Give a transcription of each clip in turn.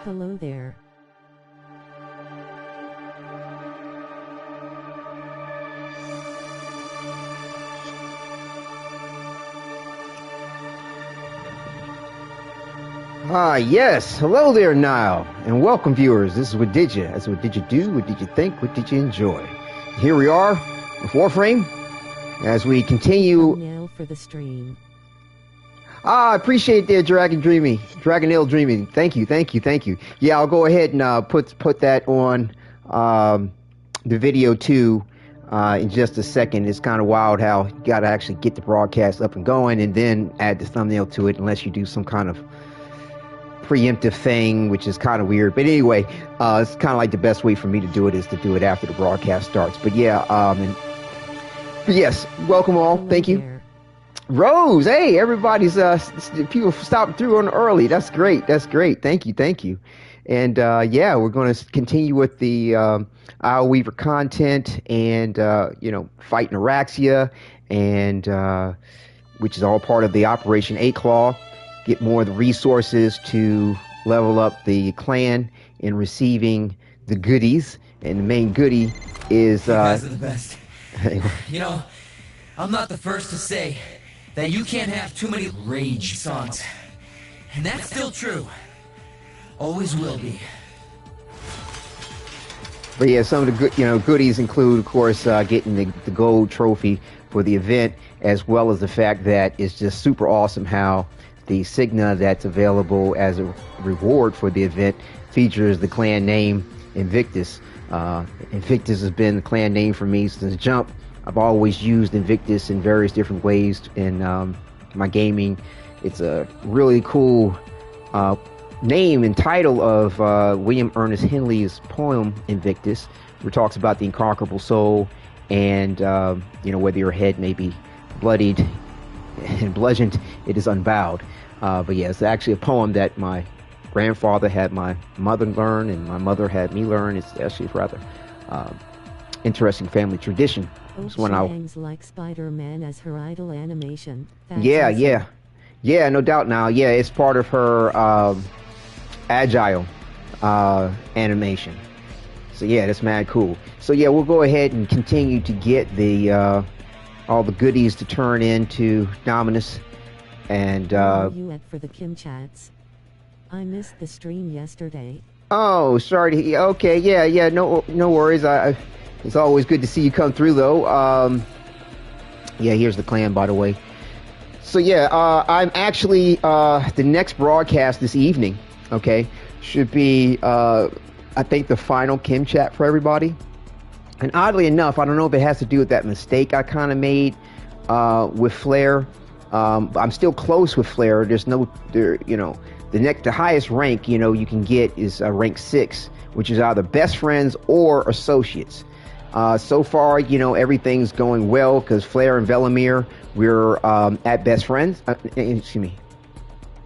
Hello there. Yes. Hello there, Nile, and welcome, viewers. This is Wadidja. That's what did you do? What did you think? What did you enjoy? Here we are with Warframe as we continue. Thumbnail for the stream. I appreciate that, Dragonil Dreamy. Thank you. Yeah, I'll go ahead and put that on the video too in just a second. It's kind of wild how you got to actually get the broadcast up and going and then add the thumbnail to it, unless you do some kind of preemptive thing, which is kind of weird. But anyway, it's kind of like the best way for me to do it is to do it after the broadcast starts. But yeah, but yes, welcome all. Hello Thank you. there. Rose, hey, everybody's people stopping through on early. That's great. Thank you. And yeah, we're going to continue with the Isleweaver content and fighting Oraxia, and which is all part of the Operation 8 Claw. Get more of the resources to level up the clan in receiving the goodies, and the main goodie is You guys are the best. You know, I'm not the first to say that you can't have too many rage songs. And that's still true. Always will be. But yeah, some of the good, goodies include, of course, getting the gold trophy for the event, as well as the fact that it's just super awesome how the Signa that's available as a reward for the event features the clan name Invictus. Invictus has been the clan name for me since jump. I've always used Invictus in various different ways in my gaming. It's a really cool name and title of William Ernest Henley's poem Invictus, where it talks about the incomparable soul and whether your head may be bloodied and bludgeoned, it is unbowed. But yeah, it's actually a poem that my grandfather had my mother learn, and my mother had me learn. It's actually rather interesting family tradition. It's when I hangs like Spider-Man as her idol animation. That's yeah, no doubt. Now, yeah, it's part of her agile animation. So yeah, that's mad cool. So yeah, we'll go ahead and continue to get the all the goodies to turn into Dominus. And Where are you at for the Kim chats? I missed the stream yesterday. Oh, sorry to hear. Okay, yeah, no worries. It's always good to see you come through, though. Yeah, here's the clan, by the way. So yeah, I'm actually the next broadcast this evening. Okay, should be I think the final Kim chat for everybody. And oddly enough, I don't know if it has to do with that mistake I kind of made with Flair. I'm still close with Flair. The highest rank you can get is rank 6, which is either best friends or associates. So far, everything's going well because Flair and Velimir, we're at best friends. Excuse me.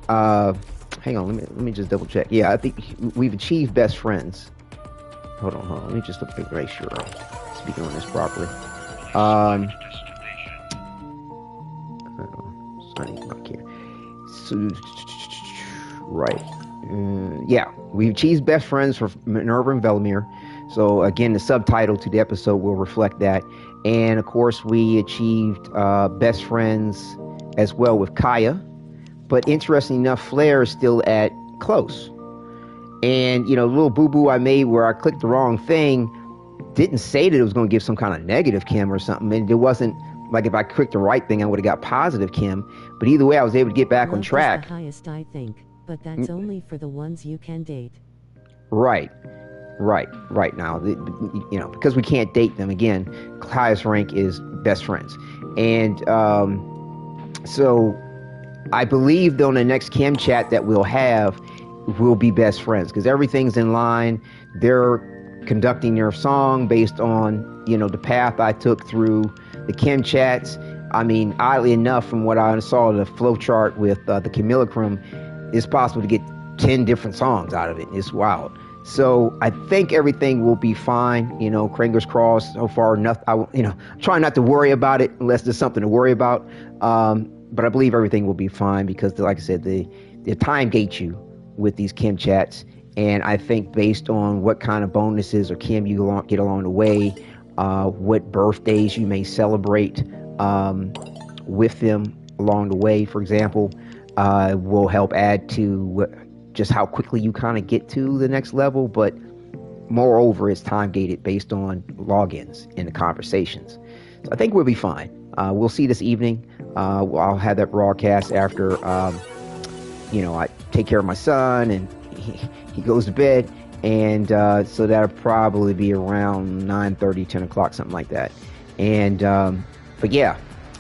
Hang on, let me just double check. Yeah, I think we've achieved best friends. Hold on. Let me just make sure I'm speaking on this properly. So, right. Yeah, we've achieved best friends for Minerva and Velimir. So again, the subtitle to the episode will reflect that. And of course, we achieved best friends as well with Kaya. But interesting enough, Flair is still at close. And, the little boo-boo I made where I clicked the wrong thing didn't say that it was going to give some kind of negative Kim or something. And it wasn't like if I clicked the right thing, I would have got positive Kim. But either way, I was able to get back on track. Is the highest, I think, but that's only for the ones you can date. Right now, because we can't date them again, highest rank is best friends. And so I believe on the next Kim chat that we'll have will be best friends because everything's in line. They're conducting their song based on the path I took through the Kim chats. I mean, oddly enough, from what I saw in the flow chart with the Camillacrum, it's possible to get 10 different songs out of it. It's wild. So I think everything will be fine. Fingers crossed. So far, nothing. Try not to worry about it unless there's something to worry about. But I believe everything will be fine because, like I said, the time gates you with these Kim chats, And I think based on what kind of bonuses or can you get along the way, what birthdays you may celebrate with them along the way, for example, will help add to just how quickly you kind of get to the next level. But moreover, it's time gated based on logins in the conversations. So I think we'll be fine. We'll see this evening. I'll have that broadcast after, I take care of my son and he goes to bed. And so that'll probably be around 9:30, 10 o'clock, something like that. And but yeah,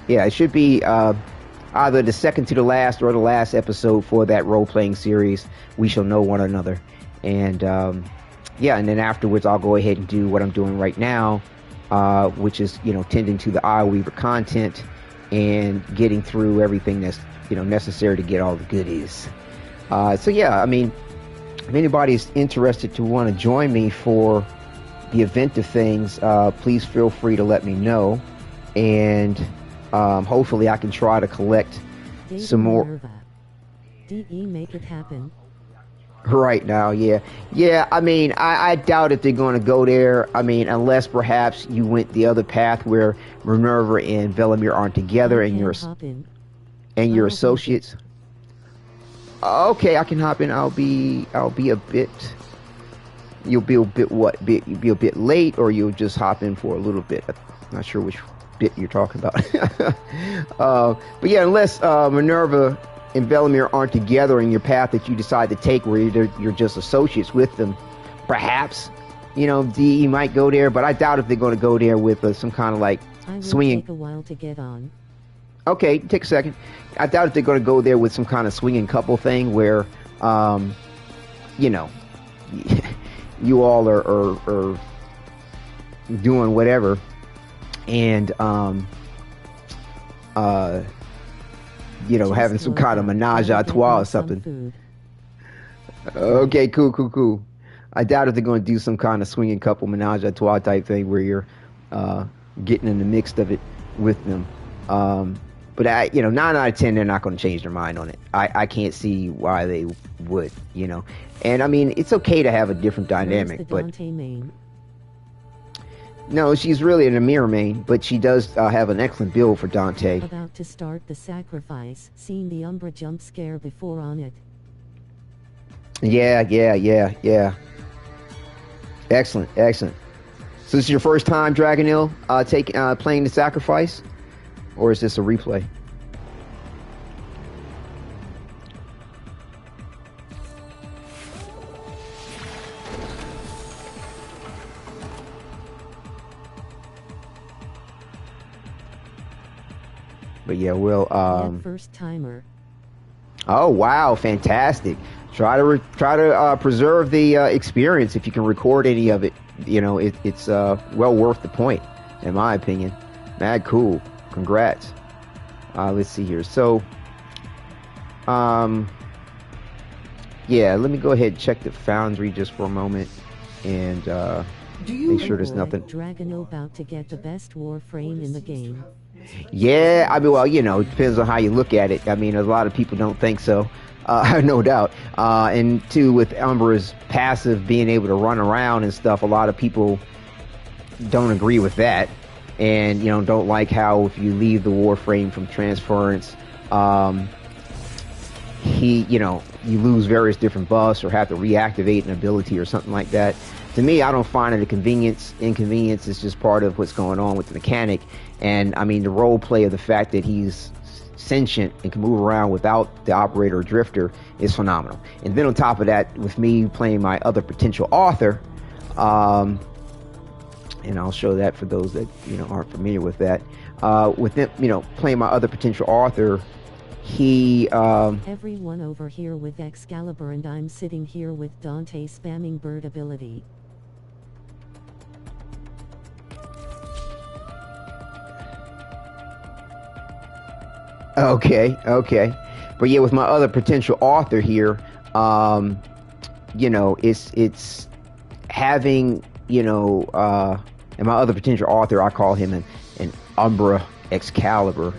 it should be either the second to the last or the last episode for that role-playing series. We shall know one another. And and then afterwards I'll go ahead and do what I'm doing right now, which is tending to the Isleweaver content and getting through everything that's necessary to get all the goodies. So yeah, I mean, if anybody's interested to want to join me for the event of things, please feel free to let me know, and hopefully I can try to collect some more. DE, make it happen. Right now, yeah. I mean, I doubt if they're going to go there. I mean, unless perhaps you went the other path where Minerva and Velimir aren't together, and your associates. Okay, I can hop in. I'll be a bit. You'll be a bit what? You'll be a bit late, or you'll just hop in for a little bit. I'm not sure which bit you're talking about. But yeah, unless Minerva and Velimir aren't together in your path that you decide to take, where you're just associates with them, perhaps DE might go there. But I doubt if they're going to go there with some kind of like swinging. Take a while to get on. Okay, take a second. I doubt if they're going to go there with some kind of swinging couple thing where, you all are doing whatever, and having some kind of menage a trois or something. Okay, cool. I doubt if they're going to do some kind of swinging couple menage a trois type thing where you're getting in the mix of it with them. But 9 out of 10, they're not going to change their mind on it. I can't see why they would, And I mean, it's okay to have a different dynamic, but main? No, she's really an Amir main, but she does have an excellent build for Dante. About to start the sacrifice. Seen the Umbra jump scare before on it. Yeah. Excellent. So this is your first time, Dragonil, playing the sacrifice? Or is this a replay? But yeah, we'll first timer. Oh wow, fantastic! Try to preserve the experience if you can record any of it. It's well worth the point, in my opinion. Mad cool. Congrats. Let's see here. So, let me go ahead and check the Foundry just for a moment and make sure there's nothing. Dragonil about to get the best Warframe in the game. Yeah, I mean, well, it depends on how you look at it. I mean, a lot of people don't think so, no doubt. And two, with Umbra's passive being able to run around and stuff, a lot of people don't agree with that. And don't like how if you leave the Warframe from transference, you lose various different buffs or have to reactivate an ability or something like that. To me, I don't find it a convenience. Inconvenience is just part of what's going on with the mechanic. And I mean, the role play of the fact that he's sentient and can move around without the operator or drifter is phenomenal. And then on top of that, with me playing my other potential author, and I'll show that for those that aren't familiar with that. With them, playing my other potential author, he. Everyone over here with Excalibur, and I'm sitting here with Dante spamming bird ability. Okay, but yeah, with my other potential author here, it's having and my other potential author, I call him an Umbra Excalibur.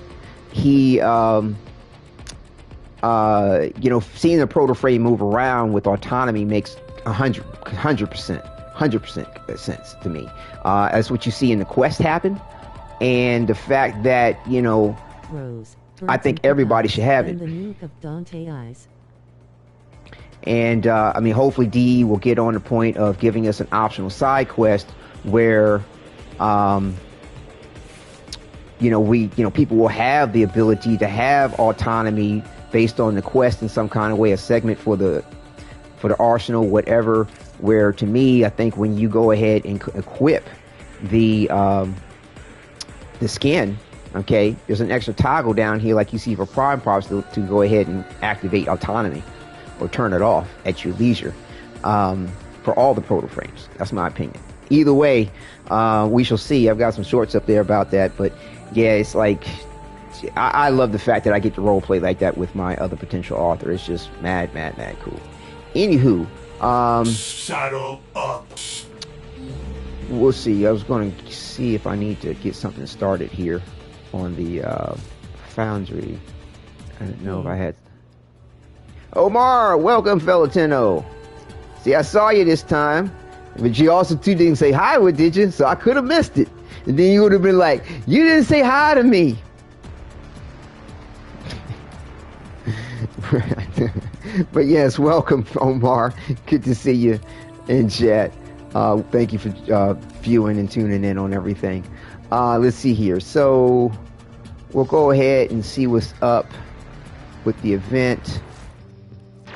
He, seeing the Protoframe move around with autonomy makes 100% sense to me. That's what you see in the quest happen, and the fact that, you know, Rose, I think everybody should have it. the nuke of Dante eyes. And I mean, hopefully DE will get on the point of giving us an optional side quest where, you know, people will have the ability to have autonomy based on the quest in some kind of way, a segment for the arsenal, whatever. Where, to me, I think when you go ahead and equip the skin, okay, there's an extra toggle down here like you see for Prime Props to go ahead and activate autonomy or turn it off at your leisure, for all the proto frames. That's my opinion. Either way, we shall see. I've got some shorts up there about that, but yeah, it's like, I love the fact that I get to role play like that with my other potential author. It's just mad cool. Anywho, saddle up. We'll see. I was going to see if I need to get something started here on the Foundry. I didn't know if I had. Omar, welcome, Fellatino. See, I saw you this time, but you also too didn't say hi, did you? So I could have missed it, and then you would have been like, "You didn't say hi to me." But yes, welcome, Omar. Good to see you in chat. Thank you for viewing and tuning in on everything. Let's see here. So we'll go ahead and see what's up with the event.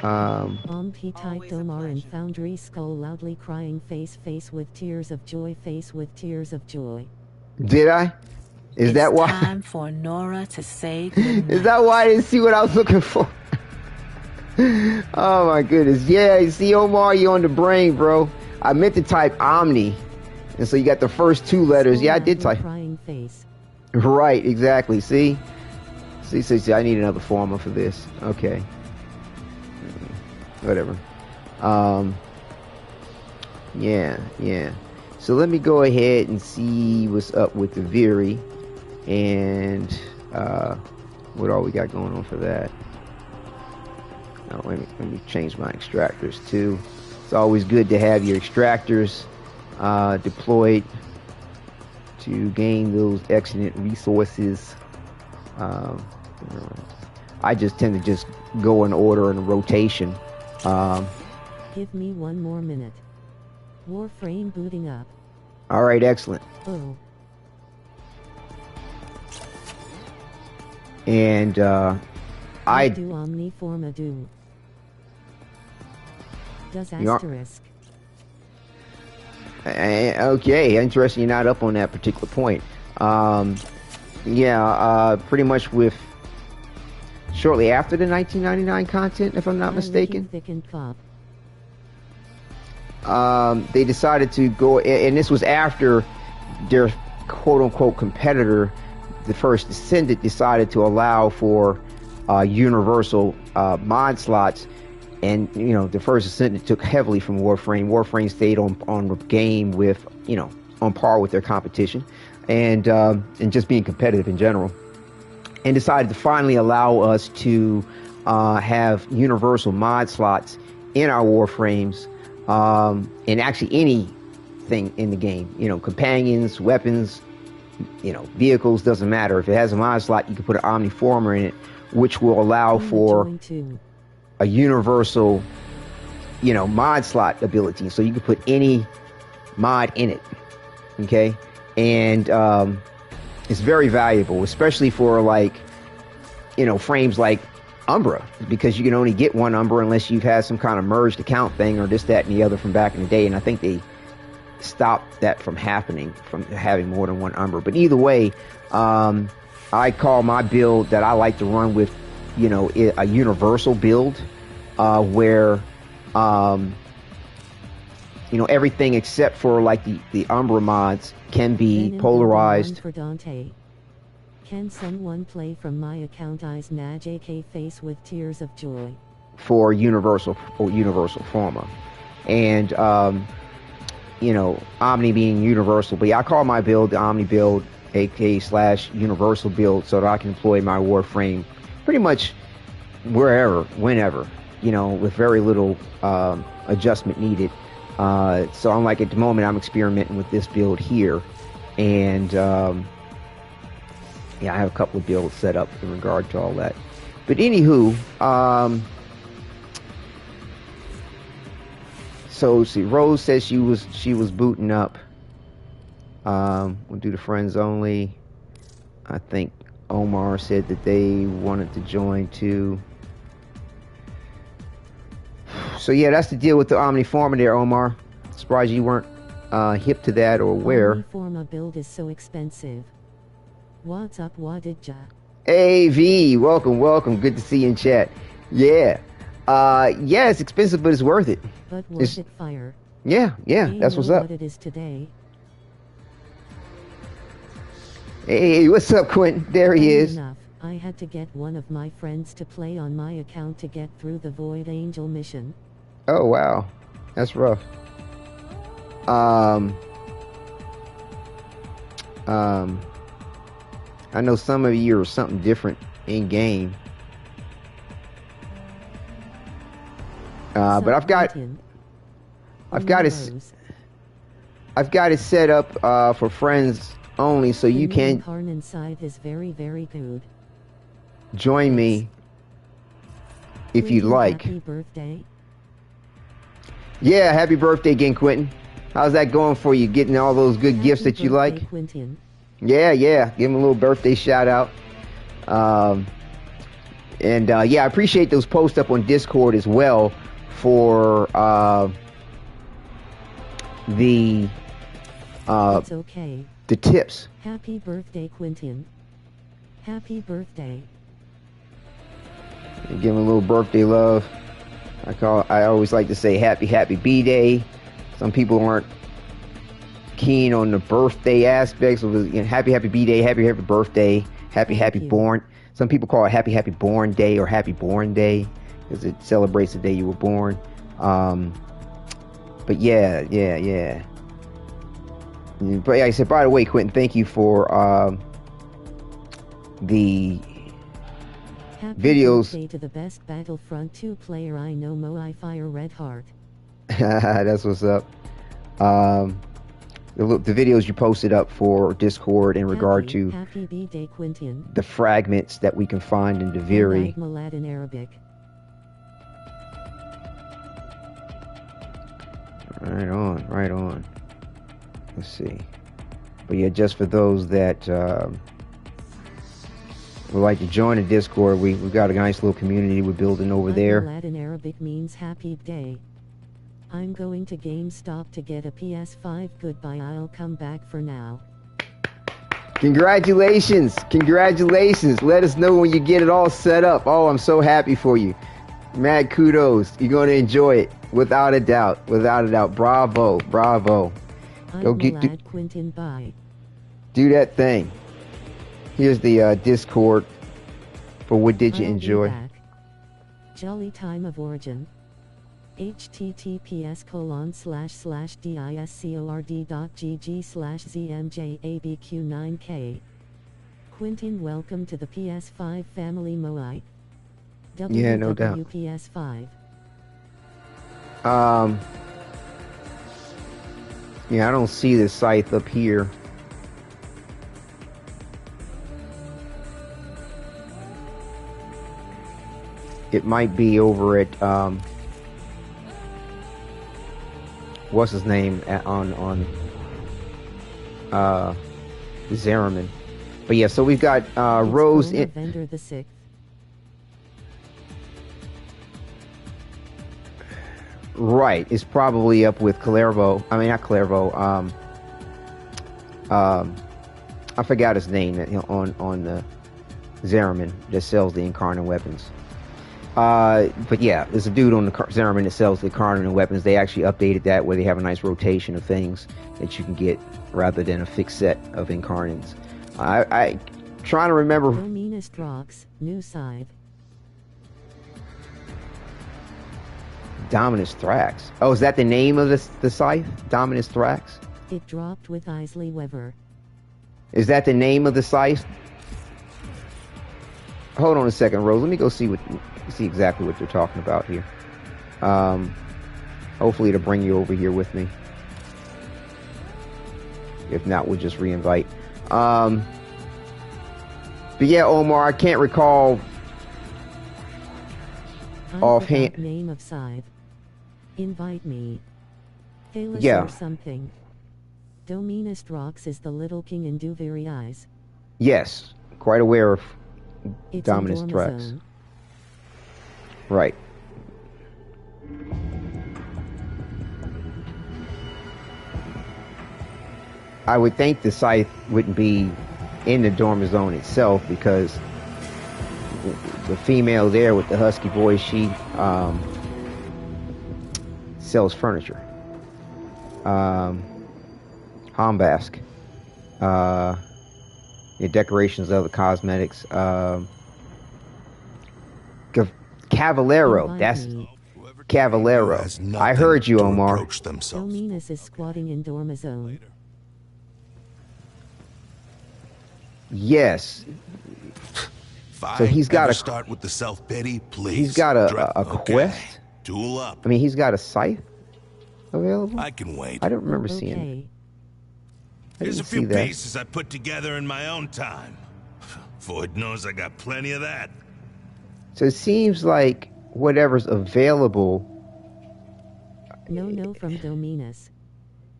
P typed Omar in Foundry skull loudly crying face with tears of joy, face with tears of joy. Did I? Is that why? It's time for Nora to say goodnight. Is that why I didn't see what I was looking for? Oh my goodness. Yeah, you see, Omar, you on the brain, bro. I meant to type Omni, and so you got the first two letters. Yeah, I did type. Crying face. Right, exactly. See, I need another former for this. Okay. Whatever. Yeah. So let me go ahead and see what's up with the Duviri, and what all we got going on for that. Oh, let me change my extractors too. It's always good to have your extractors deployed to gain those excellent resources. I just tend to just go in order and a rotation. Give me one more minute. Warframe booting up. All right, excellent. Oh. And I do omniforma do. Does asterisk. Okay, interesting. You're not up on that particular point. Pretty much with shortly after the 1999 content, if I'm not mistaken. They decided to go, and this was after their quote-unquote competitor, the First Descendant, decided to allow for universal mod slots. And, you know, the First Descendant took heavily from Warframe. Warframe stayed on the game with, you know, on par with their competition, and just being competitive in general, and decided to finally allow us to have universal mod slots in our Warframes, and actually anything in the game, you know, companions, weapons, you know, vehicles, doesn't matter. If it has a mod slot, you can put an Omniformer in it, which will allow for a universal, you know, mod slot ability. So you can put any mod in it, okay? And it's very valuable, especially for, like, you know, frames like Umbra, because you can only get one Umbra unless you've had some kind of merged account thing or this, that, and the other from back in the day. And I think they stopped that from happening, from having more than one Umbra. But either way, I call my build that I like to run with, you know, a universal build, where you know, everything except for like the Umbra mods can be polarized. For Dante. Can someone play from my account Eyes Naj AK face with tears of joy? For universal forma. And you know, Omni being universal, but yeah, I call my build the Omni build, AK/universal build, so that I can employ my Warframe pretty much wherever, whenever, you know, with very little adjustment needed. So I'm like, at the moment, I'm experimenting with this build here. And yeah, I have a couple of builds set up in regard to all that. But anywho, so see, Rose says she was booting up. We'll do the friends only. I think Omar said that they wanted to join too. So yeah, that's the deal with the Omniforma there, Omar. Surprised you weren't hip to that or aware. Omniforma build is so expensive. What's up, Wadidja? AV, welcome. Good to see you in chat. Yeah. Yeah, it's expensive, but it's worth it. But worth it, fire. Yeah, that's what's up. What it is today. Hey, what's up, Quentin? There he is. Enough. I had to get one of my friends to play on my account to get through the Void Angel mission. Oh, wow. That's rough. I know some of you are something different in game. But I've got it set up for friends only, so you can inside is very, very good. Join me if you'd like. Happy birthday. Yeah, happy birthday again, Quentin. How's that going for you? Getting all those good gifts that you like? Quentin. Yeah. Give him a little birthday shout out. Yeah, I appreciate those posts up on Discord as well for the it's okay. The tips. Happy birthday, Quentin. Happy birthday. Give him a little birthday love. I always like to say happy B-Day. Some people aren't keen on the birthday aspects of it. Happy B-Day, happy birthday, happy born. Some people call it happy born day or happy born day because it celebrates the day you were born. But yeah. But like I said, by the way, Quentin, thank you for the happy videos. Birthday to the best Battlefront 2 player I know, Moai Fire Red Heart. That's what's up. The videos you posted up for Discord in regard to Happy B-Day, Quentin. The fragments that we can find in Duviri. Malad in Arabic. Right on. Let's see. But yeah, just for those that would like to join the Discord, we've got a nice little community we're building over there. Malad in Arabic means happy day. I'm going to GameStop to get a PS5. Goodbye, I'll come back for now. Congratulations. Let us know when you get it all set up. Oh, I'm so happy for you. Mad kudos. You're going to enjoy it. Without a doubt. Bravo. Go get Quentin, bye. Do that thing. Here's the Discord for what did you enjoy. Jolly time of origin. https://discord.gg/zmjabq9k. Quentin, welcome to the PS5 family, Moai. Yeah, no doubt. PS5. Yeah, I don't see the scythe up here. It might be over at what's his name on Zeraman. But yeah, so we've got Rose in Vendor the 6th. Right, it's probably up with Clervo. I mean, not Clervo. I forgot his name on the Zeraman that sells the incarnate weapons. But yeah, there's a dude on the Zeraman that sells the incarnate weapons. They actually updated that where they have a nice rotation of things that you can get rather than a fixed set of incarnates. I trying to remember. Dominus Drox, new scythe. Dominus Thrax. Oh, is that the name of the scythe? Dominus Thrax? It dropped with Isleweaver. Is that the name of the scythe? Hold on a second, Rose. Let me go see exactly what they're talking about here. Hopefully to bring you over here with me. If not, we'll just re-invite. But yeah, Omar, I can't recall offhand. Name of Scythe. Invite me. Thalos Yeah. or something. Dominus Rox is the little king in Duviri eyes. Yes, quite aware of It's Dominus in Thrax. Dormazone. Right. I would think the scythe wouldn't be in the dormer zone itself because the female there with the husky voice, she sells furniture. Hombask. The decorations, other cosmetics. Cavallero. Invite That's me. Cavallero. Has I nothing heard you, to Omar. reproach themselves. Dominus is squatting in Dormazone. Yes. If So I he's got ever a- start with the self-pity, please. He's got a Okay. quest? Tool up. I mean, he's got a scythe available? I can wait. I don't remember seeing it. Okay. I Here's a didn't few see that. pieces I put together in my own time. Ford knows I got plenty of that. So it seems like whatever's available. No from Dominus.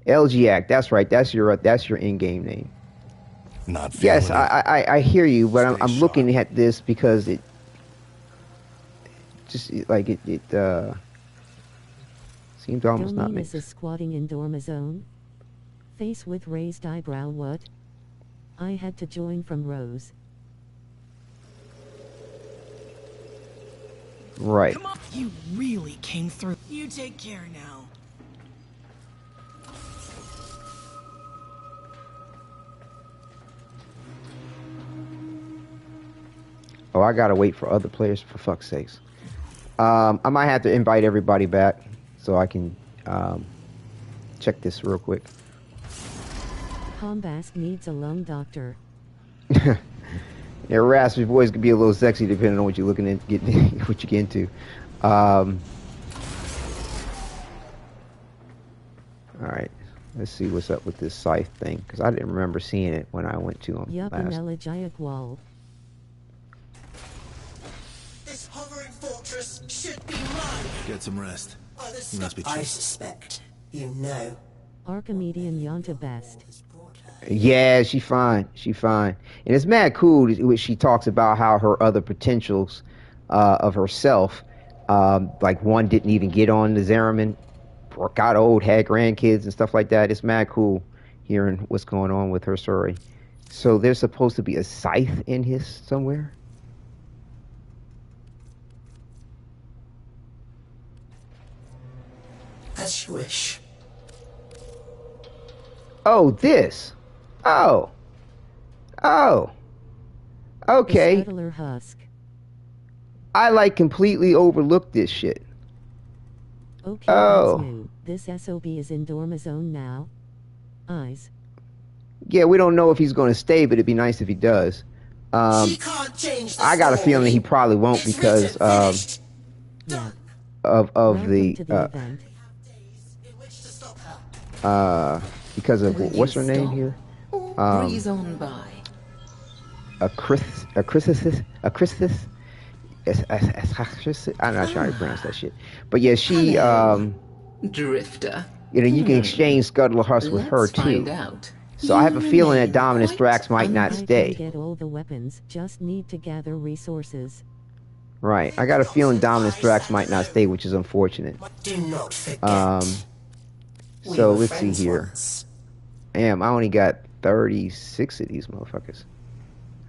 LGAC, that's right. That's your in-game name. Not feeling Yes, it. I hear you, but I'm Stay looking sharp. at this because it just like it seems almost not Dominus make is squatting in Dormazone. Face with raised eyebrow. What? I had to join from Rose. right. Come on. You really came through. You take care now. Oh, I gotta wait for other players, for fuck's sakes. I might have to invite everybody back so I can check this real quick. Hombask needs a lung doctor. Yeah, raspy voice could be a little sexy depending on what you're looking at, what you get into. All right, let's see what's up with this scythe thing because I didn't remember seeing it when I went to him Yup, an last. elegiac wall. This hovering fortress should be mine. Get some rest. By the You must be I cheap. suspect you know. Archimedean Yonta best. Yeah, she fine. She fine. And it's mad cool when she talks about how her other potentials of herself, like one didn't even get on the Zeraman, or got old, had grandkids and stuff like that. It's mad cool hearing what's going on with her story. So there's supposed to be a scythe in his somewhere? As you wish. Oh, this. Oh. Oh. Okay. The Scuttler Husk. I like completely overlooked this shit. Okay, Oh. that's new. This SOB is in Dormazone now. Eyes. Yeah, we don't know if he's going to stay, but it'd be nice if he does. She can't change the I got a story. feeling he probably won't It's because written, finished. Yeah. of Welcome the to the event. In which to stop her. because of what's her name here? Breeze on by. A Chrysis. I'm not trying to pronounce that shit, but yeah, she Drifter. you know, you can exchange Scuttler Husk with her Let's find too. out. So I have a feeling that Dominus Thrax might not I can stay. get all the weapons, just need to gather resources. Right. I got a feeling Dominus Thrax might not stay, which is unfortunate. Do not forget. We So were let's see friends here. once. Damn, I only got 36 of these motherfuckers.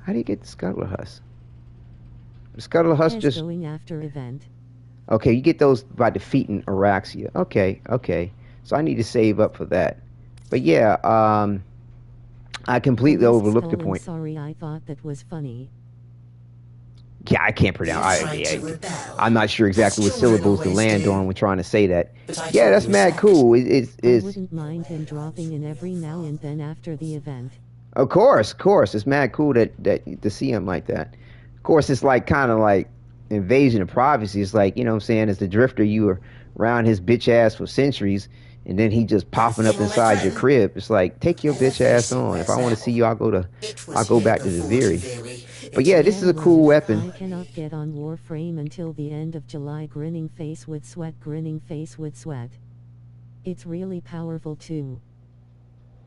How do you get the Scuttler Husk? The Scuttler Husk Yes, just... going after event. Okay, you get those by defeating Oraxia. Okay. So I need to save up for that. But yeah, I completely Elise overlooked the Stolen, point. Sorry, I thought that was funny. Yeah, I can't pronounce. You tried to rebel. I'm not sure exactly what Children syllables to always land do. on when trying to say that. But I Yeah, told that's you mad so. cool. I It's wouldn't mind him dropping in every now and then after the event. of course. It's mad cool that to see him like that. Of course, it's like kind of like invasion of privacy. It's like, you know what I'm saying, as the drifter, you were around his bitch ass for centuries, and then he just popping up inside your crib. It's like, take your bitch ass on. If I want to see you, I'll go back to Duviri. But yeah, this is a cool weapon. I cannot get on Warframe until the end of July. Grinning face with sweat. Grinning face with sweat. It's really powerful too.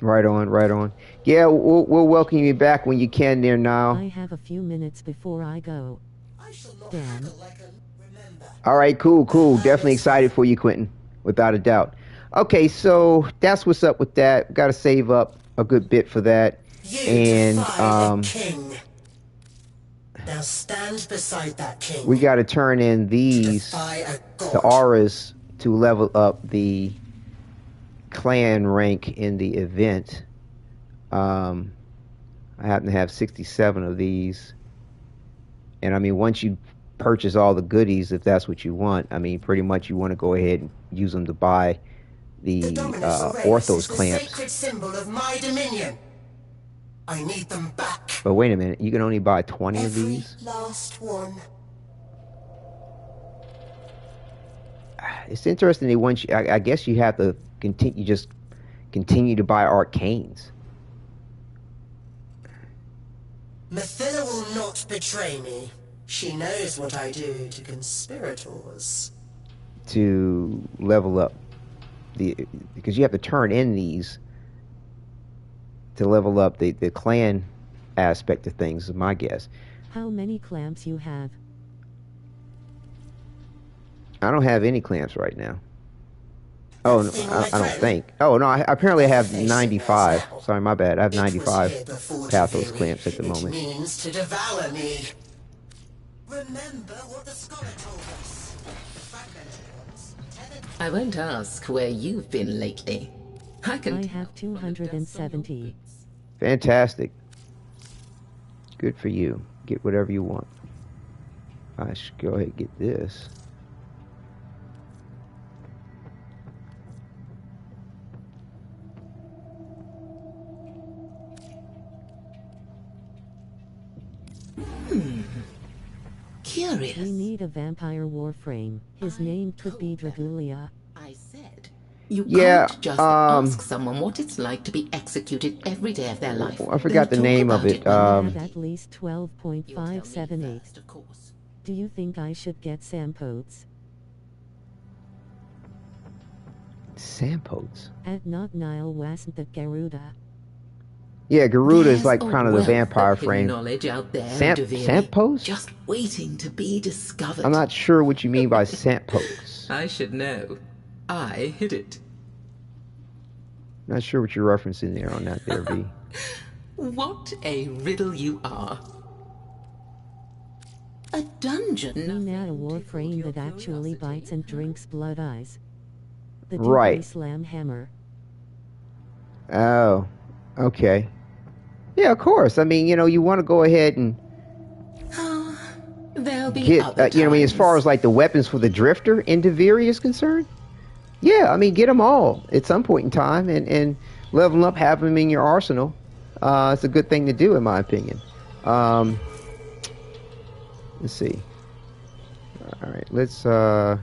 Right on, right on. Yeah, we'll welcome you back when you can there now. I have a few minutes before I go. Damn. All right, cool. Definitely excited for you, Quentin, without a doubt. Okay, so that's what's up with that. Got to save up a good bit for that. And king. Now stand beside that king. We got to turn in these the auras to level up the clan rank in the event. I happen to have 67 of these, and I mean, once you purchase all the goodies, if that's what you want, I mean, pretty much you want to go ahead and use them to buy the Orthos clamps. The sacred symbol of my dominion. I need them back. But wait a minute, you can only buy 20 of these? Last one. It's interesting that once you, I guess you have to continue to buy arcanes. Mithila will not betray me. She knows what I do to conspirators. To level up because you have to turn in these to level up the clan aspect of things, is my guess. How many clamps you have? I don't have any clamps right now. Oh, no, I don't think. Oh, no, I apparently have 95. Sorry, my bad. I have 95 Pathos clamps at the moment. Means to devour me. Remember what the scholar told us. I won't ask where you've been lately. I have 270. Fantastic. Good for you. Get whatever you want. I should go ahead and get this. Curious. We need a vampire Warframe. His name could be Dragulia. I said, you can't just ask someone what it's like to be executed every day of their life. I forgot the name of it. Have at least 12.578. Do you think I should get Sampotes? Sampotes? At not Nile wasn't that Garuda. Yeah, Garuda is like kind of the vampire frame. Knowledge out there, Sampos? Just waiting to be discovered. I'm not sure what you mean by Sampos. I should know. I hid it. Not sure what you're referencing there on that there, V. What a riddle you are. A dungeon. We need a Warframe that actually bites and drinks blood eyes. The Right. Duviri Slam Hammer. Oh, okay. Yeah, of course. I mean, you know, you want to go ahead and There'll be get, other you know, I mean, as far as like the weapons for the Drifter in Duviri is concerned, yeah, I mean, get them all at some point in time and level them up, have them in your arsenal. It's a good thing to do, in my opinion. Let's see. All right, let's go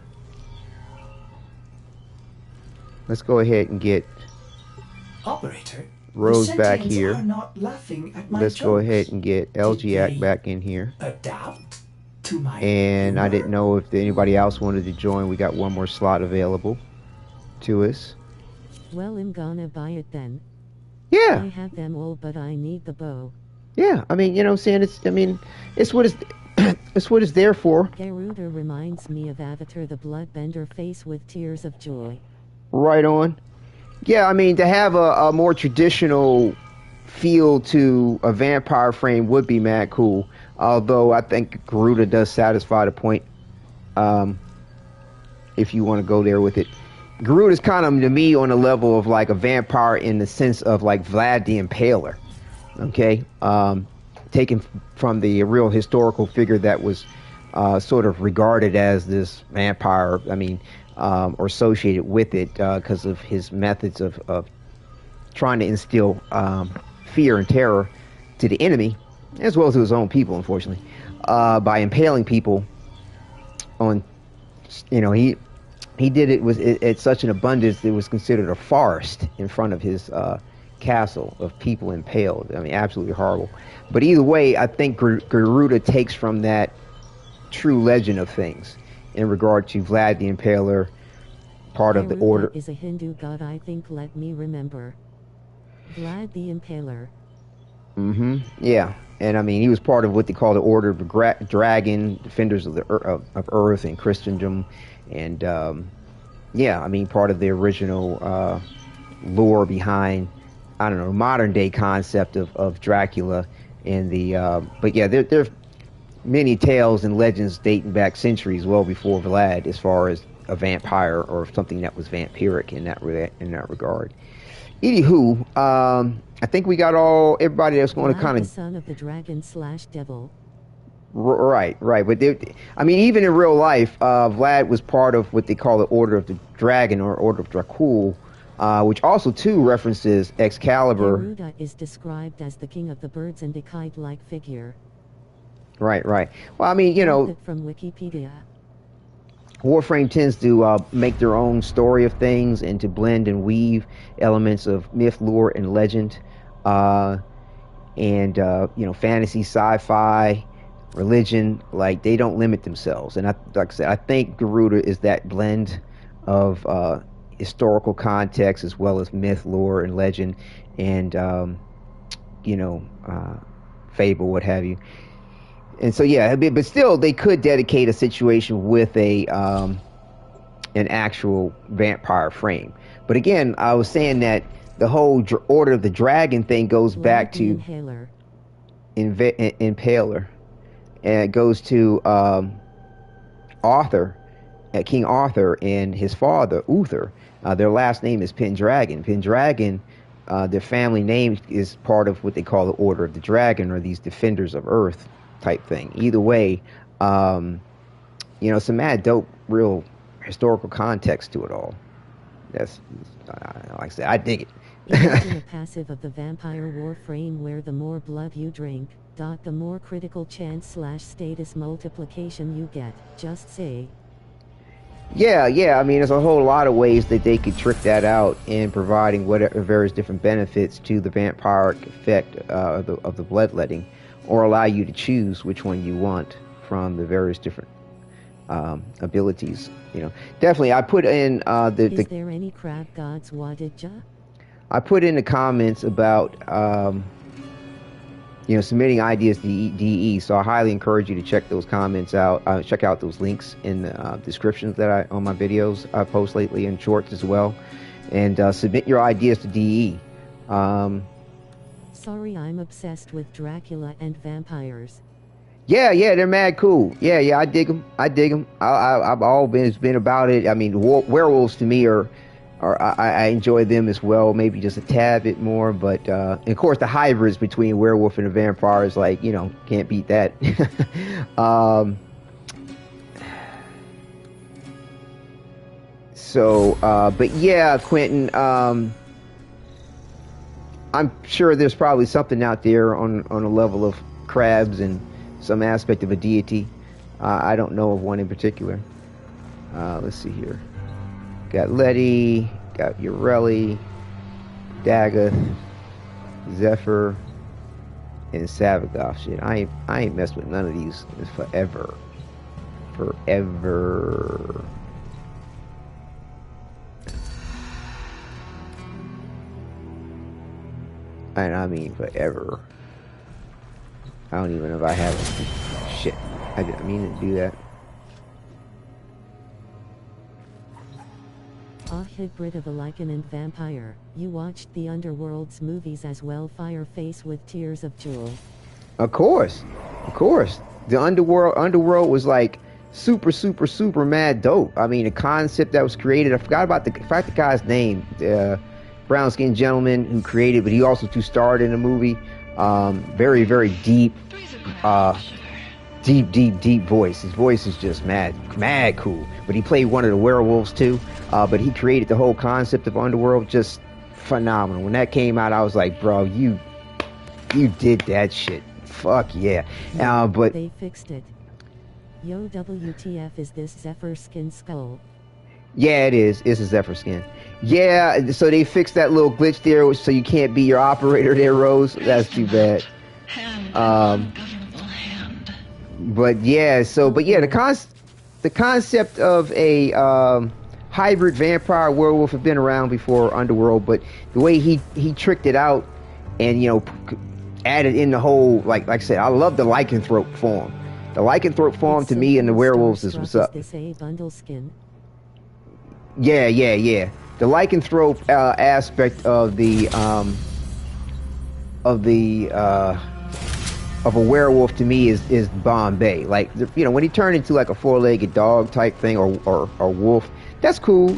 ahead and get Operator, Rose the back sentients here. are not laughing at my Let's go jokes. ahead and get LGAC back in here. Adapt to my And I humor? didn't know if anybody else wanted to join. We got one more slot available to us. Well, I'm gonna buy it then. Yeah, I have them all, but I need the bow. yeah. I mean, you know what I'm saying? It's what it's it's what it's there for. Garuda reminds me of Avatar the Bloodbender face with tears of joy. Right on. Yeah, I mean, to have a more traditional feel to a vampire frame would be mad cool. Although I think Garuda does satisfy the point. If you want to go there with it. Garuda's kind of, to me, on the level of like a vampire in the sense of like Vlad the Impaler. Okay? Taken from the real historical figure that was sort of regarded as this vampire, I mean, or associated with it because of his methods of trying to instill fear and terror to the enemy, as well as to his own people, unfortunately, by impaling people on, he did it at such an abundance it was considered a forest in front of his castle of people impaled. I mean, absolutely horrible. But either way, I think Garuda takes from that true legend of things in regard to Vlad the Impaler, part of the order. Is a Hindu god, I think. Let me remember. Vlad the Impaler. Yeah, and I mean, he was part of what they call the Order of the Dragon, defenders of the of Earth and Christendom, and yeah, I mean, part of the original lore behind, I don't know, modern day concept of Dracula, and the but yeah, there are many tales and legends dating back centuries, well before Vlad, as far as a vampire or something that was vampiric in that regard. Anywho, I think we got everybody that's going to kind of... the son of the dragon / devil. Right. But I mean, even in real life, Vlad was part of what they call the Order of the Dragon or Order of Dracul, which also, too, references Excalibur. Garuda is described as the king of the birds and a kite-like figure. Right. Well, I mean, From Wikipedia. Warframe tends to make their own story of things and to blend and weave elements of myth, lore, and legend, and fantasy, sci-fi, religion. Like, they don't limit themselves. And like I said, I think Garuda is that blend of historical context as well as myth, lore, and legend, and fable, what have you. And so, yeah, but still, they could dedicate a situation with an actual vampire frame. But again, I was saying that the whole Order of the Dragon thing goes back to Impaler, and it goes to King Arthur and his father Uther. Their last name is Pendragon. Pendragon, their family name is part of what they call the Order of the Dragon, or these defenders of Earth type thing. Either way, some mad dope, real historical context to it all. That's, like I said, I dig it. Imagine a passive of the vampire Warframe where the more blood you drink, the more critical chance / status multiplication you get. Just say. Yeah. I mean, there's a whole lot of ways that they could trick that out in providing whatever various different benefits to the vampiric effect of the bloodletting, or allow you to choose which one you want from the various different abilities. Definitely, I put in Is there any crab gods Wadidja? I put in the comments about submitting ideas to DE. So I highly encourage you to check those comments out. Check out those links in the descriptions that on my videos I post lately, and shorts as well, and submit your ideas to DE. Sorry, I'm obsessed with Dracula and vampires. Yeah, they're mad cool. Yeah, I dig them. I've always been about it. I mean, werewolves to me I enjoy them as well. Maybe just a tad bit more, but of course the hybrids between werewolf and a vampire is like, can't beat that. But yeah, Quentin. I'm sure there's probably something out there on a level of crabs and some aspect of a deity. I don't know of one in particular. Let's see here. Got Letty, got Ureli, Dagoth, Zephyr, and Savagoth. Shit, I ain't messed with none of these forever. And I mean forever. I don't even know if I have it. Shit. I didn't mean to do that. A hybrid of a lichen and vampire. You watched the Underworld's movies as well, Fireface with Tears of Jewel. Of course. The Underworld was like super mad dope. I mean, the concept that was created, I forgot the guy's name. Brown-skinned gentleman who created, but he also starred in the movie. Very, very deep voice. His voice is just mad cool. But he played one of the werewolves too. But he created the whole concept of Underworld. Just phenomenal. When that came out, I was like, bro, you did that shit. Fuck yeah. But they fixed it. Yo, WTF, is this Zephyr skin skull? Yeah, it is. It's a Zephyr skin. Yeah, so they fixed that little glitch there, so you can't be your operator there, Rose. That's too bad. But yeah, the concept of a hybrid vampire werewolf have been around before Underworld, but the way he tricked it out and added in the whole like I said, I love the lycanthrope form. The lycanthrope form to me and the werewolves is what's up. Is this a bundle skin? Yeah. The lycanthrope aspect of a werewolf to me is Bombay. Like when he turned into like a four-legged dog type thing or wolf, that's cool.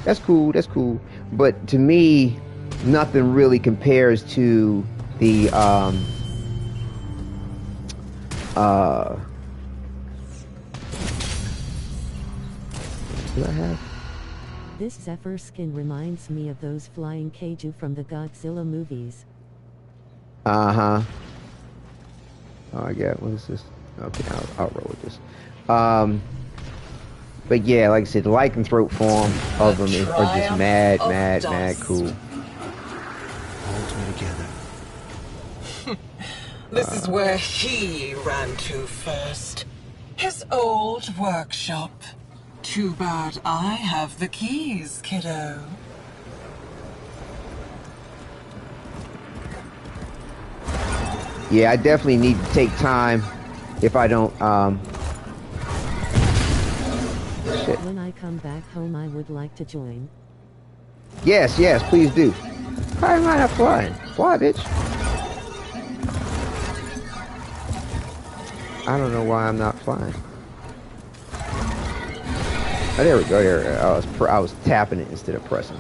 But to me, nothing really compares to the what do I have? This Zephyr skin reminds me of those flying kaiju from the Godzilla movies. Oh, I got, what is this? Okay, I'll roll with this. But yeah, like I said, the lycanthrope form of them are just mad cool. Hold me together. This is where he ran to first. His old workshop. Too bad I have the keys, kiddo. Yeah, I definitely need to take time if I don't, shit. When I come back home, I would like to join. Yes, please do. Why am I not flying? Fly, bitch. I don't know why I'm not flying. Oh, there we go. There, I was tapping it instead of pressing.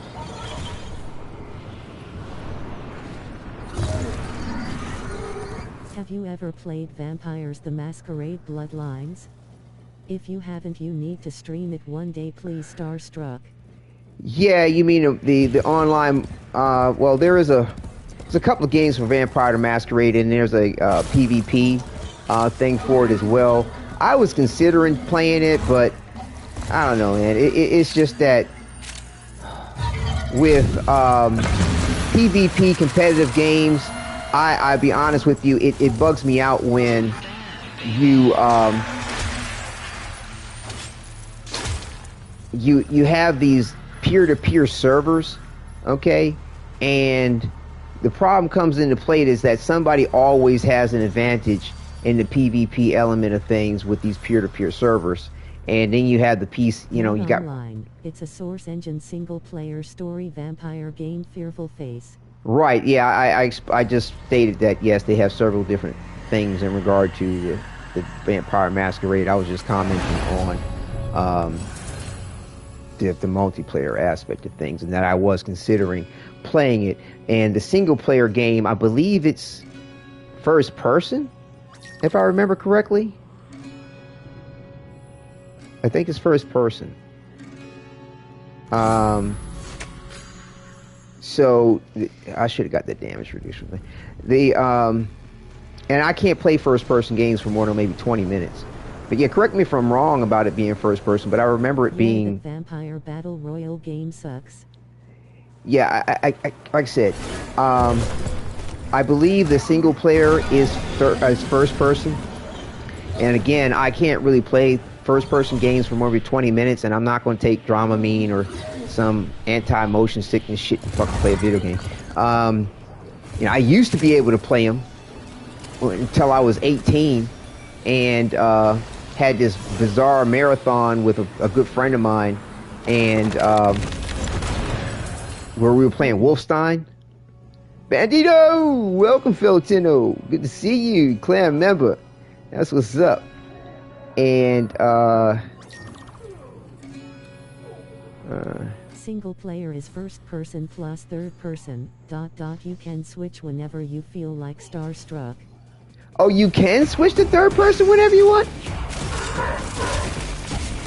Have you ever played Vampires the Masquerade Bloodlines? If you haven't, you need to stream it one day, please. Starstruck. Yeah, you mean the online? Well, there's a couple of games for Vampire the Masquerade, and there's a PvP thing for it as well. I was considering playing it, but I don't know, man. It's just that with PvP competitive games, I'll be honest with you, it bugs me out when you you have these peer-to-peer servers, okay? And the problem comes into play is that somebody always has an advantage in the PvP element of things with these peer-to-peer servers. And then you have the piece, you got... Online. It's a Source Engine single-player story vampire game, Fearful Face. Right, yeah, I just stated that, yes, they have several different things in regard to the Vampire Masquerade. I was just commenting on the multiplayer aspect of things, and that I was considering playing it. And the single-player game, I believe it's first person, if I remember correctly. I think it's first person. So I should have got the damage reducer thing. And I can't play first person games for more than maybe 20 minutes. But yeah, correct me if I'm wrong about it being first person, but I remember it being... The Vampire Battle Royale game sucks. Yeah, I like I said, I believe the single player is first person. And again, I can't really play first-person games for more than 20 minutes, and I'm not going to take Dramamine or some anti-motion sickness shit to fucking play a video game. I used to be able to play them until I was 18, and had this bizarre marathon with a good friend of mine, and where we were playing Wolfenstein. Bandito! Welcome, Feltino. Good to see you, clan member. That's what's up. And single player is first person plus third person. ... You can switch whenever you feel like. Starstruck. Oh, you can switch to third person whenever you want?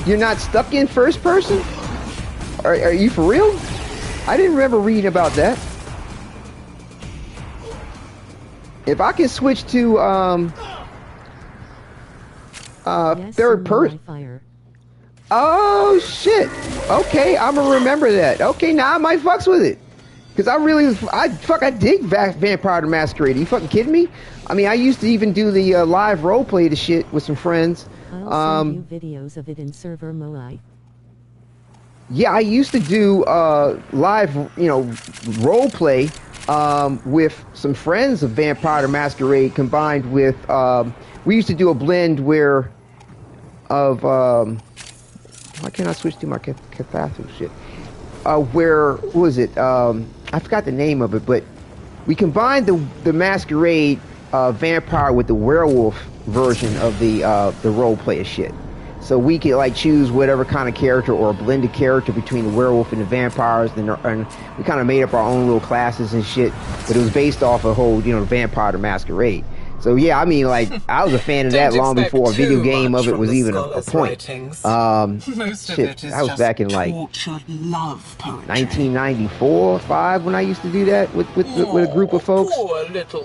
You're not stuck in first person? Are you for real? I didn't remember reading about that. If I can switch to third person. Oh shit. Okay, I'm gonna remember that. Okay, now I might fucks with it. Cause I dig Vampire the Masquerade. Are you fucking kidding me? I mean, I used to even do the live roleplay the shit with some friends. I'll send you videos of it in server Moai. Yeah, I used to do live, roleplay with some friends of Vampire the Masquerade combined with we used to do a blend where why can't I switch to my Cathathu shit? What was it? I forgot the name of it, but we combined the Masquerade vampire with the werewolf version of the role player shit. So we could like choose whatever kind of character or a blended character between the werewolf and the vampires, and we kind of made up our own little classes and shit. But it was based off a whole, Vampire the Masquerade. So yeah, I mean, like, I was a fan of that long before a video game of it was even a point. Most of it is I was just back in like tortured love poetry. 1994, 5 when I used to do that with a group of folks.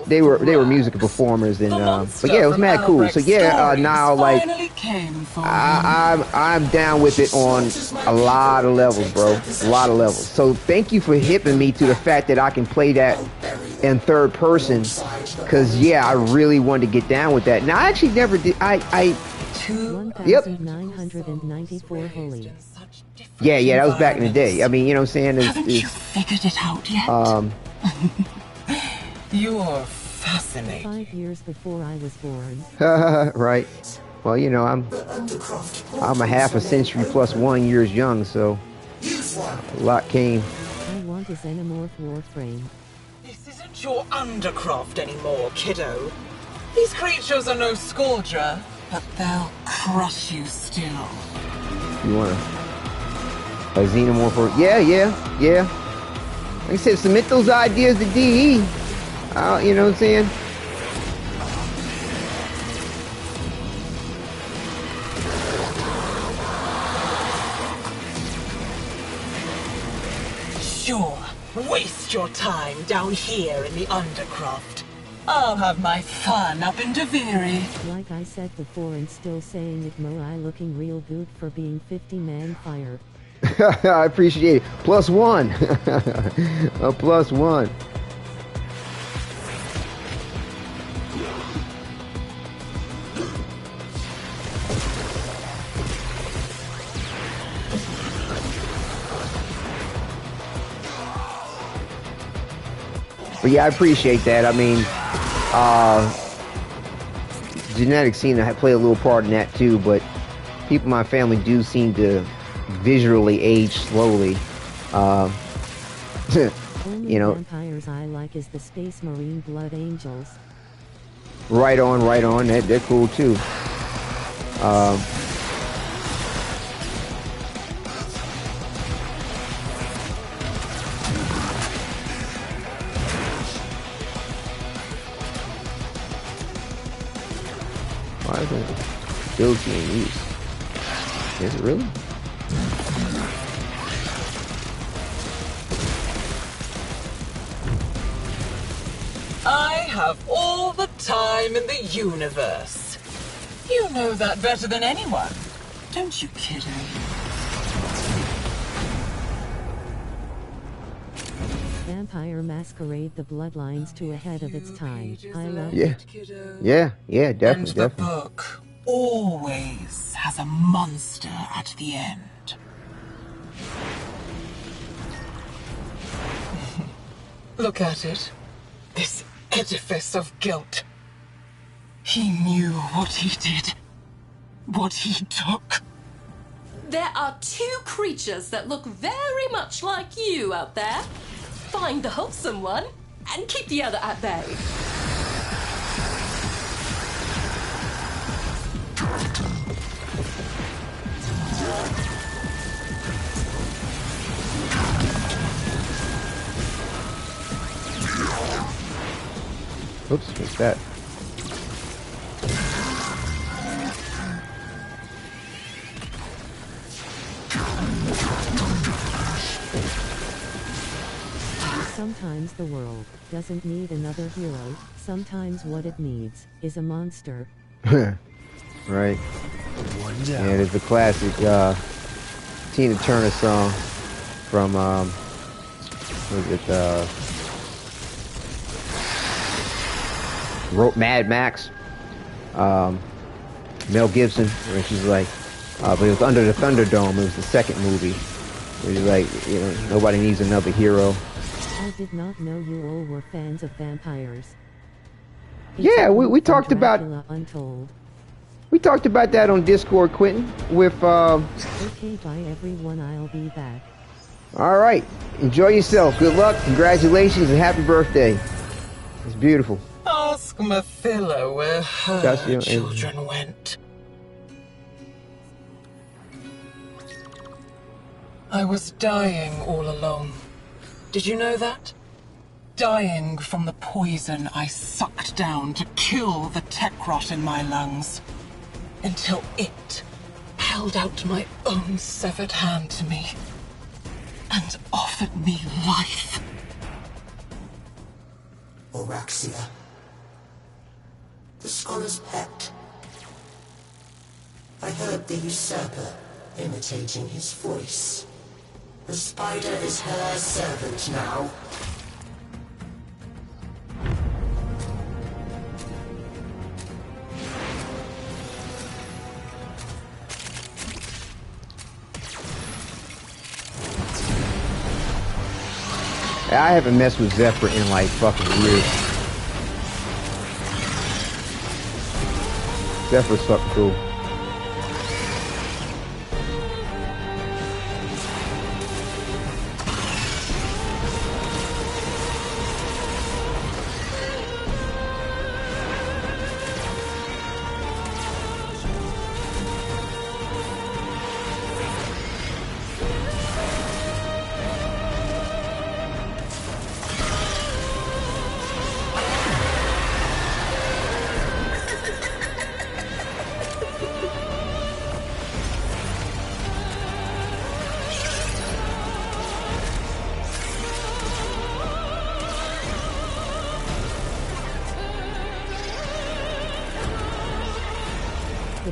They were musical performers, and but yeah, it was mad cool. So yeah, now like I'm down with it on a lot of levels, bro. A lot of levels. So thank you for hipping me to the fact that I can play that in third person, because yeah, I really wanted to get down with that. Now I actually never did. Yep. 1994 holy. Yeah, that was back in the day. I mean, you know what I'm saying? Haven't you figured it out yet? You're fascinating. 5 years before I was born. Right. Well, I'm a half a century plus 1 years young, so a lot came. I want a xenomorph Warframe. This isn't your Undercroft anymore, kiddo. These creatures are no Scourger, but they'll crush you still. You want a xenomorph? Yeah. Like I said, submit those ideas to DE. You know what I'm saying? Sure. Waste your time down here in the Undercroft. I'll have my fun up in Duviri. Like I said before and still saying it, Moai looking real good for being 50-man fire. I appreciate it. +1. A +1. But yeah, I appreciate that. I mean, genetics seem to play a little part in that too, but people in my family do seem to visually age slowly. Only vampires I like is the Space Marine Blood Angels. Right on. They're cool too. Why is it still being used? Is it really? I have all the time in the universe. You know that better than anyone, don't you, kiddo? Vampire Masquerade, the bloodlines too ahead of its time. I love it. Yeah, definitely. And the book always has a monster at the end. Look at it. This edifice of guilt. He knew what he did. What he took. There are two creatures that look very much like you out there. Find the wholesome one and keep the other at bay. Oops, what's that? Sometimes the world doesn't need another hero. Sometimes what it needs is a monster. right? One down. And it's a classic Tina Turner song from what was it? Mad Max. Mel Gibson, where she's like, but it was Under the Thunderdome. It was the second movie. Where she's like, you know, nobody needs another hero. I did not know you all were fans of vampires. Yeah, we talked about Untold. We talked about that on Discord, Quentin. With Okay, bye everyone. I'll be back. All right, enjoy yourself. Good luck, congratulations, and happy birthday. It's beautiful. Ask Mathila where her children went. I was dying all along. Did you know that? Dying from the poison I sucked down to kill the tech rot in my lungs. Until it held out my own severed hand to me and offered me life. Oraxia. The scholar's pet. I heard the usurper imitating his voice. The spider is her servant now. I haven't messed with Zephyr in like fucking years. Zephyr's fucking cool.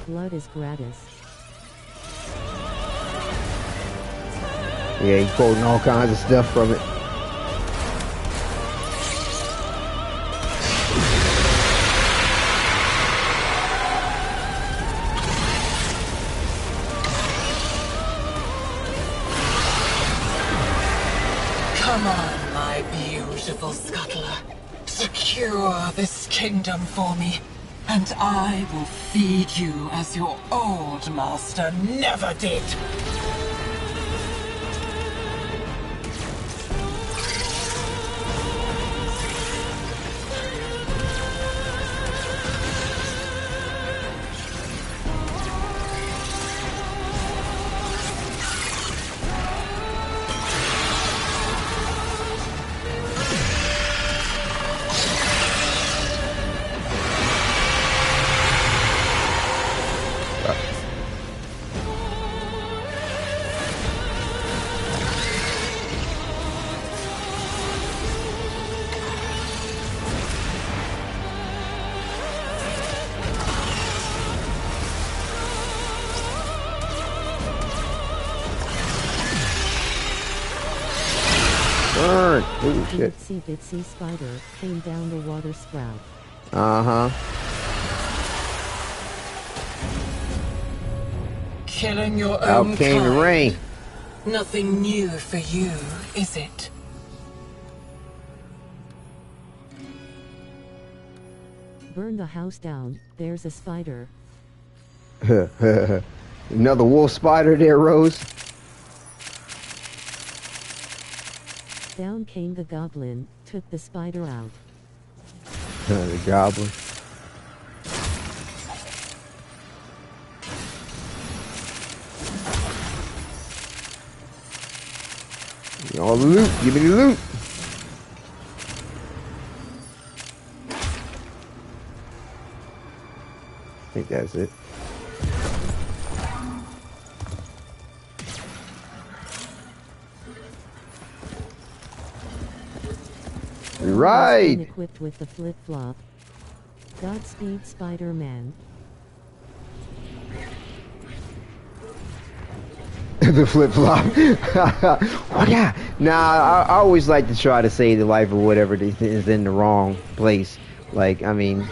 Blood is gratis. Yeah, he's quoting all kinds of stuff from it. Come on, my beautiful scuttler. Secure this kingdom for me. And I will feed you as your old master never did. Burn! Ooh, shit. Itsy bitsy spider came down the water spout. Uh-huh. Killing your Out own came the kind. rain. Nothing new for you, is it? Burn the house down. There's a spider. Another wolf spider there, Rose. Down came the goblin, took the spider out. The goblin. All the loot. Give me the loot. I think that's it. Right. Equipped with the flip-flop. Godspeed, Spider-Man. The flip flop. Oh yeah. Nah, I always like to try to save the life of whatever is in the wrong place. Like, I mean,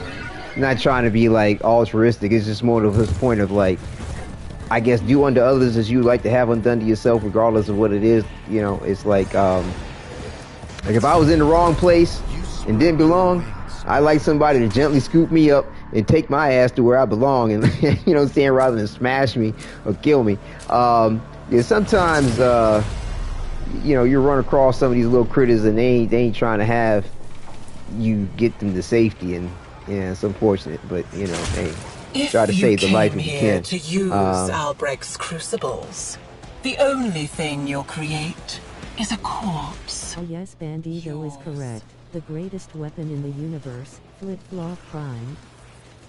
not trying to be like altruistic. It's just more of this point of like, I guess do unto others as you like to have undone to yourself, regardless of what it is. You know, it's like if I was in the wrong place and didn't belong, I like somebody to gently scoop me up and take my ass to where I belong, and you know what I'm saying, rather than smash me or kill me. Yeah, sometimes you know, you run across some of these little critters and they ain't trying to have you get them to safety, and yeah, it's unfortunate, but you know, hey, try to save the life if you can. To use Albrecht's crucibles, the only thing you'll create is a corpse. Oh yes, Bandido is correct. The greatest weapon in the universe, Flip-Flop Prime.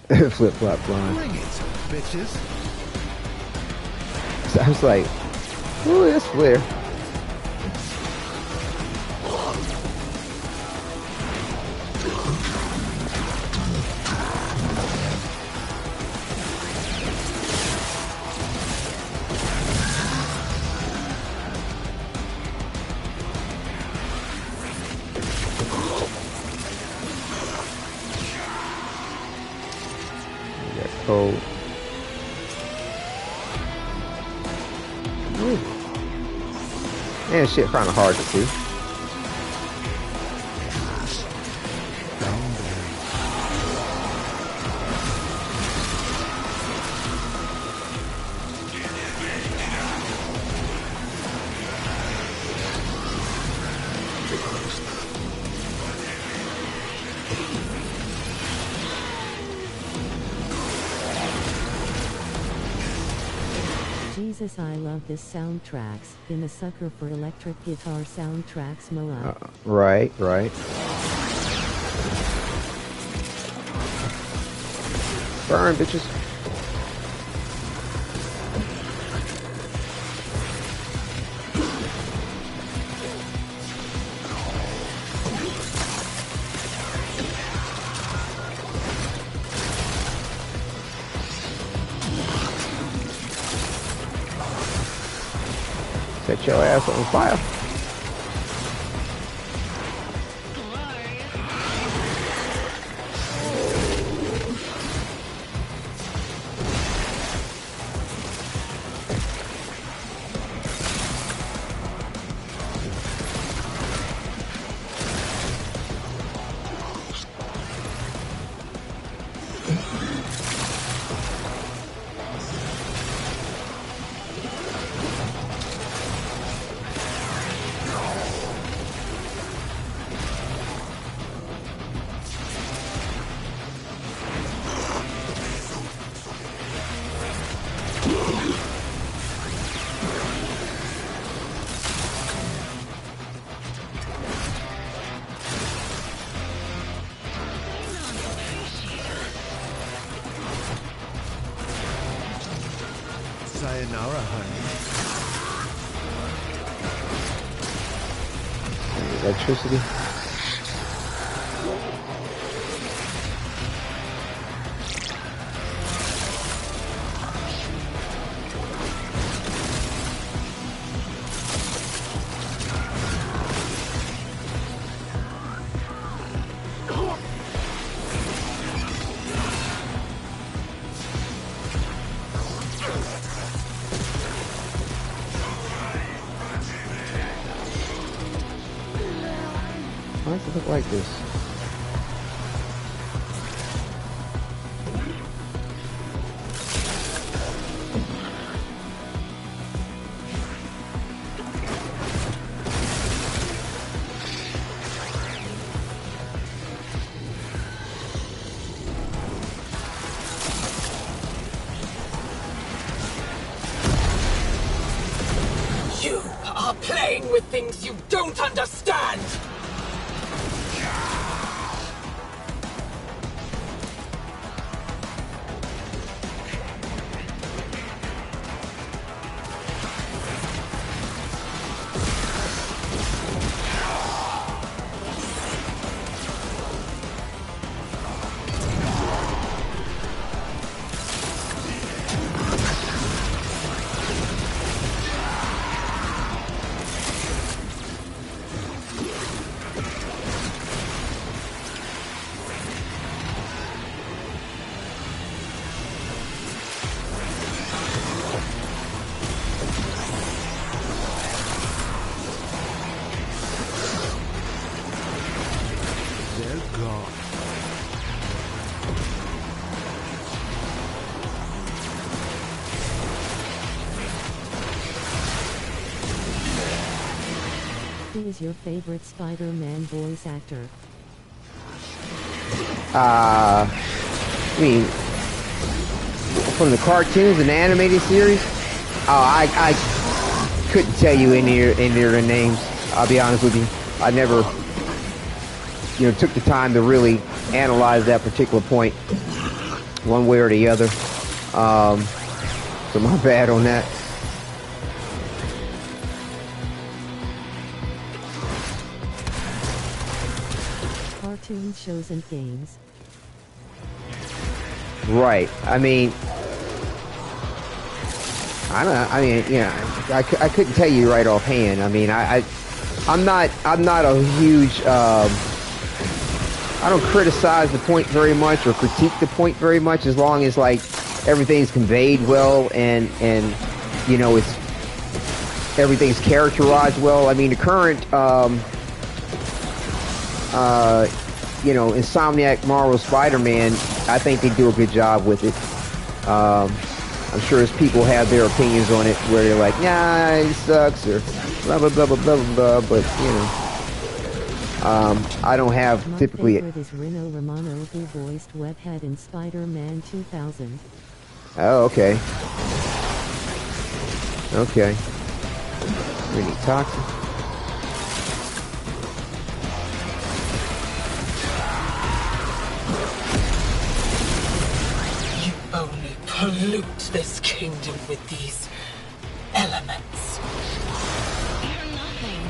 Flip-Flop Prime. Bring it, bitches. So I was like, ooh, that's flare. Cold. Man, shit kind of hard to see. Jesus, I love this soundtracks. Been a sucker for electric guitar soundtracks, Moa. Right. Burn, bitches. Set your ass on fire. Sayonara, honey. Electricity. Why does it look like this? You are playing with things you don't understand! Who is your favorite Spider-Man voice actor? I mean, from the cartoons and the animated series, I couldn't tell you any of their names. I'll be honest with you. I never, took the time to really analyze that particular point, one way or the other. So my bad on that. Cartoon shows and games. Right. I mean, I don't know. I mean, I couldn't tell you right offhand. I mean, I'm not a huge. I don't criticize the point very much or critique the point very much, as long as like everything's conveyed well and it's everything's characterized well. I mean, the current Insomniac Marvel Spider-Man, I think they do a good job with it. I'm sure as people have their opinions on it, where they're like, nah, it sucks, or blah blah blah blah blah blah. But I don't have My typically. favorite is Rino Romano, who voiced Webhead in Spider-Man 2000. Oh, okay. Okay. Really toxic. You only pollute this kingdom with these elements. You're nothing.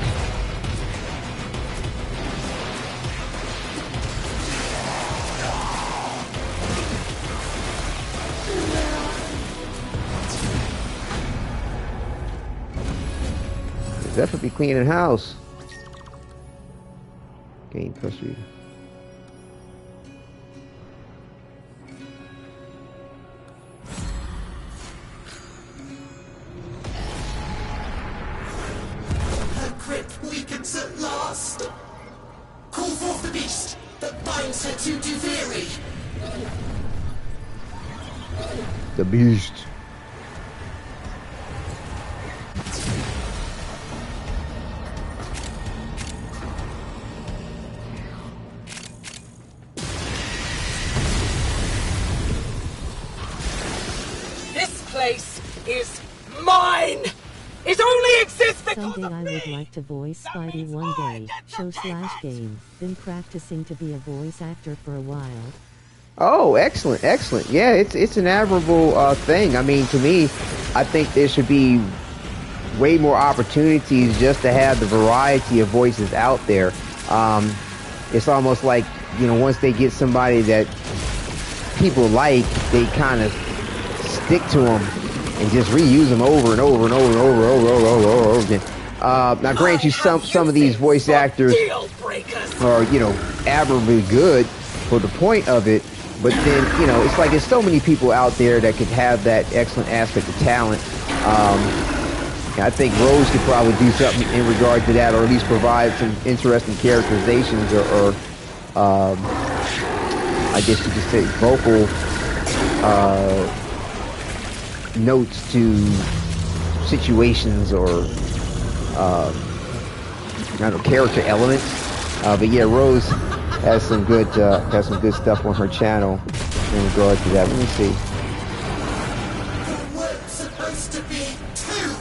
Definitely cleaning house. Gain custody. Her grip weakens at last. Call forth the beast that binds her to Duviri. The beast. This place is mine! It only exists because Someday of I me! would like to voice Spidey one day. Show/game. Been practicing to be a voice actor for a while. Oh, excellent, excellent. Yeah, it's an admirable thing. I mean, to me, I think there should be way more opportunities just to have the variety of voices out there. It's almost like, once they get somebody that people like, they kind of stick to them and just reuse them over and over and over and over again. Now, grant you, some of these voice actors are, admirably good for the point of it, but then, it's like there's so many people out there that could have that excellent aspect of talent. I think Rose could probably do something in regard to that, or at least provide some interesting characterizations, or I guess you could say vocal notes to situations, or I don't know, character elements. But yeah, Rose has some good stuff on her channel in regard to that. Let me see. We're supposed to be two.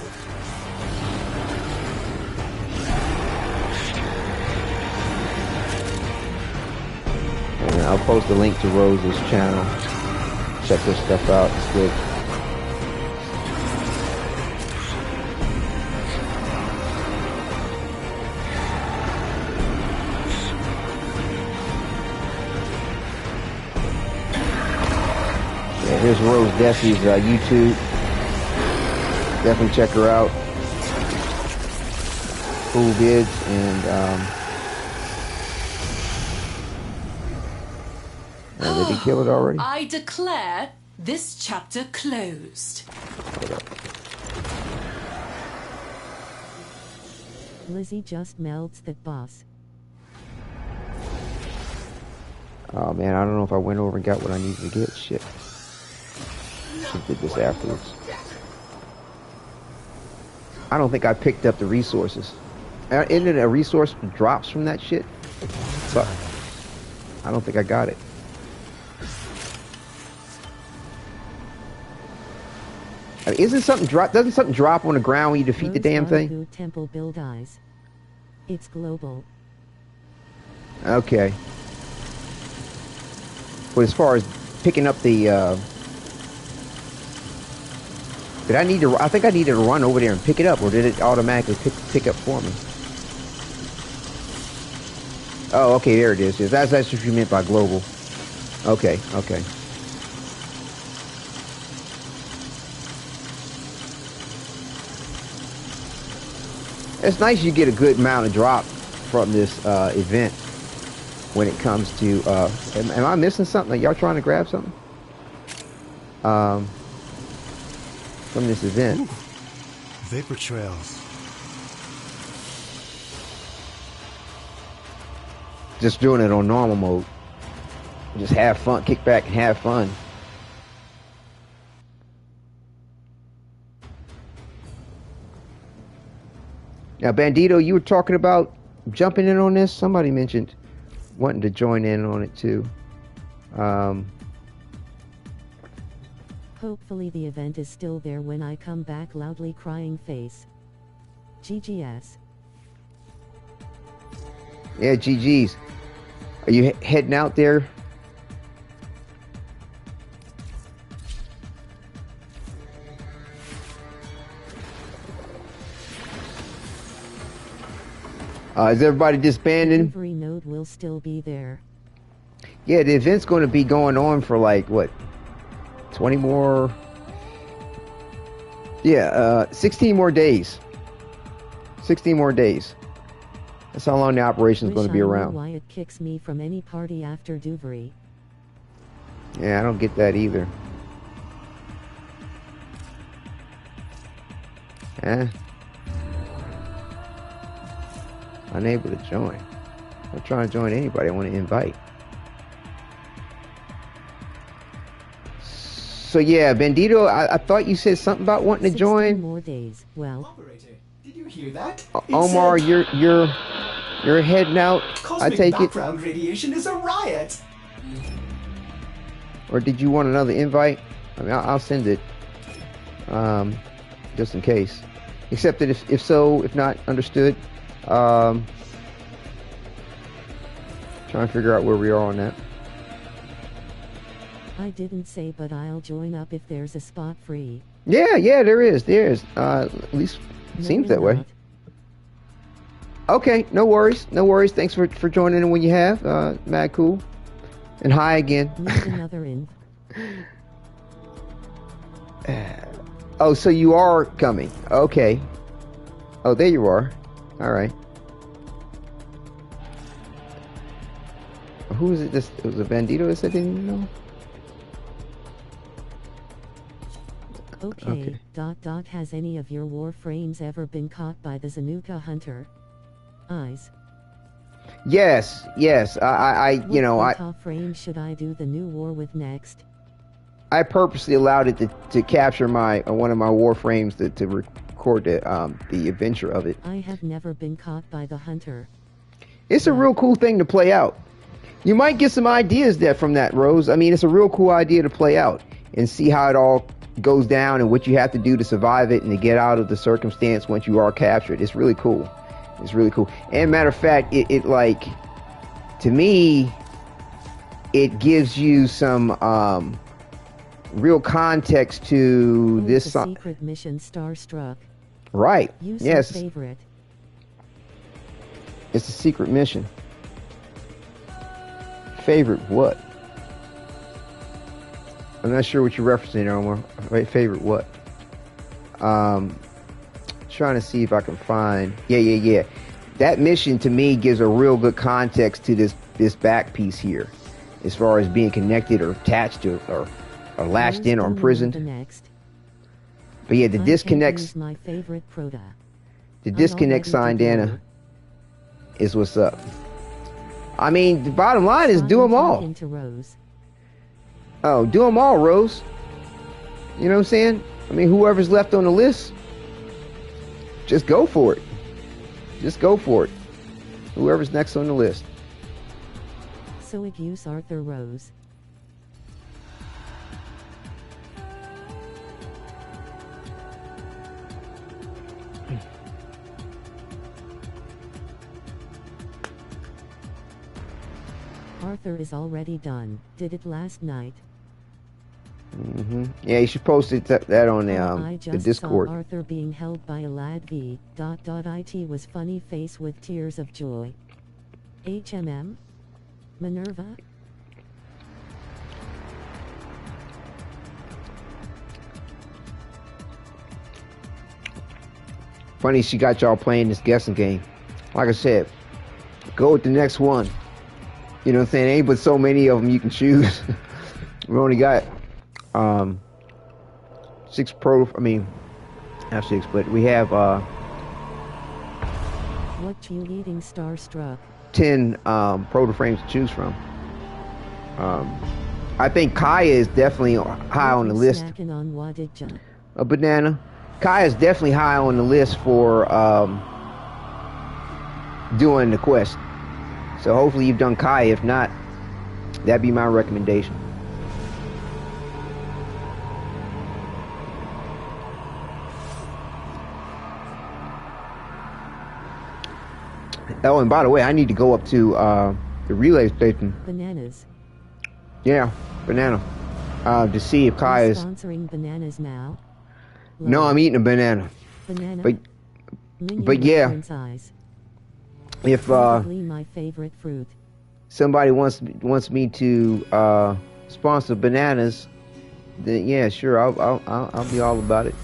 And I'll post a link to Rose's channel. Check her stuff out. It's good. Here's Rose Desi's YouTube. Definitely check her out. Cool vids, and did he kill it already? I declare this chapter closed. Lizzie just melts that boss. Oh man, I don't know if I went over and got what I needed to get. Shit. Should did this afterwards. I don't think I picked up the resources. Isn't it a resource that drops from that shit? So, I don't think I got it. I mean, isn't something drop? Doesn't something drop on the ground when you defeat the damn thing? Temple build eyes. It's global. Okay. But as far as picking up the, did I need to? I think I needed to run over there and pick it up, or did it automatically pick up for me? Oh, okay, there it is. That's what you meant by global. Okay, okay. It's nice you get a good amount of drop from this event when it comes to. Am I missing something? Are y'all trying to grab something? From this event. Ooh, vapor trails. Just doing it on normal mode. Just have fun, kick back and have fun. Now, Bandito, you were talking about jumping in on this. Somebody mentioned wanting to join in on it too. Hopefully the event is still there when I come back. Loudly crying face. GGS. Yeah, GG's. Are you heading out there? Is everybody disbanding? Every node will still be there. Yeah, the event's going to be going on for like, what, 20 more? Yeah, 16 more days. 16 more days. That's how long the operation is going to be around. Why it kicks me from any party after Duviri. Yeah, I don't get that either. Unable to join. I'm not trying to join anybody. I want to invite. So yeah, Bandito, I thought you said something about wanting to join. 16 more days. Well, Operator, did you hear that? Omar, you're heading out. Cosmic I take it. Background radiation is a riot. Or did you want another invite? I mean, I'll send it. Just in case. Except that if so, if not, understood. Trying to figure out where we are on that. I didn't say, but I'll join up if there's a spot free. Yeah, there is. At least seems that way. Okay, no worries. Thanks for joining in when you have. Mad cool. And hi again. Need another in. Oh, so you are coming. Okay. Oh, there you are. All right. Who is it? It was a Bandito that said they didn't know? Okay. Has any of your Warframes ever been caught by the Zanuka hunter? Eyes. Yes. What frame should I do the new war with next? I purposely allowed it to capture one of my Warframes to record the adventure of it. I have never been caught by the hunter. It's a real cool thing to play out. You might get some ideas there from that, Rose. I mean, it's a real cool idea to play out and see how it all goes down and what you have to do to survive it and to get out of the circumstance once you are captured. It's really cool. And matter of fact, it like, to me, it gives you some real context to this secret mission Starstruck. Right. Yes. Favorite. It's a secret mission. Favorite what? I'm not sure what you're referencing, Omar. Favorite what? Trying to see if I can find. Yeah. That mission to me gives a real good context to this back piece here, as far as being connected or attached to or lashed in or imprisoned. But yeah, the disconnects. My favorite Proto. The disconnect sign, Dana, is what's up. I mean, the bottom line is do them all. Oh, do them all, Rose. You know what I'm saying? I mean, whoever's left on the list, just go for it. just go for it. Whoever's next on the list. So it use Arthur Rose. Arthur is already done. Did it last night. Yeah, you should post that on I the just Discord. saw Arthur being held by a lad v. ... It was funny face with tears of joy. HMM? Minerva? Funny she got y'all playing this guessing game. Like I said, go with the next one. You know what I'm saying? Ain't but so many of them you can choose. We only got 6 pro. I mean, not 6, but we have What you eating, starstruck? 10 proto frames to choose from. I think Kaya is definitely high on the list. Snacking on Wadidja. A banana. Kaya is definitely high on the list for doing the quest. So hopefully you've done Kaya. If not, that'd be my recommendation. Oh, and by the way, I need to go up to the relay station. Bananas. Yeah, banana. To see if Kaya's sponsoring bananas now. No, I'm eating a banana. Banana. But yeah. If my favorite fruit. Somebody wants me to sponsor bananas, then yeah, sure, I'll be all about it.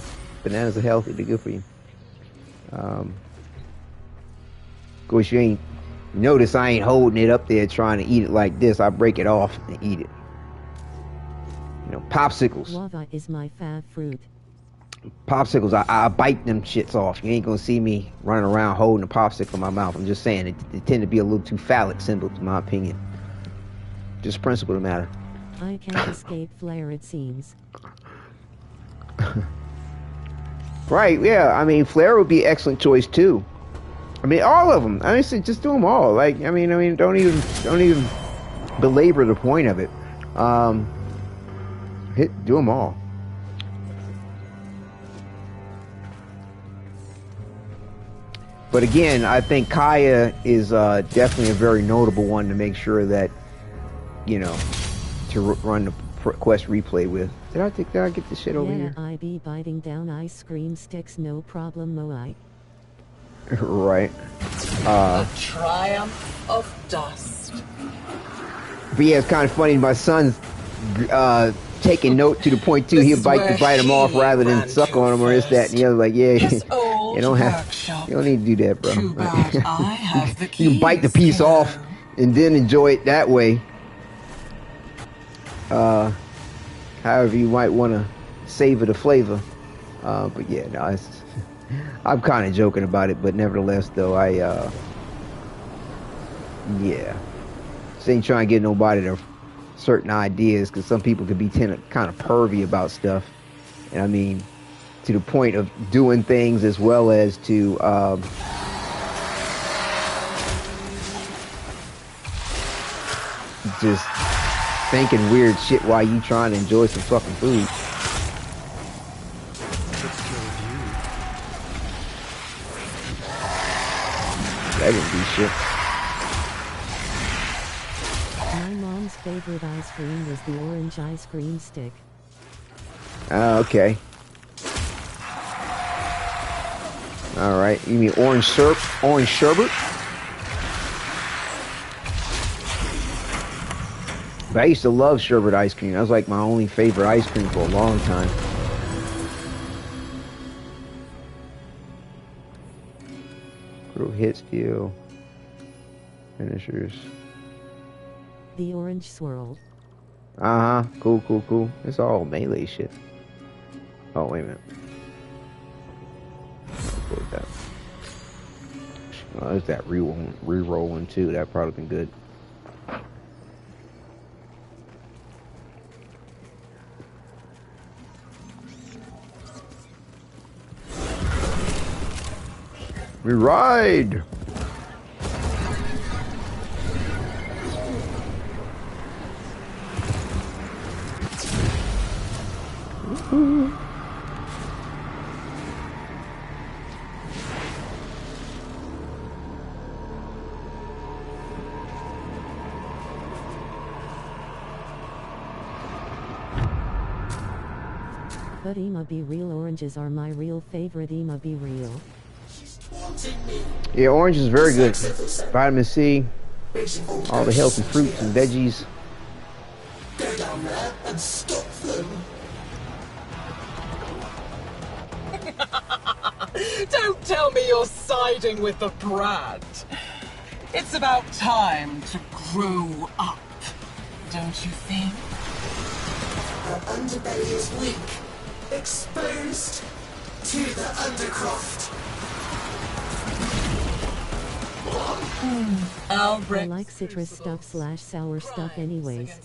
Bananas are healthy; they're good for you. Of course, you ain't notice I ain't holding it up there trying to eat it like this. I break it off and eat it. You know, popsicles. Guava is my fave fruit. Popsicles, I bite them shits off. You ain't gonna see me running around holding a popsicle in my mouth. I'm just saying, it tend to be a little too phallic symbol, in my opinion. Just principle of the matter. I can't escape Flare, it seems. Right, yeah. I mean, Flare would be an excellent choice too. I mean, all of them. I mean, just do them all. Like, I mean, don't even belabor the point of it. Do them all. But again, I think Kaya is definitely a very notable one to make sure that, you know, to run the quest replay with. Did I get this shit over here? Yeah, I be biting down ice cream sticks, no problem, Moai. Right. The triumph of dust. But yeah, it's kind of funny. My son's taking note to the point too. He'll bite them off rather than suck on them or this, that, and the other. Like, yeah, you don't need to do that, bro. Too bad I have the keys. You can bite the piece off and then enjoy it that way. However you might want to savor the flavor. But yeah, no, I'm kind of joking about it, but nevertheless, though, yeah, just ain't trying to get nobody to certain ideas, because some people could be kind of pervy about stuff, and I mean, to the point of doing things as well as to just thinking weird shit while you trying to enjoy some fucking food. That didn't do shit. My mom's favorite ice cream was the orange ice cream stick. Okay. All right. You mean orange syrup? Orange sherbet? But I used to love sherbet ice cream. That was like my only favorite ice cream for a long time. Little hit steal. Finishers. The orange swirl. Uh-huh. Cool. It's all melee shit. Oh, wait a minute. What was that? Oh, there's that reroll one too. That probably been good. We ride. But Ima be real, oranges are my real favorite. Ima be real. Yeah, orange is very good. Vitamin C, all the healthy fruits and veggies. Go down there and stop them. Don't tell me you're siding with the brat. It's about time to grow up, don't you think? Her underbelly is weak, exposed to the undercroft. I like citrus stuff / sour stuff anyways.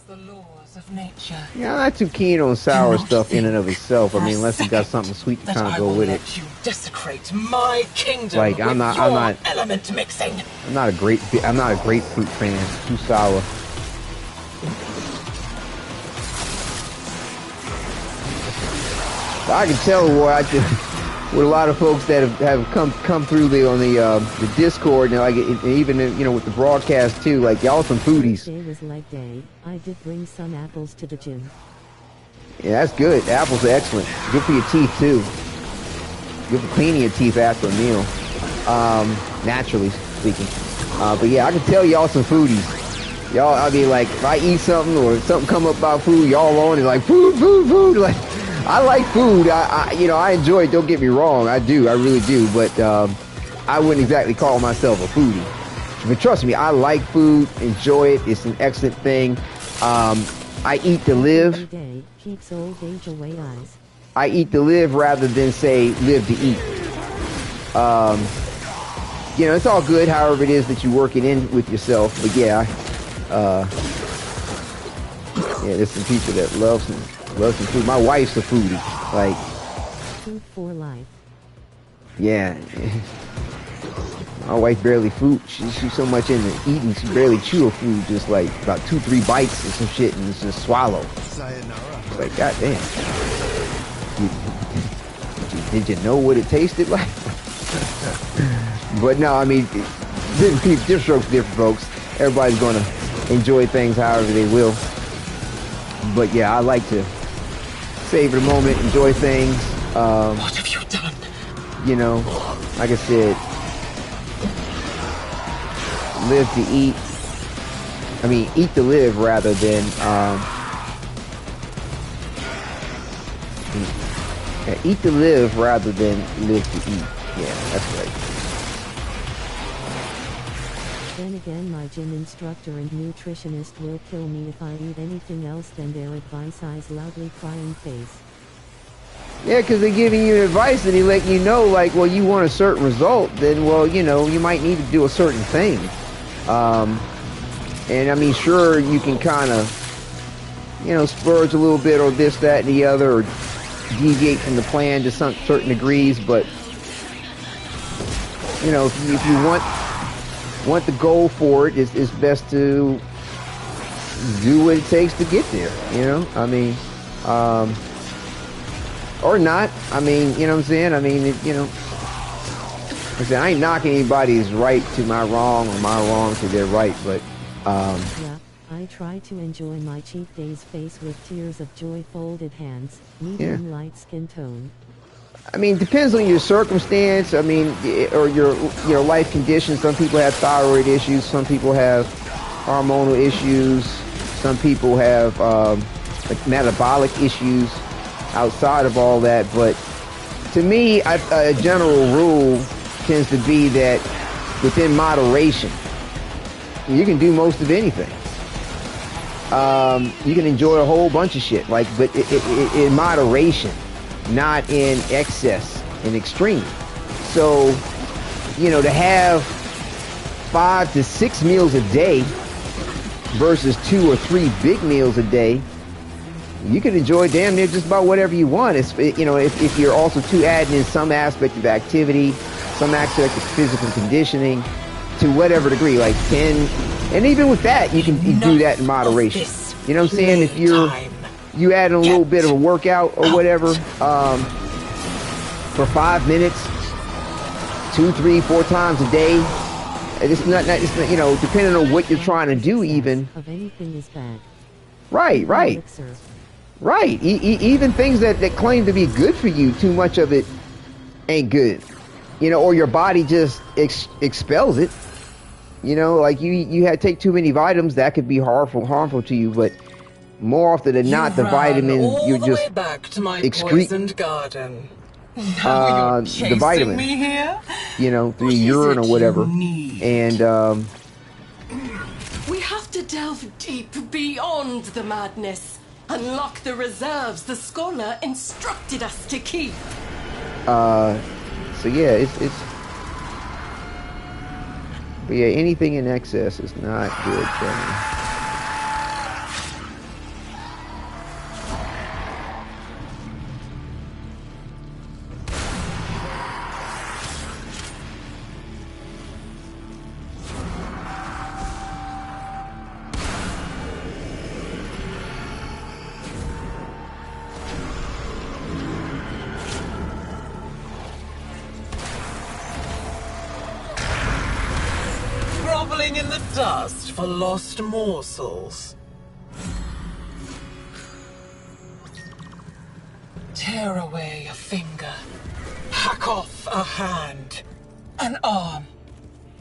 Yeah, I'm not too keen on sour stuff in and of itself. I mean, unless you got something sweet to kind of go with it. You desecrate my kingdom. Like I'm not element mixing. I'm not a grapefruit fan. It's too sour. I can tell with a lot of folks that have come through on the Discord, and like even with the broadcast too, like y'all some foodies. Today was leg day. I did bring some apples to the gym. Yeah, that's good. Apples are excellent. Good for your teeth too. Good for cleaning your teeth after a meal. Naturally speaking. But yeah, I can tell y'all some foodies. Y'all, I mean, like if I eat something or something come up about food, y'all on it like food. Like I like food. I enjoy it. Don't get me wrong. I do. I really do. But I wouldn't exactly call myself a foodie. But trust me, I like food. Enjoy it. It's an excellent thing. I eat to live. Every day keeps old age away eyes. I eat to live rather than say live to eat. It's all good. However it is that you work it in with yourself. But yeah, there's some people that love some food. My wife's a foodie. Like food for life. Yeah. My wife barely food. She's so much into eating, she barely chew her food. Just like about 2-3 bites or some shit and just swallow. Sayonara. It's like, goddamn. Did you know what it tasted like? But no, I mean, different strokes, different folks. Everybody's gonna enjoy things however they will. But yeah, I like to savor the moment, enjoy things. What have you done? Like I said, live to eat. I mean, eat to live rather than eat to live rather than live to eat. Yeah, that's right. Then again, my gym instructor and nutritionist will kill me if I eat anything else than their advice. Eyes loudly crying face. Yeah, because they're giving you advice and they let you know, like, well, you want a certain result, then, well, you might need to do a certain thing. And I mean, sure, you can kind of, splurge a little bit or this, that, and the other, or deviate from the plan to some certain degrees, but, if you want the goal for it, it's best to do what it takes to get there, I mean, or not. I mean, you know what I'm saying? I mean, I ain't knocking anybody's right to my wrong or my wrong to their right, but yeah, I try to enjoy my cheat days face with tears of joy, folded hands, medium light skin tone. I mean, depends on your circumstance. I mean, or your life conditions. Some people have thyroid issues. Some people have hormonal issues. Some people have like metabolic issues outside of all that. But to me, a general rule tends to be that within moderation, you can do most of anything. You can enjoy a whole bunch of shit, but in moderation, not in excess and extreme. So, to have 5 to 6 meals a day versus 2 or 3 big meals a day, you can enjoy damn near just about whatever you want. If you're also adding in some aspect of activity, some aspect of physical conditioning to whatever degree, like 10, and even with that, you can do that in moderation. You know what I'm saying? If you add in a little bit of a workout or whatever, for 5 minutes, 2, 3, 4 times a day, it's not, you know, depending on what you're trying to do, even. Of anything is bad. Right. Even things that claim to be good for you, too much of it ain't good. You know, or your body just expels it. You know, like you had take too many vitamins, that could be harmful to you, but more often than not, the vitamin you just back to my excrete poisoned garden. the vitamin, me here? you know, through your urine or whatever. And we have to delve deep beyond the madness. Unlock the reserves the scholar instructed us to keep. So yeah, it's but yeah, anything in excess is not good for me. In the dust for lost morsels. Tear away a finger, hack off a hand, an arm,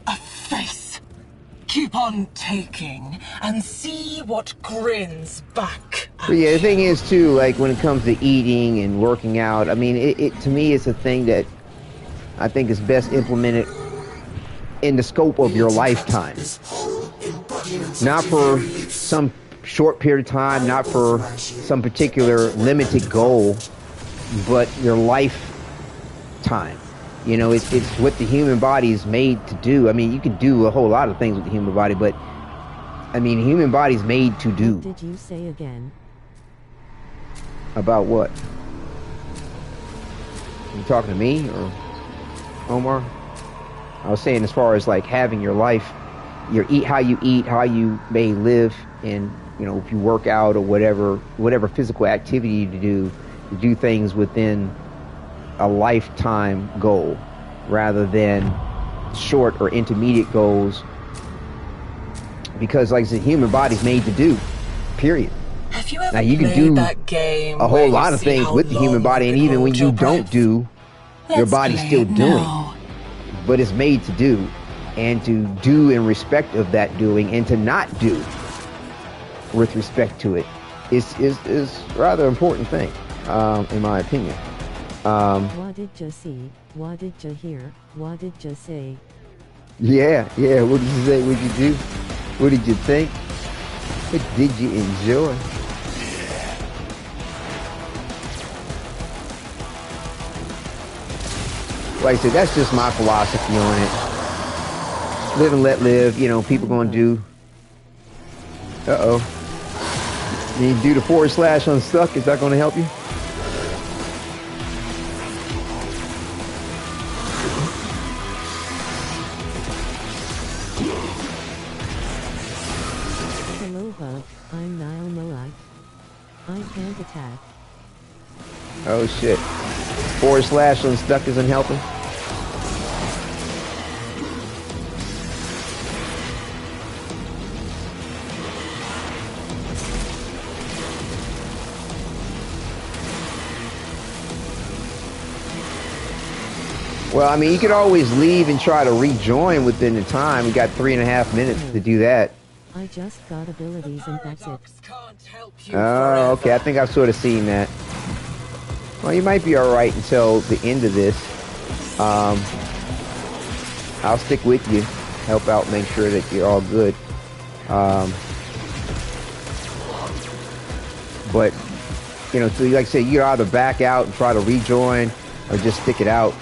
a face. Keep on taking and see what grins back. But yeah, the thing is too, like when it comes to eating and working out, I mean, it to me it's a thing that I think is best implemented in the scope of your lifetime. Not for some short period of time, not for some particular limited goal, but your lifetime. You know, it's what the human body is made to do. I mean, you can do a whole lot of things with the human body, but I mean, the human body is made to do. What did you say again? About what? You talking to me or Omar? I was saying as far as like having your life, how you may live, and you know, if you work out or whatever physical activity you do things within a lifetime goal rather than short or intermediate goals, because like I said, human body's made to do, period. Have you ever now you can do that game a whole lot of things with the human body, and even when you don't do, your body's still doing. But it's made to do, and to do in respect of that doing, and to not do with respect to it is rather important thing, in my opinion. Wadidja see, Wadidja hear, Wadidja say. Yeah. What did you say? What did you do? What did you think? What did you enjoy? Like I said, that's just my philosophy on it. Live and let live. You know, people gonna do. You do the / unstuck. Is that gonna help you? Hello, Hub. I'm Nile Moai. I can't attack. Oh shit. / unstuck isn't helping. Well, I mean, you could always leave and try to rejoin within the time. We got 3.5 minutes to do that. I just got abilities and that's it. Oh, okay. I think I've sort of seen that. Well, you might be all right until the end of this. I'll stick with you, help out, make sure that you're all good. But, you know, so like I say, you either back out and try to rejoin or just stick it out.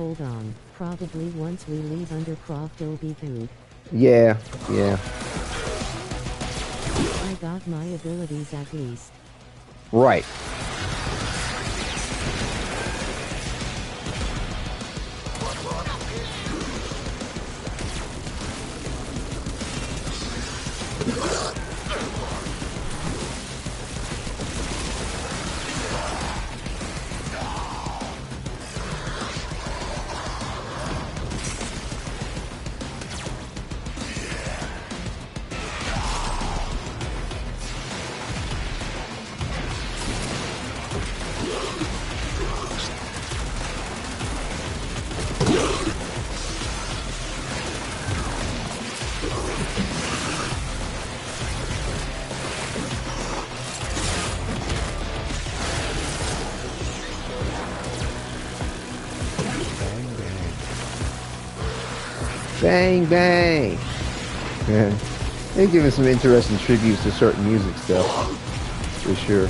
hold on. Probably once we leave Undercroft it'll be good. Yeah, yeah. I got my abilities at least. Right. Bang, bang. Yeah. They're giving some interesting tributes to certain music stuff, for sure.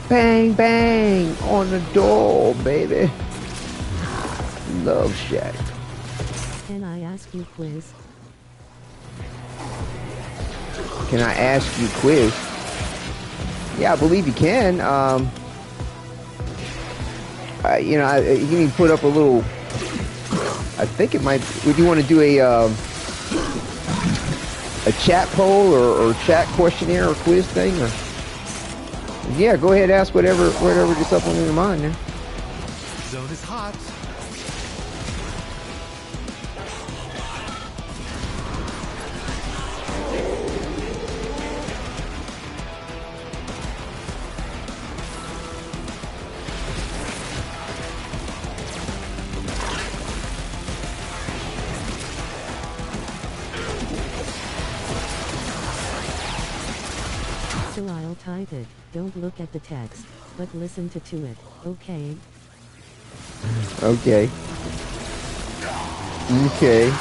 Bang, bang on the door, baby. Love Shack. Can I ask you quiz? Can I ask you quiz? Yeah, I believe you can. You know, you can even put up a little. I think it might. Would you want to do a chat poll or chat questionnaire or quiz thing? Or yeah, go ahead, ask whatever gets up on your mind there. Zone is hot. So I'll type it. Don't look at the text, but listen to it, okay? Okay. Okay.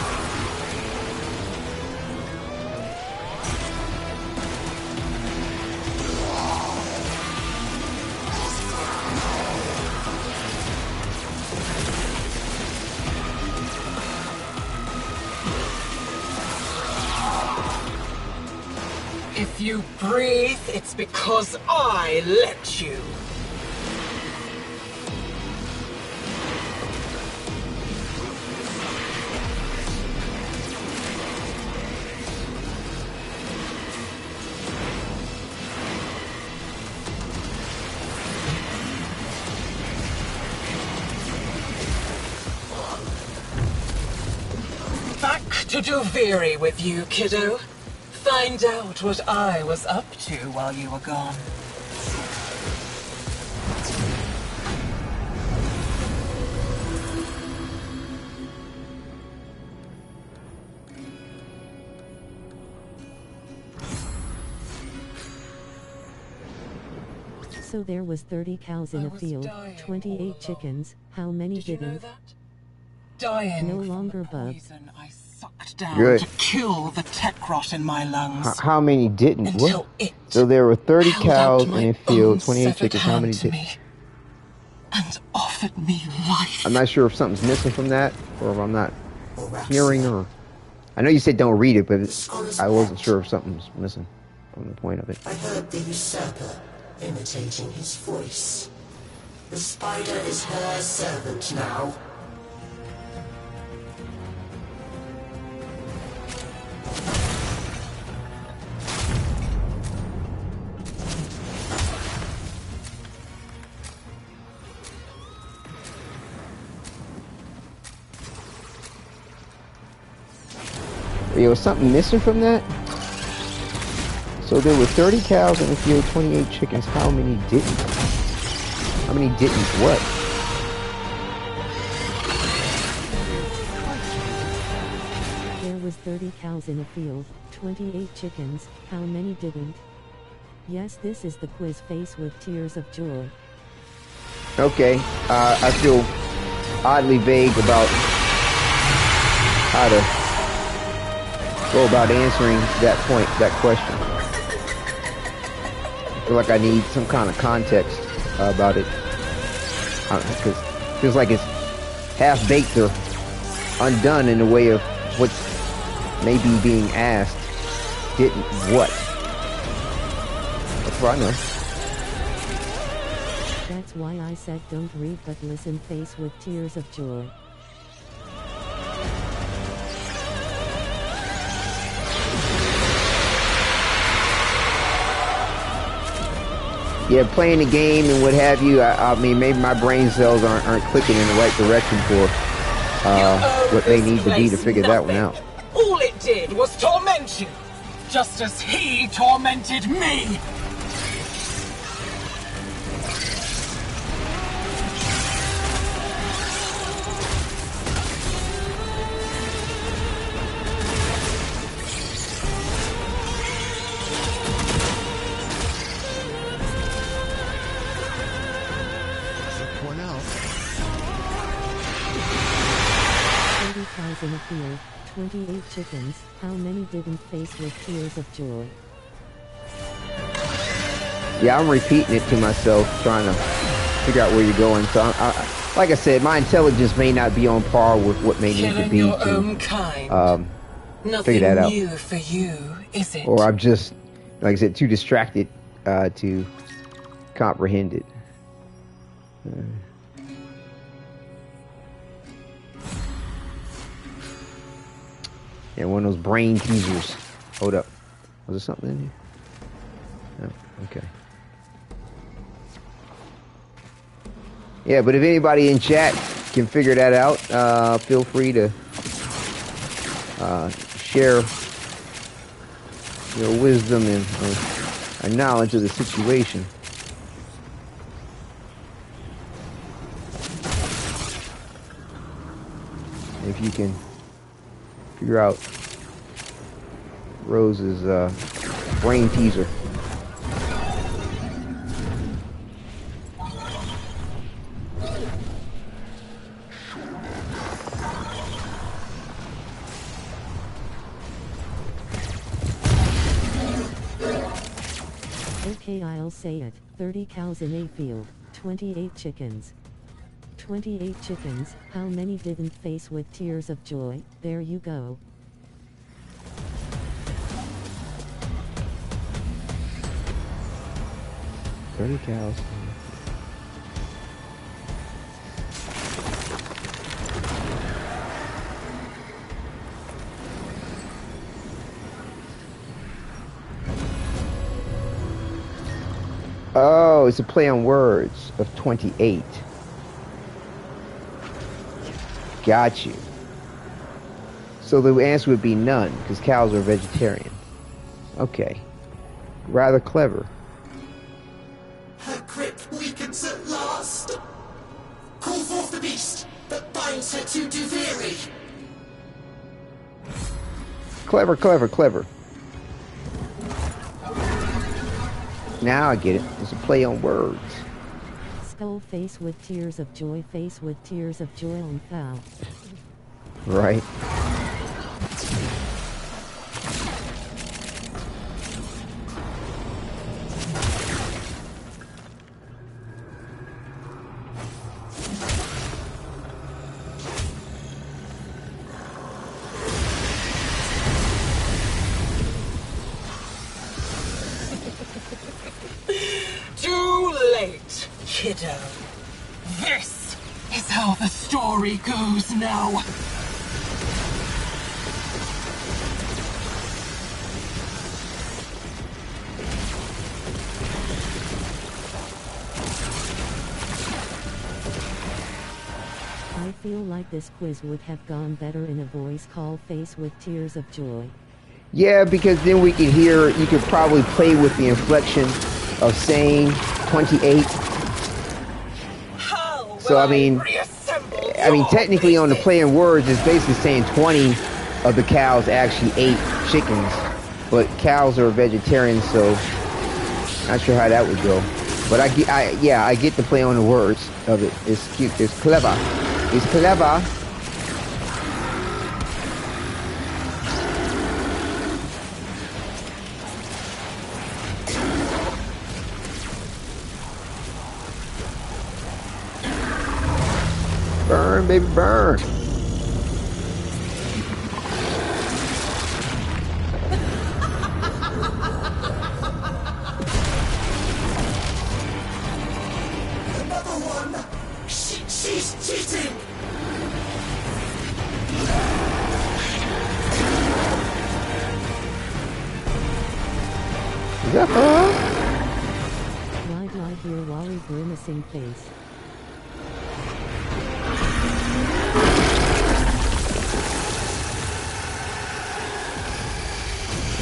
If you breathe, it's because I let you. Back to Duviri with you, kiddo. Find out what I was up to while you were gone. So there was 30 cows in a field, 28 chickens. How many Did you know didn't? that? Dying No from longer the bug. poison I sucked down Good. to kill the tech rot in my lungs. How many didn't? Until What? it So there were 30 held cows out in my a field, own 28 severed chickens. How many hand to did? me and offered me life. I'm not sure if something's missing from that, or if I'm not hearing, or I know you said don't read it, but I wasn't sure if something's missing from the point of it. I heard the usurper imitating his voice. The spider is her servant now. There was something missing from that? So there were 30 cows in the field, 28 chickens. How many didn't? How many didn't what? There was 30 cows in a field, 28 chickens. How many didn't? Yes, this is the quiz face with tears of joy. Okay, I feel oddly vague about how to go about answering that question. I feel like I need some kind of context about it. Because it feels like it's half-baked or undone in the way of what's maybe being asked. Didn't what? That's what I know. That's why I said don't read but listen. Face with tears of joy. Yeah, playing the game and what have you, I mean, maybe my brain cells aren't clicking in the right direction for what they need to be to figure that one out. All it did was torment you, just as he tormented me. In a field, 28 chickens. How many didn't face with tears of joy? Yeah, I'm repeating it to myself, trying to figure out where you're going. So, like I said, my intelligence may not be on par with what may need to be your to own kind. figure that out. Nothing new for you, is it? Or I'm just, like I said, too distracted to comprehend it. Yeah, one of those brain teasers. Hold up. Was there something in here? No. Okay. Yeah, but if anybody in chat can figure that out, feel free to share your wisdom and knowledge of the situation. If you can figure out Rose's brain teaser. Okay, I'll say it. 30 cows in a field, 28 chickens. 28 chickens, how many didn't face with tears of joy? There you go. Thirty cows. Oh, it's a play on words of 28. Got you. So the answer would be none, because cows are vegetarian. Okay. Rather clever. Her grip weakens at last. Call forth the beast that binds her to Duviri. Clever, clever, clever. Now I get it. It's a play on words. Skull face with tears of joy, face with tears of joy on foul. Right. Too late, kiddo. This is how the story goes now. I feel like this quiz would have gone better in a voice call, face with tears of joy. Yeah, because then we could hear, you could probably play with the inflection of saying 28. So I mean technically on the play in words, it's basically saying 20 of the cows actually ate chickens, but cows are vegetarians, so not sure how that would go. But I get the play on the words of it. It's cute. It's clever. It's clever. baby, burn. Another one. She's cheating. Is that her? Wide here, Wally grimacing face.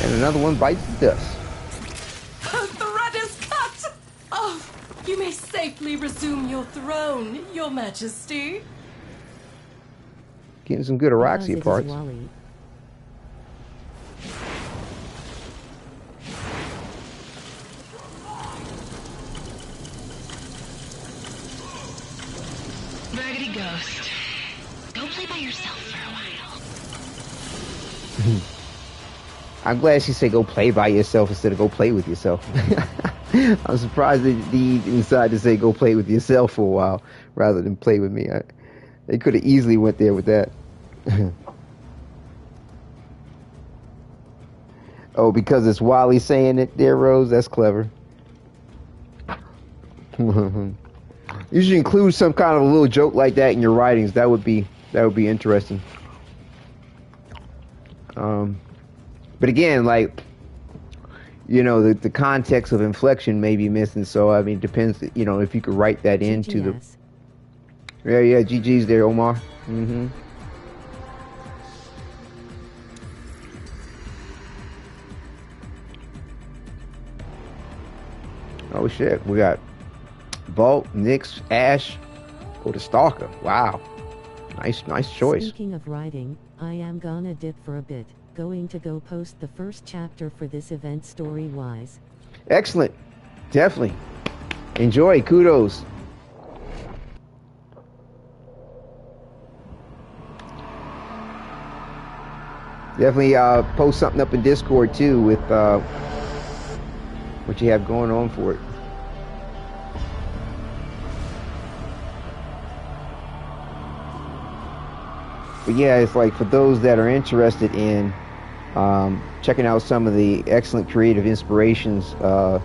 And another one bites the dust. The thread is cut! Oh, you may safely resume your throne, Your Majesty. Getting some good Oraxia parts. Wally. Raggedy Ghost. Go play by yourself for a while. I'm glad she said go play by yourself instead of go play with yourself. I'm surprised that he decided to say go play with yourself for a while rather than play with me. They could have easily went there with that. Oh, because it's Wally saying it there, Rose? That's clever. You should include some kind of a little joke like that in your writings. That would be interesting. But again, like, you know, the context of inflection may be missing. So I mean, it depends. You know, if you could write that into the. Yeah, GG's there, Omar. Mm-hmm. Oh shit, we got Bolt, Nyx, Ash, or the Stalker. Wow, nice choice. Speaking of writing, I am gonna dip for a bit. Going to go post the first chapter for this event story-wise. Excellent, definitely. Enjoy. Kudos. Definitely post something up in Discord too with what you have going on for it. But yeah, it's like for those that are interested in checking out some of the excellent creative inspirations that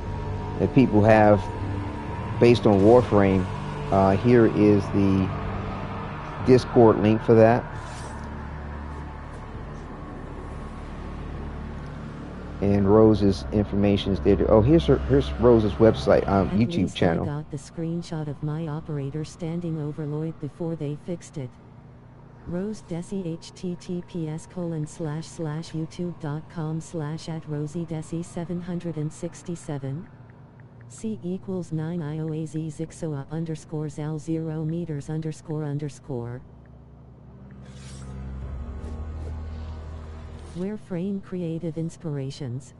people have based on Warframe, here is the Discord link for that. And Rose's information is there. Oh, here's Rose's website, YouTube channel. I got the screenshot of my operator standing over Lloyd before they fixed it. Rose Desi https://youtube.com/@rosiedesi767 C equals 9 IOAZ Zixoa _ zal 0 meters __. Warframe creative inspirations.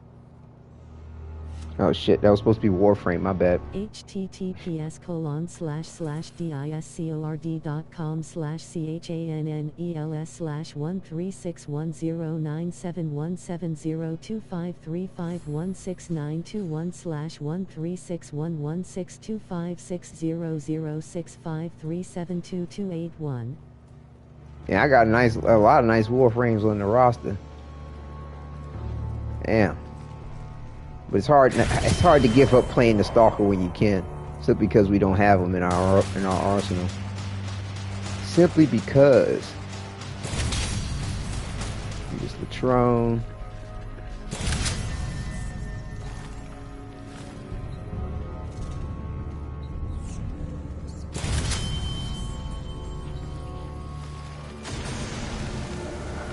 Oh shit, that was supposed to be Warframe, my bad. https://disi/clon/DISCOLON/CHANN/ELS/1361097170253516921/13611625281. Yeah, I got a lot of nice Warframes on the roster. Damn. But it's hard to give up playing the Stalker when you can, simply because we don't have them in our arsenal. Simply because. Here's Latrone.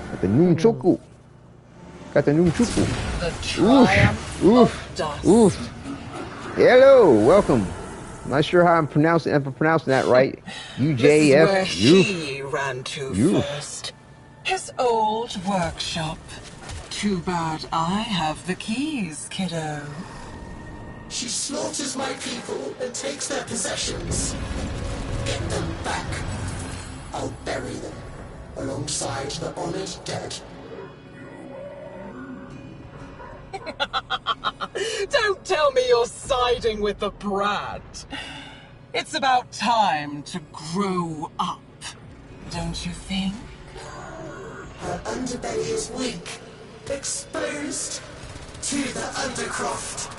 Got the Nunchoku. Got the Nunchoku. Oof. Hello, welcome. I'm not sure how I'm pronouncing that right. UJF. This is where he ran to first. His old workshop. Too bad I have the keys, kiddo. She slaughters my people and takes their possessions. Get them back. I'll bury them alongside the honored dead. Don't tell me you're siding with the brat. It's about time to grow up. don't you think? Her underbelly is weak, exposed to the Undercroft.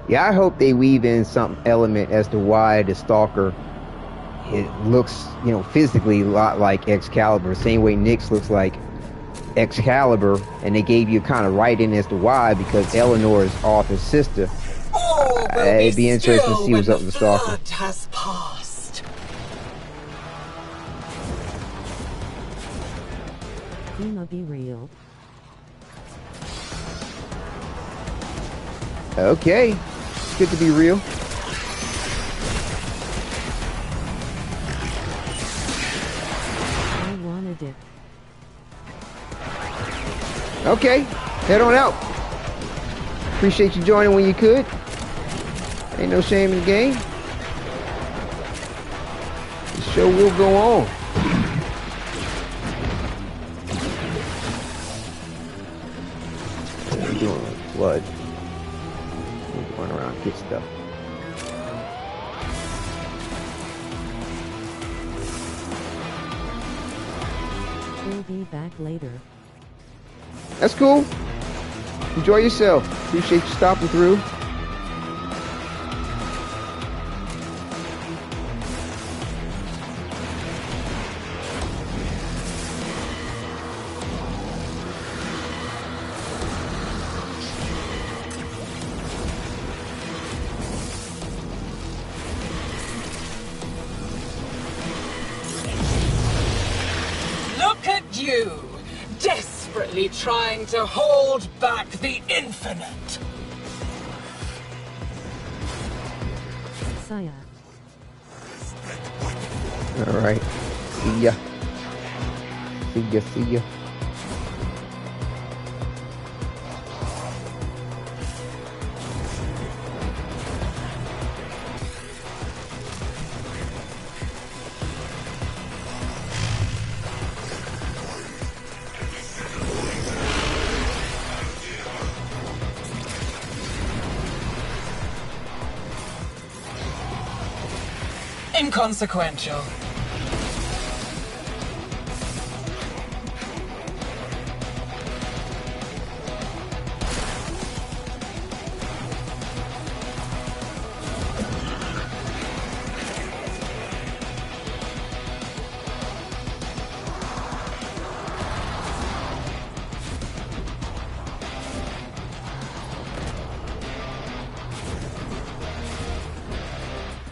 Yeah, I hope they weave in some element as to why the Stalker, it looks, physically a lot like Excalibur. Same way Nyx looks like Excalibur, and they gave you kind of right in as to why, because Eleanor is Arthur's sister. It'd be interesting to see what's up with the Stalker. Has passed. Gonna be real. Okay, it's good to be real. I wanted it. Okay, head on out. Appreciate you joining when you could. Ain't no shame in the game. The show will go on. What are you doing with blood? Run around, get stuff. We'll be back later. That's cool. Enjoy yourself. Appreciate you stopping through. Trying to hold back the infinite. Saya. All right. See ya. See ya. Inconsequential.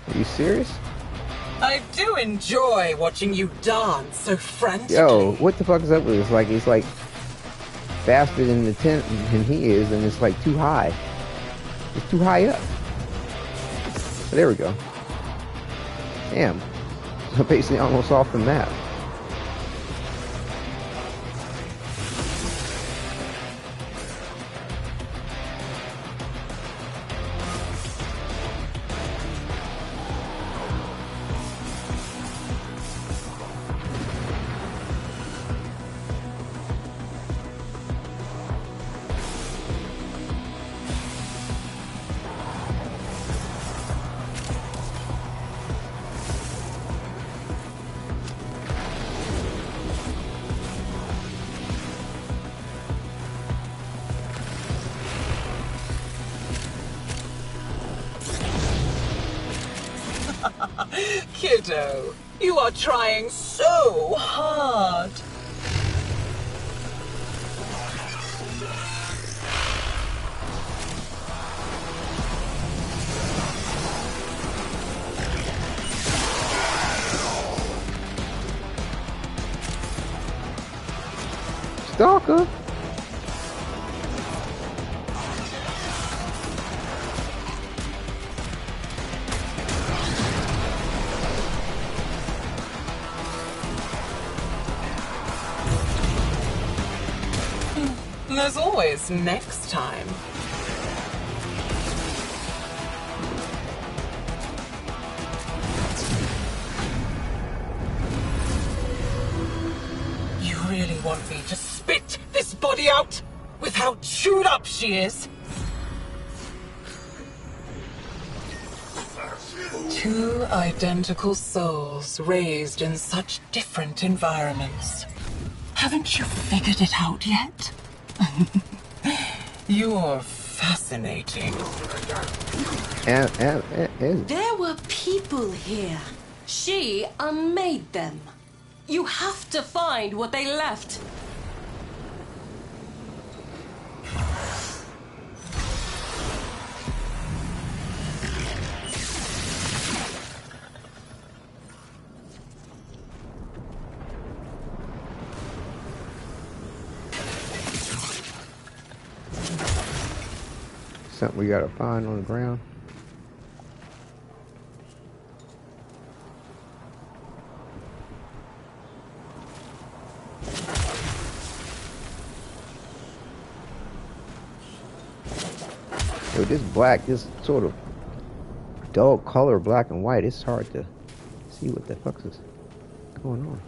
Are you serious? I do enjoy watching you dance so frantically. Yo, what the fuck is up with this? It's like faster than the tent than he is, and it's like too high. It's too high up. But there we go. Damn. I'm basically almost off the map. Kiddo, you are trying so hard. Stalker. There's always next time. You really want me to spit this body out with how chewed up she is? Two identical souls raised in such different environments. Haven't you figured it out yet? You're fascinating. There were people here. She unmade them. You have to find what they left. Something we gotta find on the ground. Yo, this black, this sort of dull color, black and white, it's hard to see what the fuck is going on.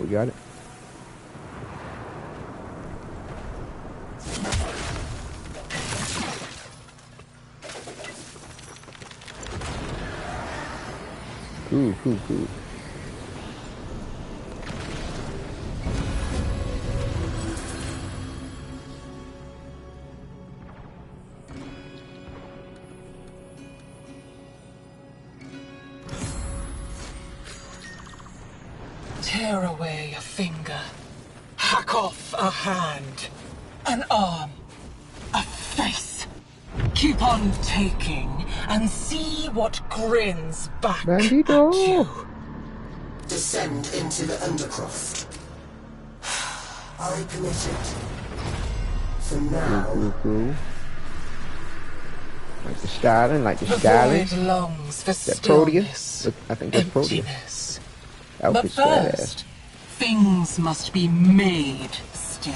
We got it. Cool. Tear away a finger, hack off a hand, an arm, a face. Keep on taking and see what grins back at you. Descend into the Undercroft. I permit it. For now. Cool. Like the styling, The void longs for that stillness, Proteus? Look, I think that's Proteus. emptiness. But But first, things must be made still.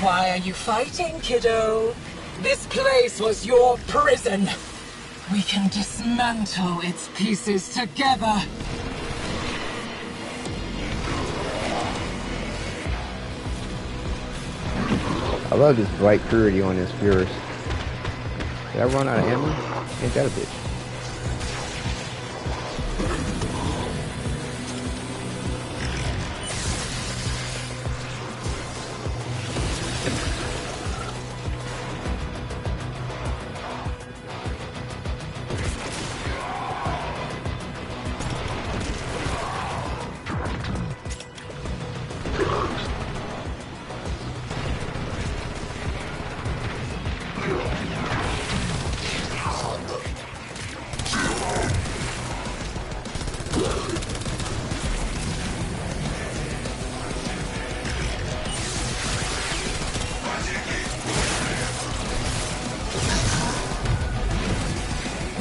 Why are you fighting, kiddo? This place was your prison. We can dismantle its pieces together. I love this bright purity on this Furious. Did I run out of ammo? Ain't that a bitch?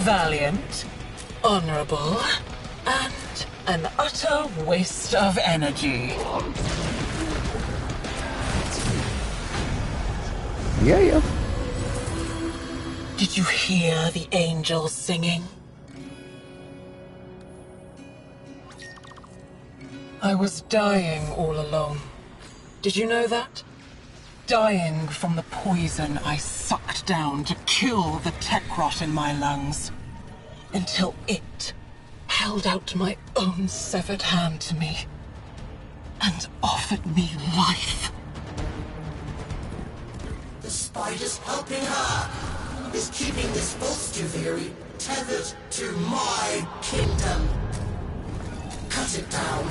Valiant, honorable, and an utter waste of energy. Yeah. Did you hear the angels singing? I was dying all alone. Did you know that? Dying from the poison I sucked down to kill the tech rot in my lungs. Until it held out my own severed hand to me and offered me life. The spider's helping her, is keeping this false Duviri tethered to my kingdom. Cut it down.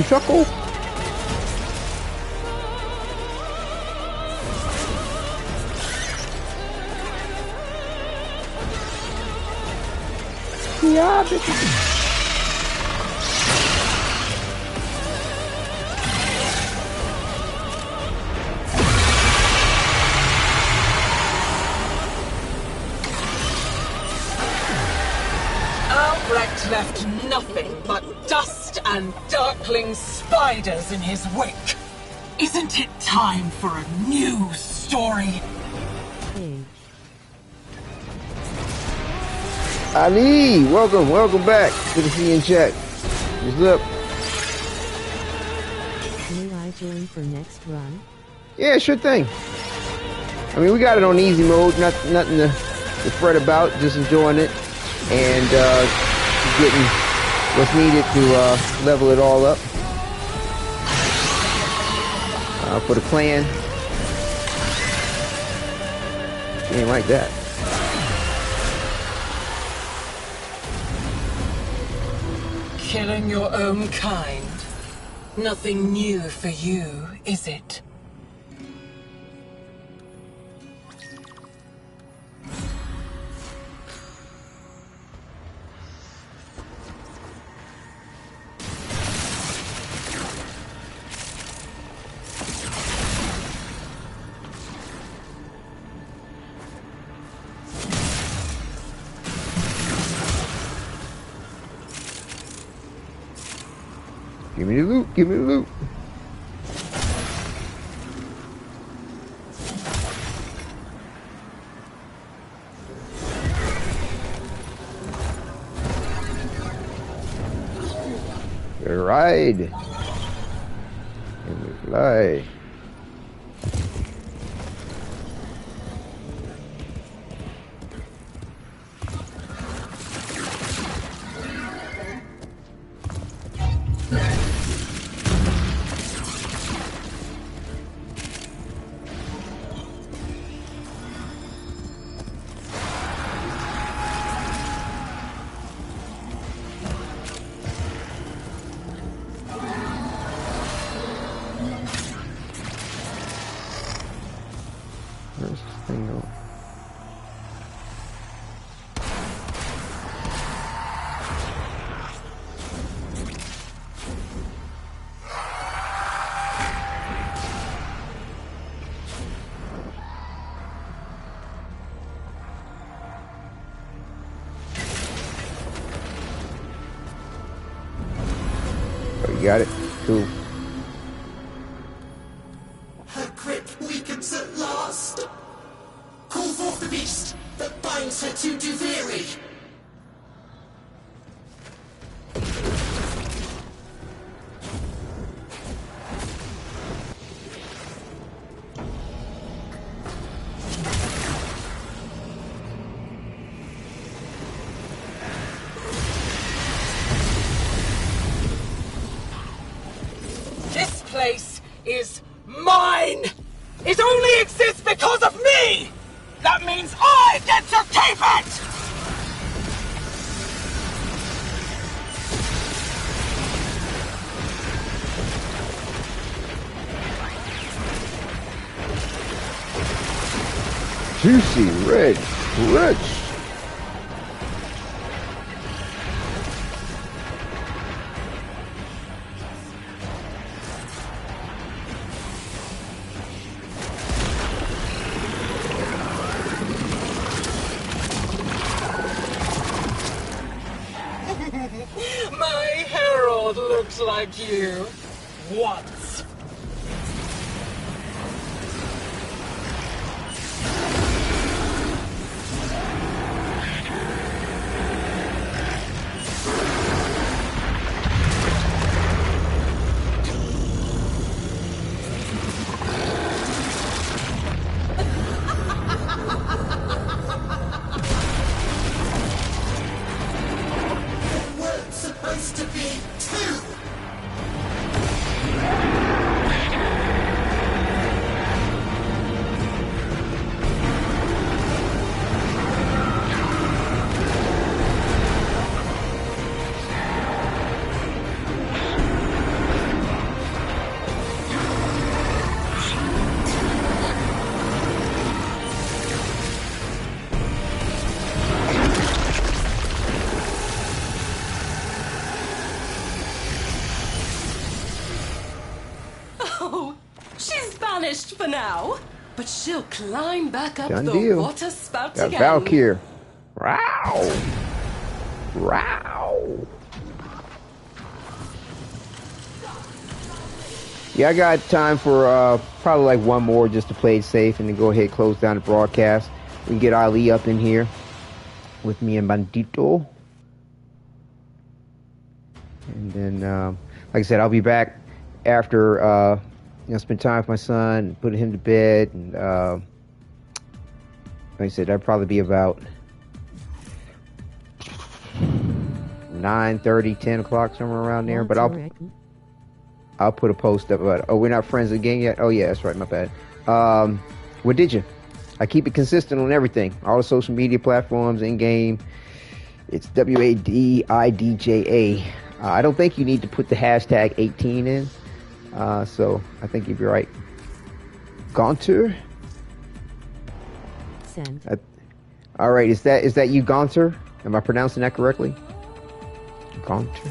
Chuckle. Yeah, Albrecht left nothing but dust and darkling spiders in his wake. Isn't it time for a new story? Ali, welcome back. Good to see you in chat. What's up? May I join for next run? Yeah, sure thing. I mean, we got it on easy mode, nothing to fret about, just enjoying it and getting what's needed to level it all up for the clan. Ain't like that. Killing your own kind. Nothing new for you, is it? Give me the loot, give me the loot. Ride. And we fly. Got it? Cool. Her grip weakens at last. Call forth the beast that binds her to Duviri. Is mine! It only exists because of me! That means I get to keep it! Juicy, rich. My herald looks like you. Once. Supposed to be two. For now, but she'll climb back up Done the deal. water spout Got again. Valkyr. Row. Yeah, I got time for probably like one more just to play it safe and then go ahead and close down the broadcast. We can get Ali up in here with me and Bandito. And then, like I said, I'll be back after spend time with my son, put him to bed, and like I said, that'd probably be about 9:30, 10 o'clock, somewhere around there. But I'll put a post up about, we're not friends again yet? Oh yeah, that's right, my bad. Wadidja. I keep it consistent on everything. All the social media platforms, in-game. It's WADIDJA. I don't think you need to put the hashtag 18 in. So I think you'd be right. Gaunter? Send. All right, is that you, Gaunter? Am I pronouncing that correctly? Gaunter.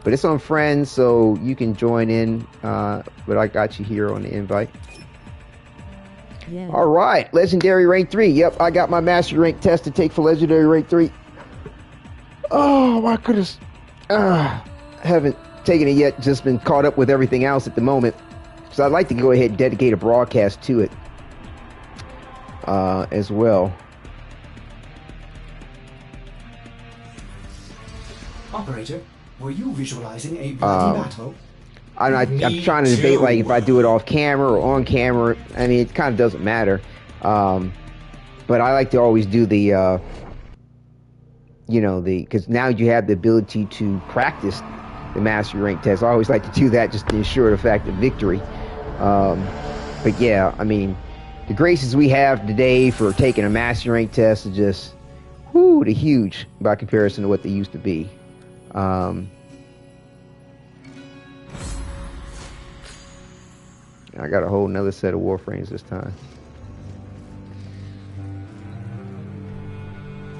But it's on Friends, so you can join in. But I got you here on the invite. Yeah. All right, Legendary Rank 3. Yep, I got my Master Rank test to take for Legendary Rank 3. Oh my goodness. Haven't taken it yet, just been caught up with everything else at the moment, so I'd like to go ahead and dedicate a broadcast to it as well. Operator, were you visualizing a bloody battle? I'm trying to debate like if I do it off camera or on camera. I mean, it kind of doesn't matter, but I like to always do the because now you have the ability to practice the Mastery Rank test. I always like to do that just to ensure the fact of victory. But yeah, I mean, the graces we have today for taking a Mastery Rank test are just, they're huge by comparison to what they used to be. I got a whole nother set of Warframes this time.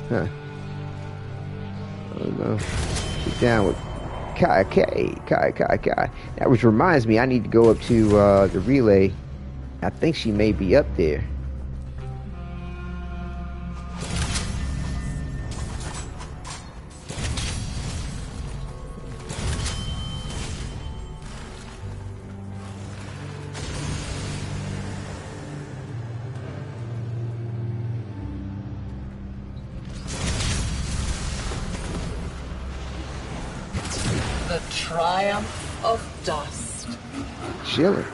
Huh. I don't know. Get down with Kai. That which reminds me, I need to go up to the relay. I think she may be up there. The triumph of dust. Chilling.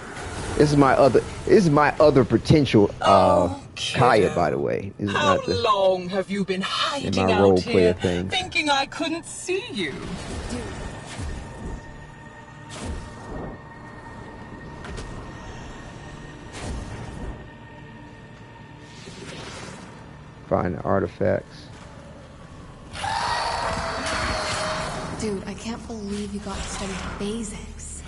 This is my other potential Kaya, by the way. This is How not the, long have you been hiding my out role here, player thing. thinking I couldn't see you? Find the artifacts. Dude, I can't believe you got to study basics.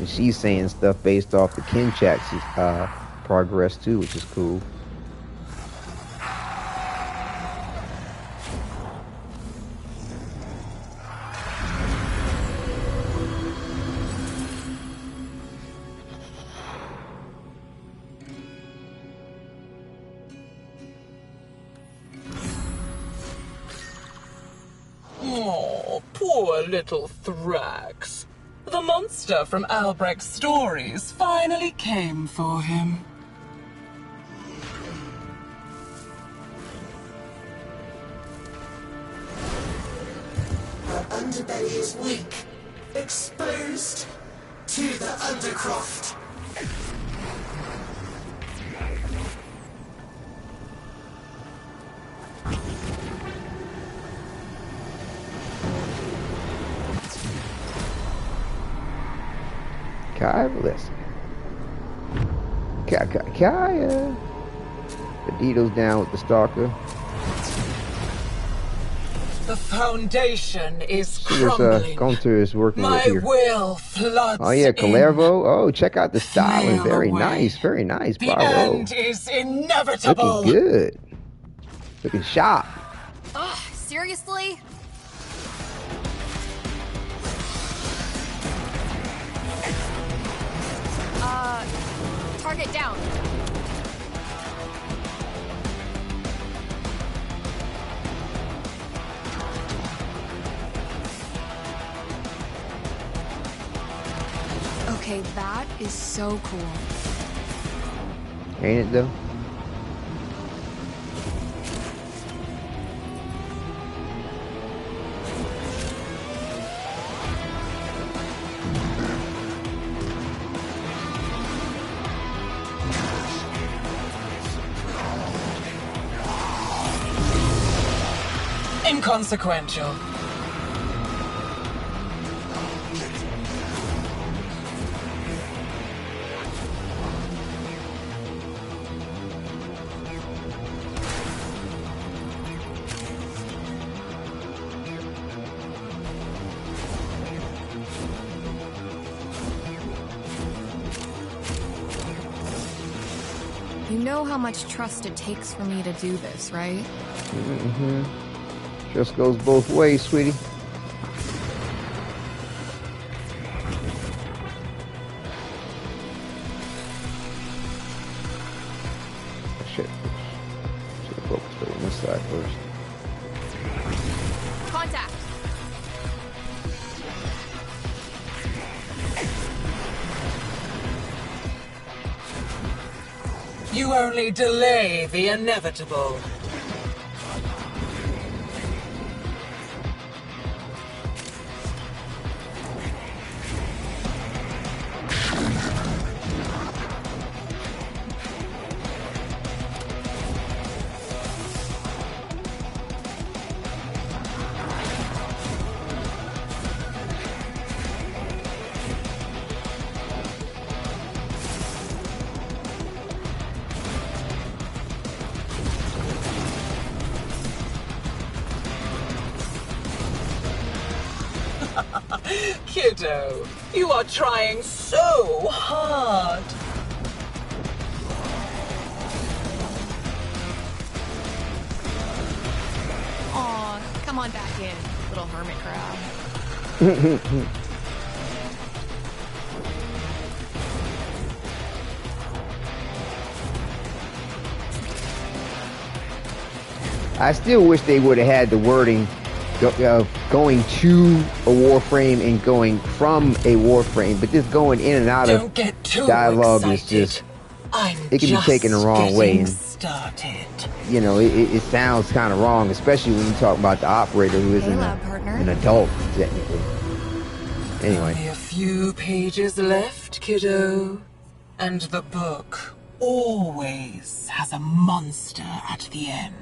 And she's saying stuff based off the Kinchak's progress too, which is cool. Oh, poor little Thrax. The monster from Albrecht's stories finally came for him. Her underbelly is weak, exposed to the Undercroft. Kaya, Kaya. Wadidja's down with the Stalker. The foundation is She was, crumbling. Gunter is working with here. My will floods Oh yeah, in. Calervo. Oh, check out the styling. Flail Very away. nice, very nice. The Bravo. end is inevitable. Looking good. Looking sharp. Ugh, seriously? Target down. Okay, that is so cool. Ain't it though? Inconsequential. You know how much trust it takes for me to do this, right? Mm-hmm. Just goes both ways, sweetie. Shit. Should have focused on this side first. Contact. You only delay the inevitable. Kiddo, you are trying so hard. Aw, come on back in, little hermit crab. I still wish they would have had the wording going to a Warframe and going from a Warframe, but just going in and out of dialogue is just, it can be taken the wrong way. And, you know, it sounds kind of wrong, especially when you talk about the operator who isn't an adult, technically. Anyway. Only a few pages left, kiddo. And the book always has a monster at the end.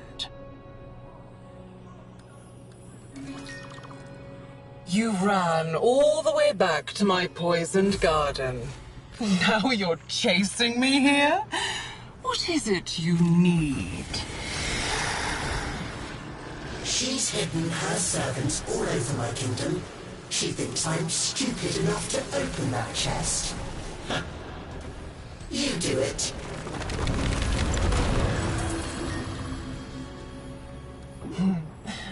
You ran all the way back to my poisoned garden. Now you're chasing me here? What is it you need? She's hidden her servants all over my kingdom. She thinks I'm stupid enough to open that chest. You do it.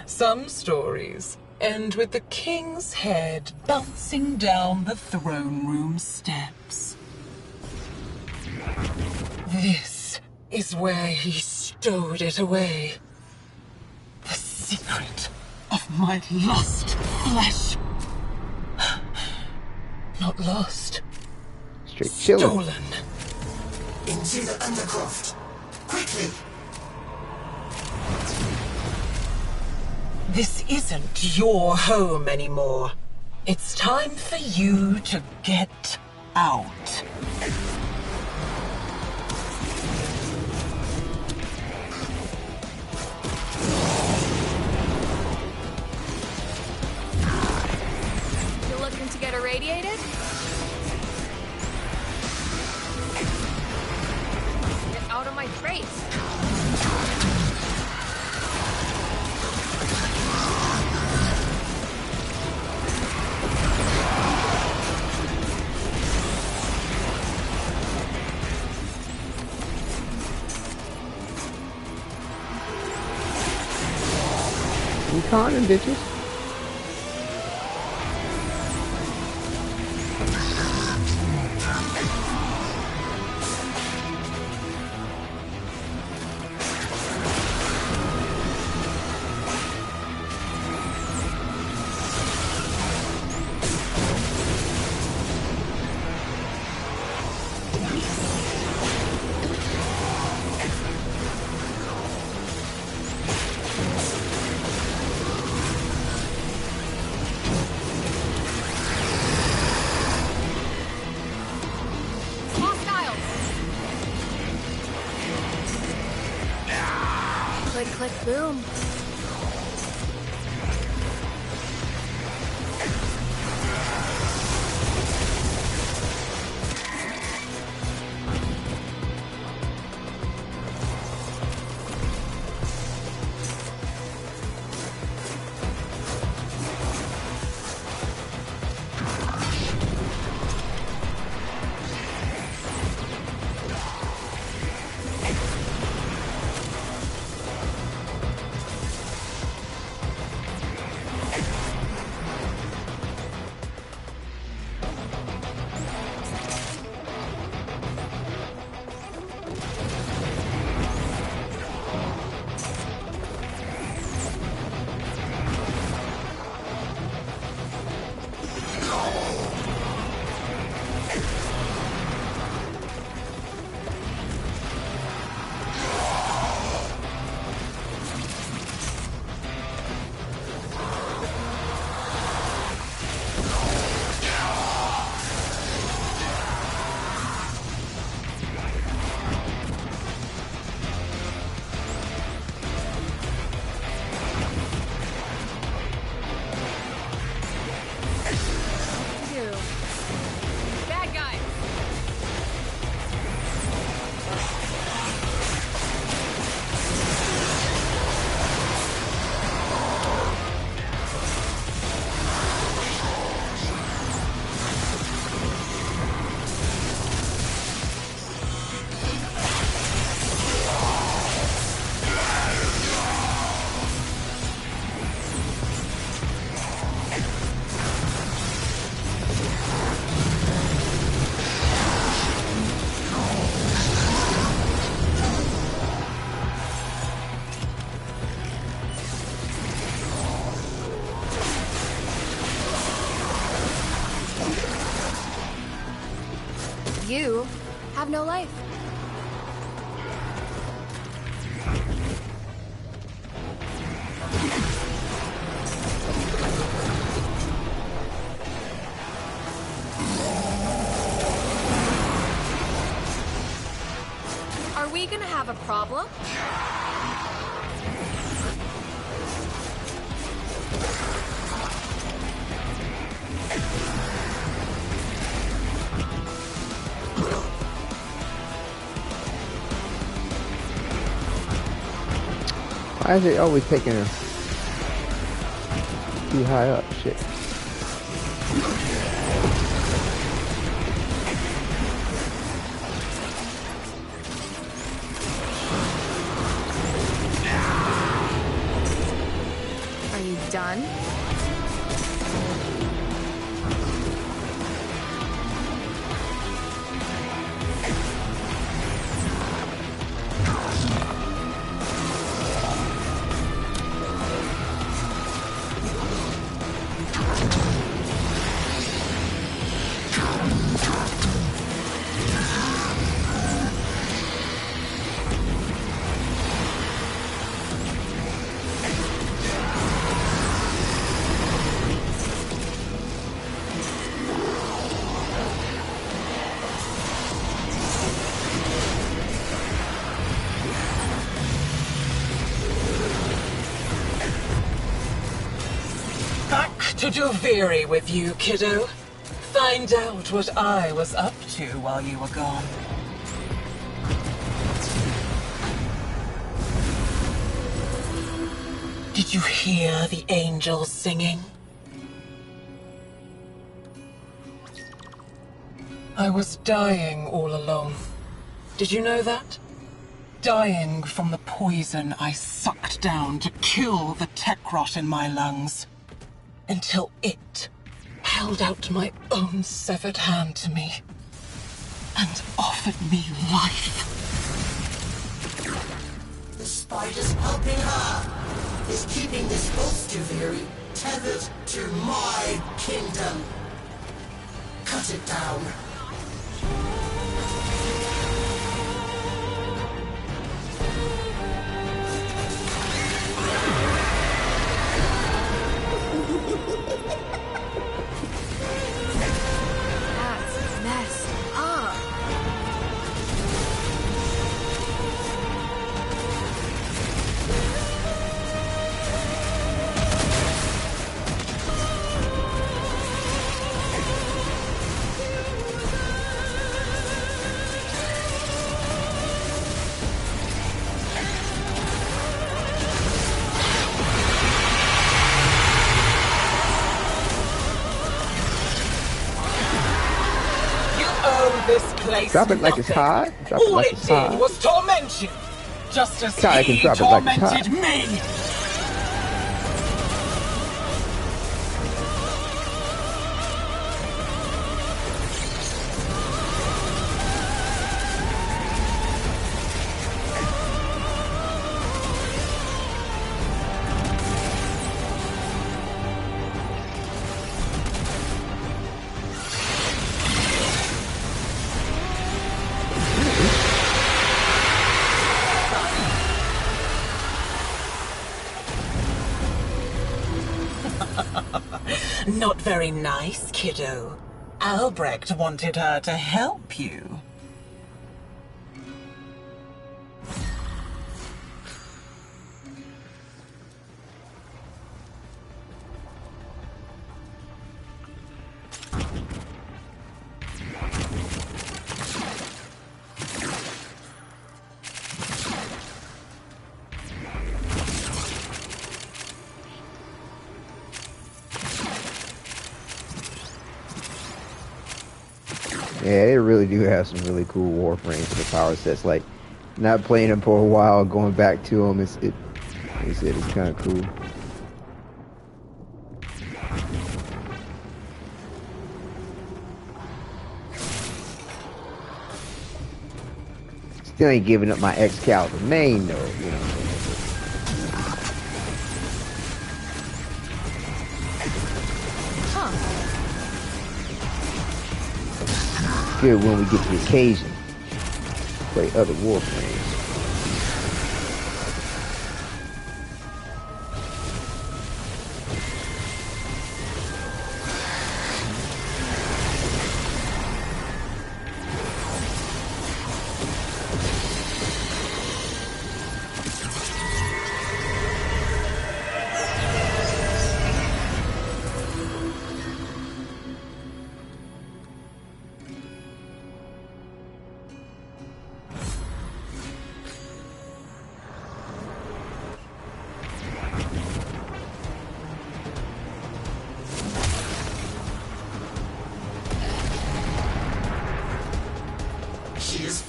Some stories end with the king's head bouncing down the throne room steps. This is where he stowed it away. The secret of my lost flesh. Not lost. Straight chilling. Stolen. Into the Undercroft. Quickly. This isn't your home anymore. It's time for you to get out. You looking to get irradiated? Get out of my face. You conning, bitches. Click, boom. You have no life. Are we gonna have a problem? Why is it always taking her too high up? Shit. Are you done? To Duviri with you, kiddo. Find out what I was up to while you were gone. Did you hear the angels singing? I was dying all alone. Did you know that? Dying from the poison I sucked down to kill the tech rot in my lungs. Until it held out my own severed hand to me and offered me life. The spiders helping her is keeping this ghost Duviri tethered to my kingdom. Cut it down. That's messed up. This place Drop it like it's hot. Drop it All like it it's did hot. was torment you, just as God, I can he drop it like it's hot. tormented me. Not very nice, kiddo. Albrecht wanted her to help you. Yeah, they really do have some really cool Warframes for the power sets. Like, not playing them for a while, going back to them, like I said, it's kind of cool. Still ain't giving up my Excalibur main though, you know. Good when we get the occasion. Play other Warframes.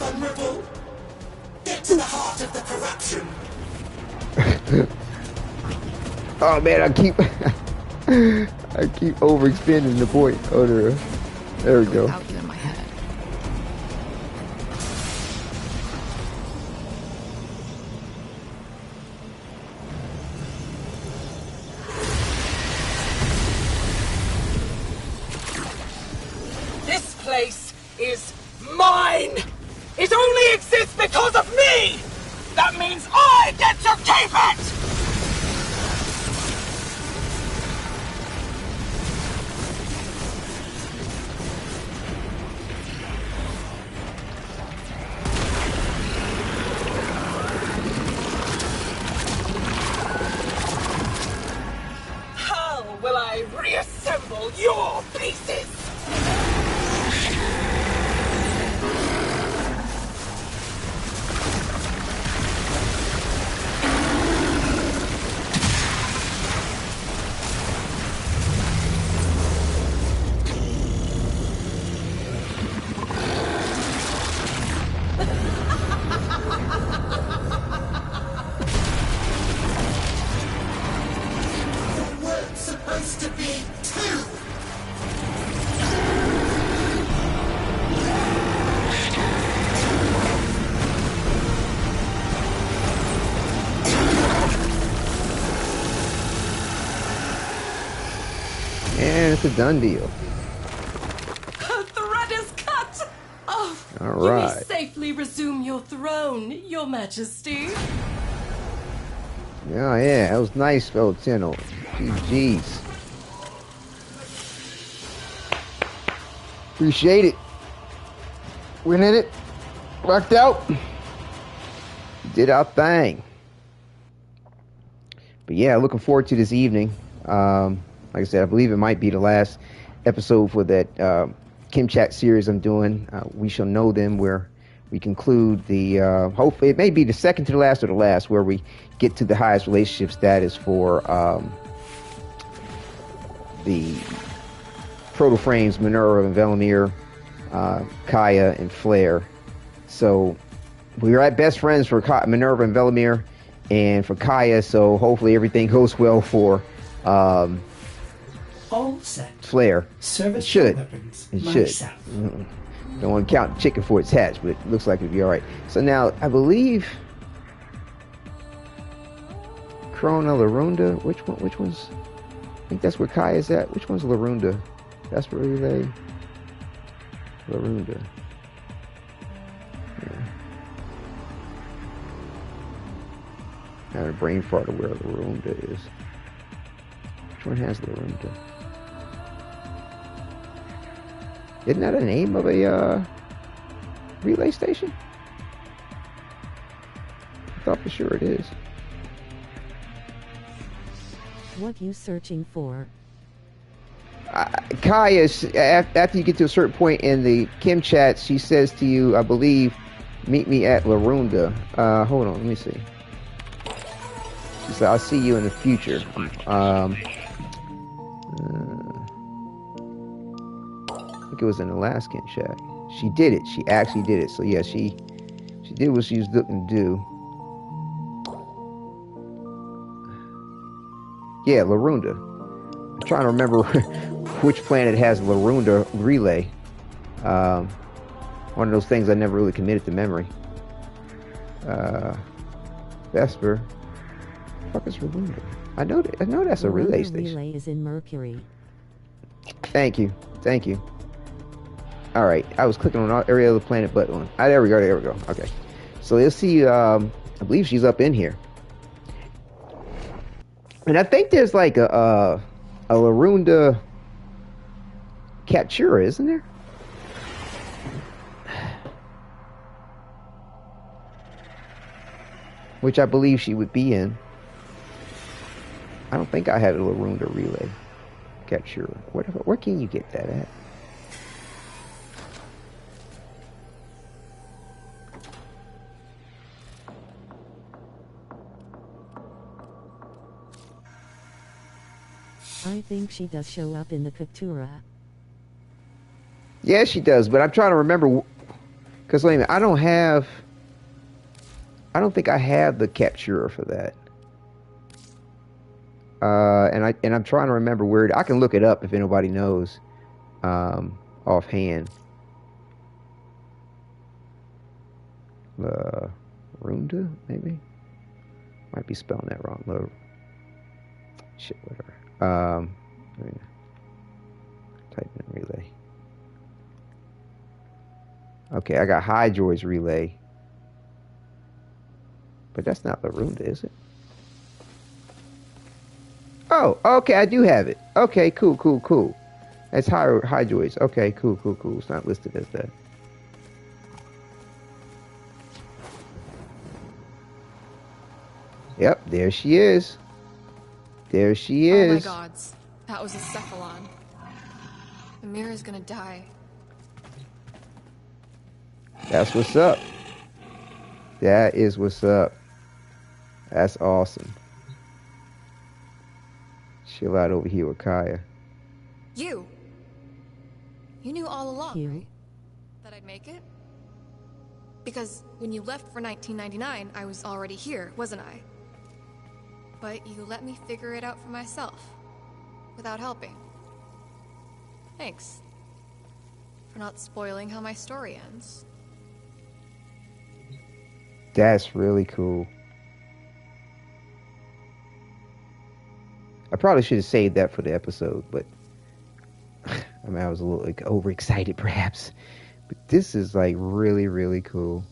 vulnerable. Get to the heart of the corruption. Oh man, I keep overextending the point. Oh, there we go. Without you in my head. This place is mine! It only exists because of me! That means I get to keep it! How will I reassemble your pieces? Supposed to be two. And it's a done deal. Thread is cut. Oh, all you right. may safely resume your throne, Your Majesty. Yeah, that was nice, Valentino. GG's. Appreciate it. Winning it. Rocked out. Did our thing. But yeah, looking forward to this evening. Like I said, I believe it might be the last episode for that Kim Chat series I'm doing. We Shall Know Them, where we conclude the, hopefully it may be the second to the last or the last, where we get to the highest relationship status for the Proto-Frames, Minerva and Velimir, Kaya and Flare. So we are at best friends for Minerva and Velimir and for Kaya, so hopefully everything goes well for all set. Flare. Service it should. Weapons. It should. Don't want to count the chicken for its hatch, but it looks like it'll be all right. So now, I believe Corona Larunda. Which one's? I think that's where Kaya's at. Which one's Larunda? That's where they. Larunda. Yeah. I have a brain fart of where Larunda is. Which one has Larunda? Isn't that a name of a relay station? I thought for sure it is. What you searching for? Kaya, after you get to a certain point in the Kim chat, she says to you, I believe, meet me at Larunda. Hold on, let me see. She said, I'll see you in the future. I think it was an Alaskan chat. She did it. She actually did it. So yeah, she did what she was looking to do. Yeah, Larunda. I'm trying to remember which planet has Larunda relay. One of those things I never really committed to memory. Vesper. What the fuck is Larunda? I know that's a relay station. Relay is in Mercury. Thank you. All right, I was clicking on every other planet but one. There we go. Okay, so let's see. I believe she's up in here, and I think there's like a Larunda Captura, isn't there? Which I believe she would be in. I don't think I had a Larunda relay Captura. Where can you get that at? I think she does show up in the Captura. Yeah, she does, but I'm trying to remember, Because wait a minute, I don't think I have the capturer for that. And I'm trying to remember where I can look it up if anybody knows offhand. Runda, maybe? Might be spelling that wrong. Shit, whatever. Type in relay. Okay, I got Hydroid's relay. But that's not Larunda, is it? Oh, okay, I do have it. Okay, cool. That's Hydroid's. Okay, cool. It's not listed as that. Yep, there she is. There she is. Oh my gods. That was a cephalon. Amira's gonna die. That's what's up. That is what's up. That's awesome. Chill out over here with Kaya. You knew all along, right? That I'd make it? Because when you left for 1999, I was already here, wasn't I? But you let me figure it out for myself, without helping. Thanks. For not spoiling how my story ends. That's really cool. I probably should have saved that for the episode, but I mean, I was a little like overexcited perhaps. But this is like really, really cool.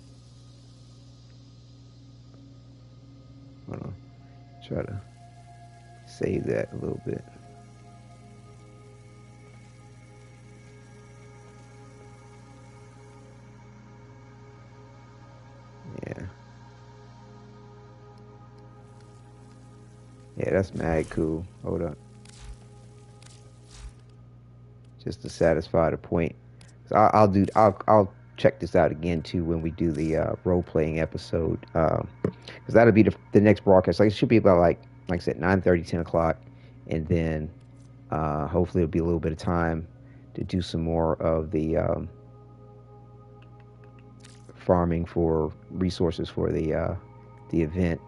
Hold on. Try to save that a little bit. Yeah, that's mad cool. Hold up. Just to satisfy the point. So I'll check this out again too when we do the role playing episode. Because that'll be the next broadcast. Like it should be about like I said, 9:30, 10 o'clock, and then hopefully it'll be a little bit of time to do some more of the farming for resources for the event.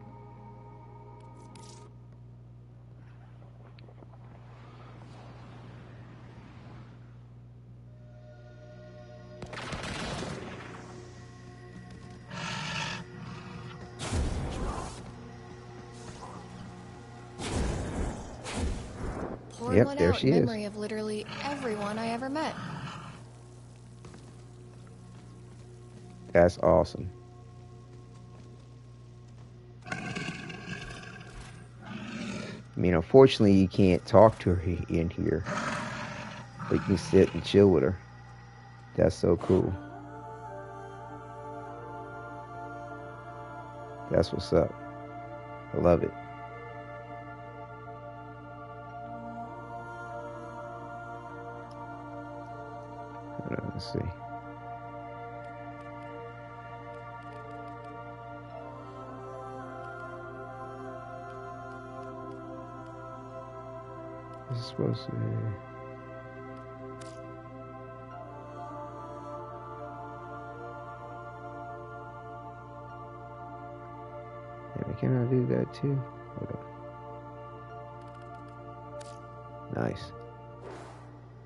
Yep, there she is. Memory of literally everyone I ever met. That's awesome. I mean, unfortunately, you can't talk to her in here, but you can sit and chill with her. That's so cool. That's what's up. I love it. Let's see. This is supposed to be. Maybe can I do that too? Hold on. Nice.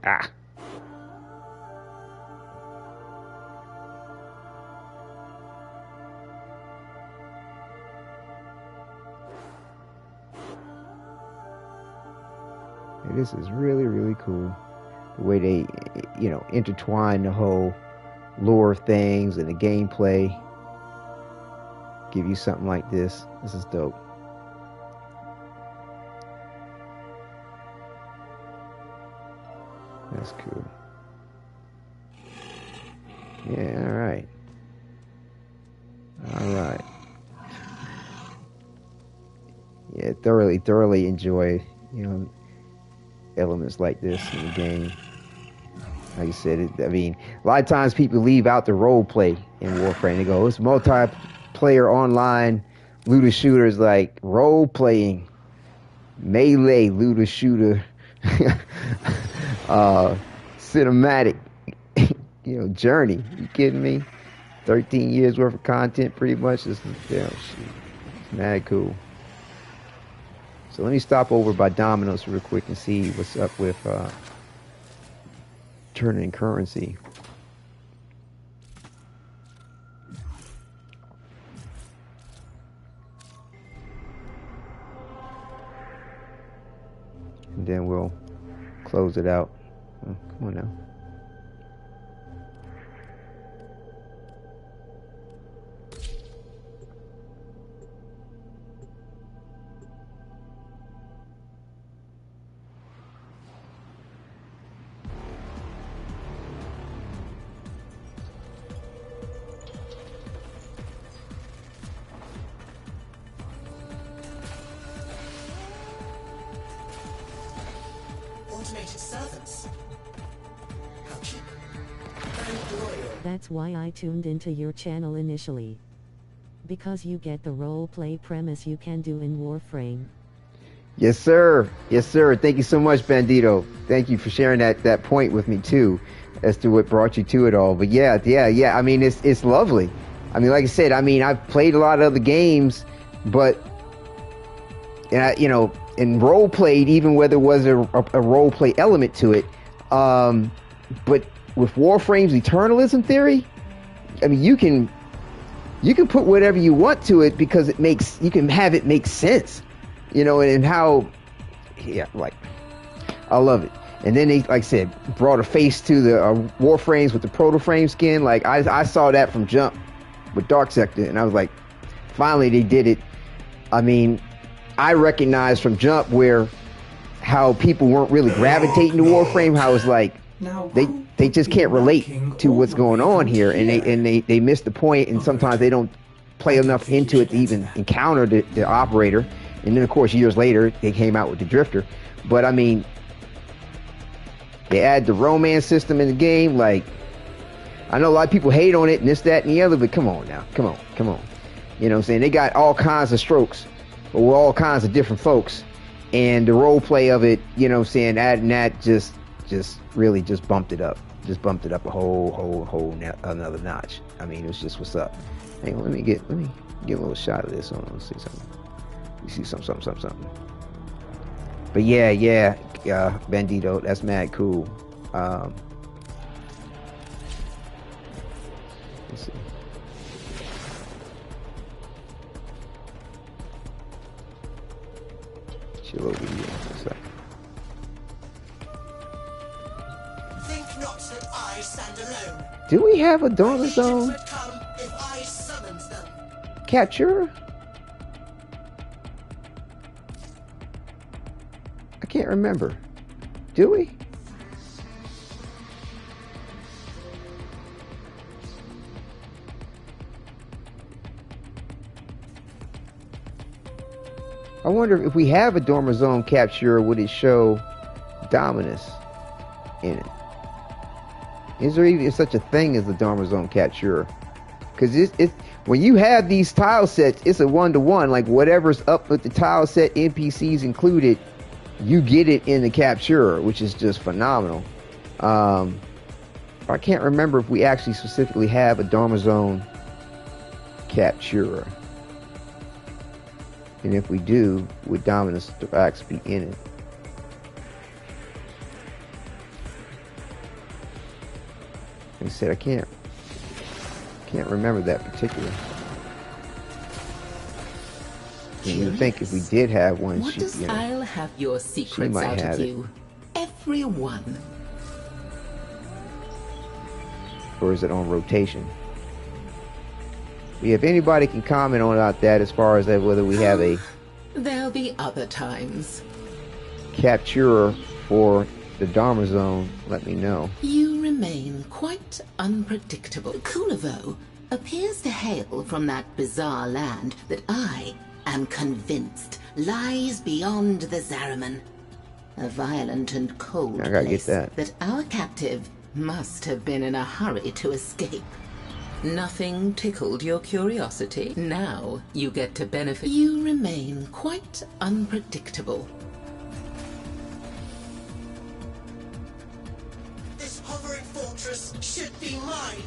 Ah. This is really, really cool. The way they, intertwine the whole lore of things and the gameplay. Give you something like this. This is dope. That's cool. Yeah, alright. Alright. Yeah, thoroughly enjoy, elements like this in the game. Like I said, a lot of times people leave out the role play in Warframe. They go, it's multiplayer online looter shooters, like role playing, melee looter shooter, cinematic, journey. You kidding me? 13 years worth of content, pretty much. It's mad cool. So let me stop over by Domino's real quick and see what's up with turning currency. And then we'll close it out. Oh, come on now. That's why I tuned into your channel initially. Because you get the role-play premise you can do in Warframe. Yes, sir. Yes, sir. Thank you so much, Bandito. Thank you for sharing that point with me, too, as to what brought you to it all. But yeah. I mean, it's lovely. I mean, like I said, I mean, I've played a lot of other games, but, and role-played, even where there was a role-play element to it. But with Warframe's eternalism theory, I mean, you can put whatever you want to it because you can have it make sense, and how, like, I love it. And then they, like I said, brought a face to the Warframes with the proto-frame skin. Like, I saw that from Jump with Dark Sector, and I was like, finally they did it. I mean, I recognized from Jump how people weren't really gravitating to Warframe, how it's like, they just can't relate to what's going on here, and they miss the point, and sometimes they don't play enough into it to even encounter the operator. And then, of course, years later, they came out with the Drifter. But, I mean, they add the romance system in the game. Like, I know a lot of people hate on it and this, that, and the other, but come on now. Come on. You know what I'm saying? They got all kinds of strokes with all kinds of different folks. And the role play of it, you know what I'm saying, adding that just really just bumped it up. Just bumped it up a whole another notch. I mean, it's just what's up. Hang on, let me get a little shot of this. Let's see something. You see something. But yeah, Bandito, that's mad cool. Let's see. Chill over here for a second. Think not that I stand alone. Do we have a Dormer Zone Would come if I summoned them. capture? I can't remember. Do we? I wonder if we have a Dormer Zone capture, would it show Dominus in it? Is there even such a thing as a Dormer Zone capture? Because it's when you have these tile sets, it's a 1-to-1. Like whatever's up with the tile set, NPCs included, you get it in the capture, which is just phenomenal. I can't remember if we actually specifically have a Dormer Zone capture. And if we do, would Dominus Thorax be in it? Like I said, I can't remember that particular. You think if we did have one, what does I'll have your secrets out of you? Everyone. Or is it on rotation? If anybody can comment on about that, as far as whether we have a there'll be other times capturer for the Dormer Zone, let me know. You remain quite unpredictable. Kunovo appears to hail from that bizarre land that I am convinced lies beyond the Zariman. A violent and cold place that our captive must have been in a hurry to escape. Nothing tickled your curiosity. Now you get to benefit. You remain quite unpredictable. This hovering fortress should be mine.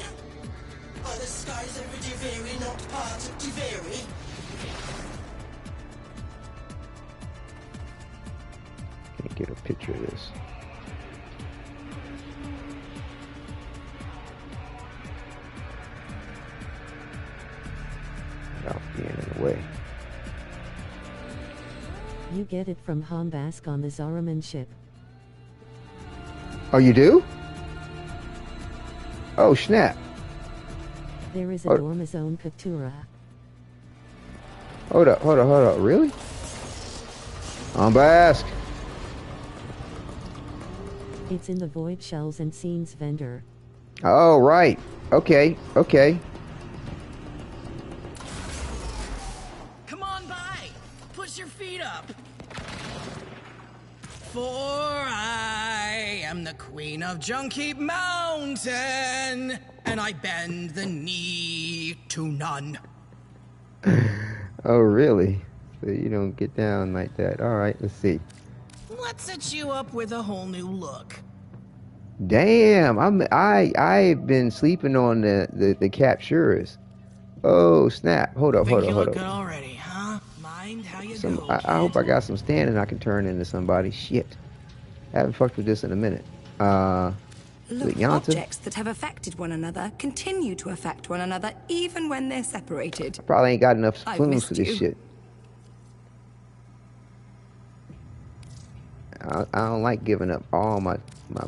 Are the skies over Duviri not part of Duviri? Can't get a picture of this. Without being in the way. You get it from Hombask on the Zaraman ship. Oh, you do? Oh, snap. There is a Dormizone Captura. Hold up. Really? Hombask. It's in the Void Shells and Scenes vendor. Oh, right. Okay. Come on by. Push your feet up. For I am the queen of Junkheap Mountain, and I bend the knee to none. Oh, really? So you don't get down like that. All right, let's see. Let's set you up with a whole new look. Damn, I've been sleeping on the capturers. Oh, snap. Hold up. Think you look good already, huh? Mind how you go, I hope I got some standing I can turn into somebody. Shit. I haven't fucked with this in a minute. Look, objects that have affected one another continue to affect one another even when they're separated. I probably ain't got enough plumes for this shit. I don't like giving up all my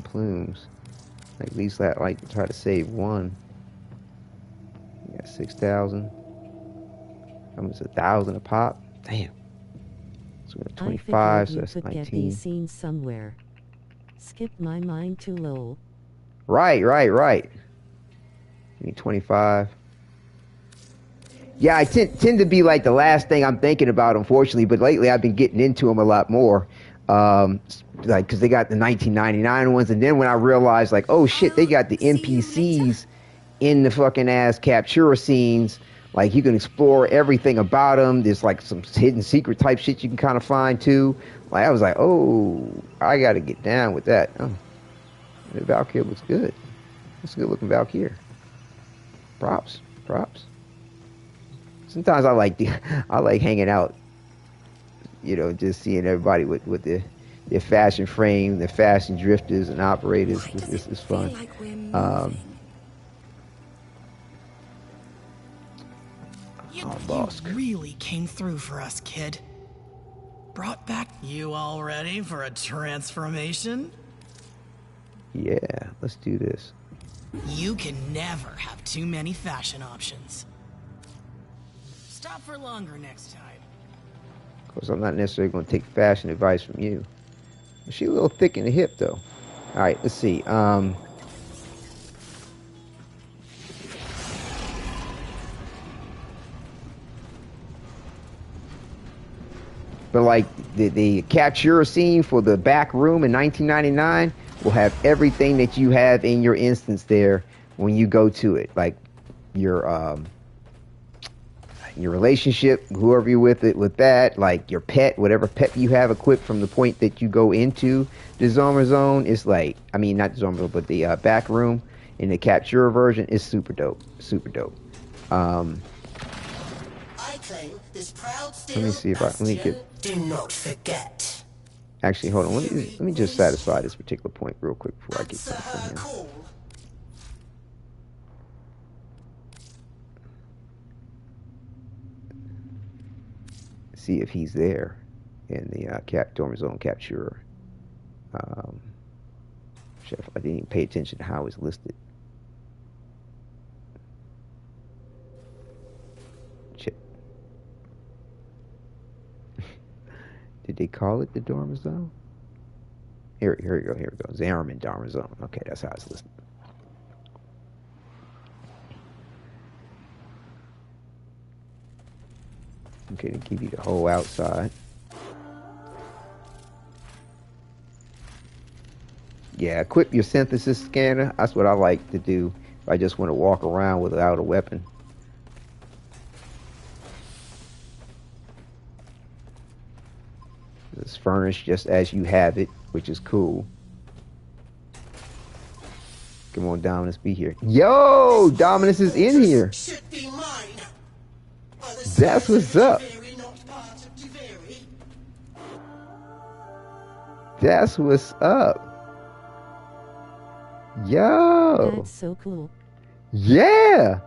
plumes. At least I like to try to save one. You got 6,000. Almost 1,000 a pop. Damn. So we got 25, so that's 19. Get these scenes somewhere. Skip my mind too low. Right. You need 25. Yeah, I tend to be like the last thing I'm thinking about, unfortunately. But lately, I've been getting into them a lot more. Like, because they got the 1999 ones, and then when I realized, like, oh shit, they got the NPCs in the fucking ass Captura scenes. Like, you can explore everything about them. There's like some hidden secret type shit you can kind of find too. Like, I was like, oh, I got to get down with that. Oh, the Valkyrie looks good. That's a good looking Valkyrie. Props. Sometimes I like hanging out, you know, just seeing everybody with their fashion frame, their fashion drifters and operators. This is fun. You really came through for us, kid. Brought back. You all ready for a transformation? Yeah, let's do this. You can never have too many fashion options. Stop for longer next time. Of course, I'm not necessarily going to take fashion advice from you. She's a little thick in the hip, though. All right, let's see. But like the capture scene for the back room in 1999 will have everything that you have in your instance there when you go to it, like your relationship, whoever you're with that, like your pet, whatever pet you have equipped from the point that you go into the Zomer Zone is like, I mean not the Zomer Zone, but the back room in the capture version is super dope. I claim this proud let me see if let me get. Do not forget. Actually, hold on. Let me just satisfy this particular point real quick before I get something from him. See if he's there in the Dormer Zone capture. I didn't even pay attention to how he's listed. Shit. Did they call it the Dormer Zone? Here we go. Zaraman Dormer Zone. Okay, that's how it's listed. Okay, to give you the whole outside. Yeah, equip your synthesis scanner. That's what I like to do if I just want to walk around without a weapon. It's furnished just as you have it, which is cool. Come on, Dominus, be here. Yo, Dominus is in here. That's what's up. That's what's up. Yo. That's so cool. Yeah.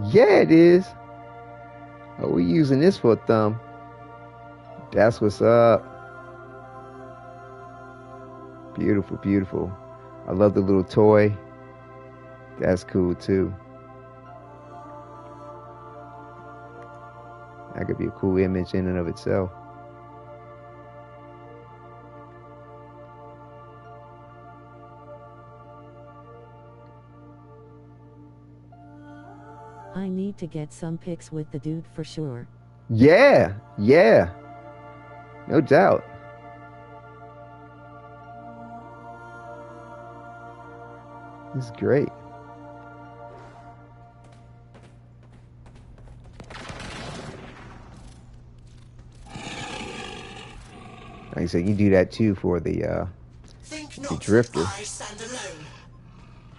Yeah, it is. Oh, we're using this for a thumb. That's what's up. Beautiful, beautiful. I love the little toy. That's cool too. That could be a cool image in and of itself. I need to get some pics with the dude for sure. Yeah, yeah. No doubt. This is great. Like I said, you do that too for the drifter. I stand alone.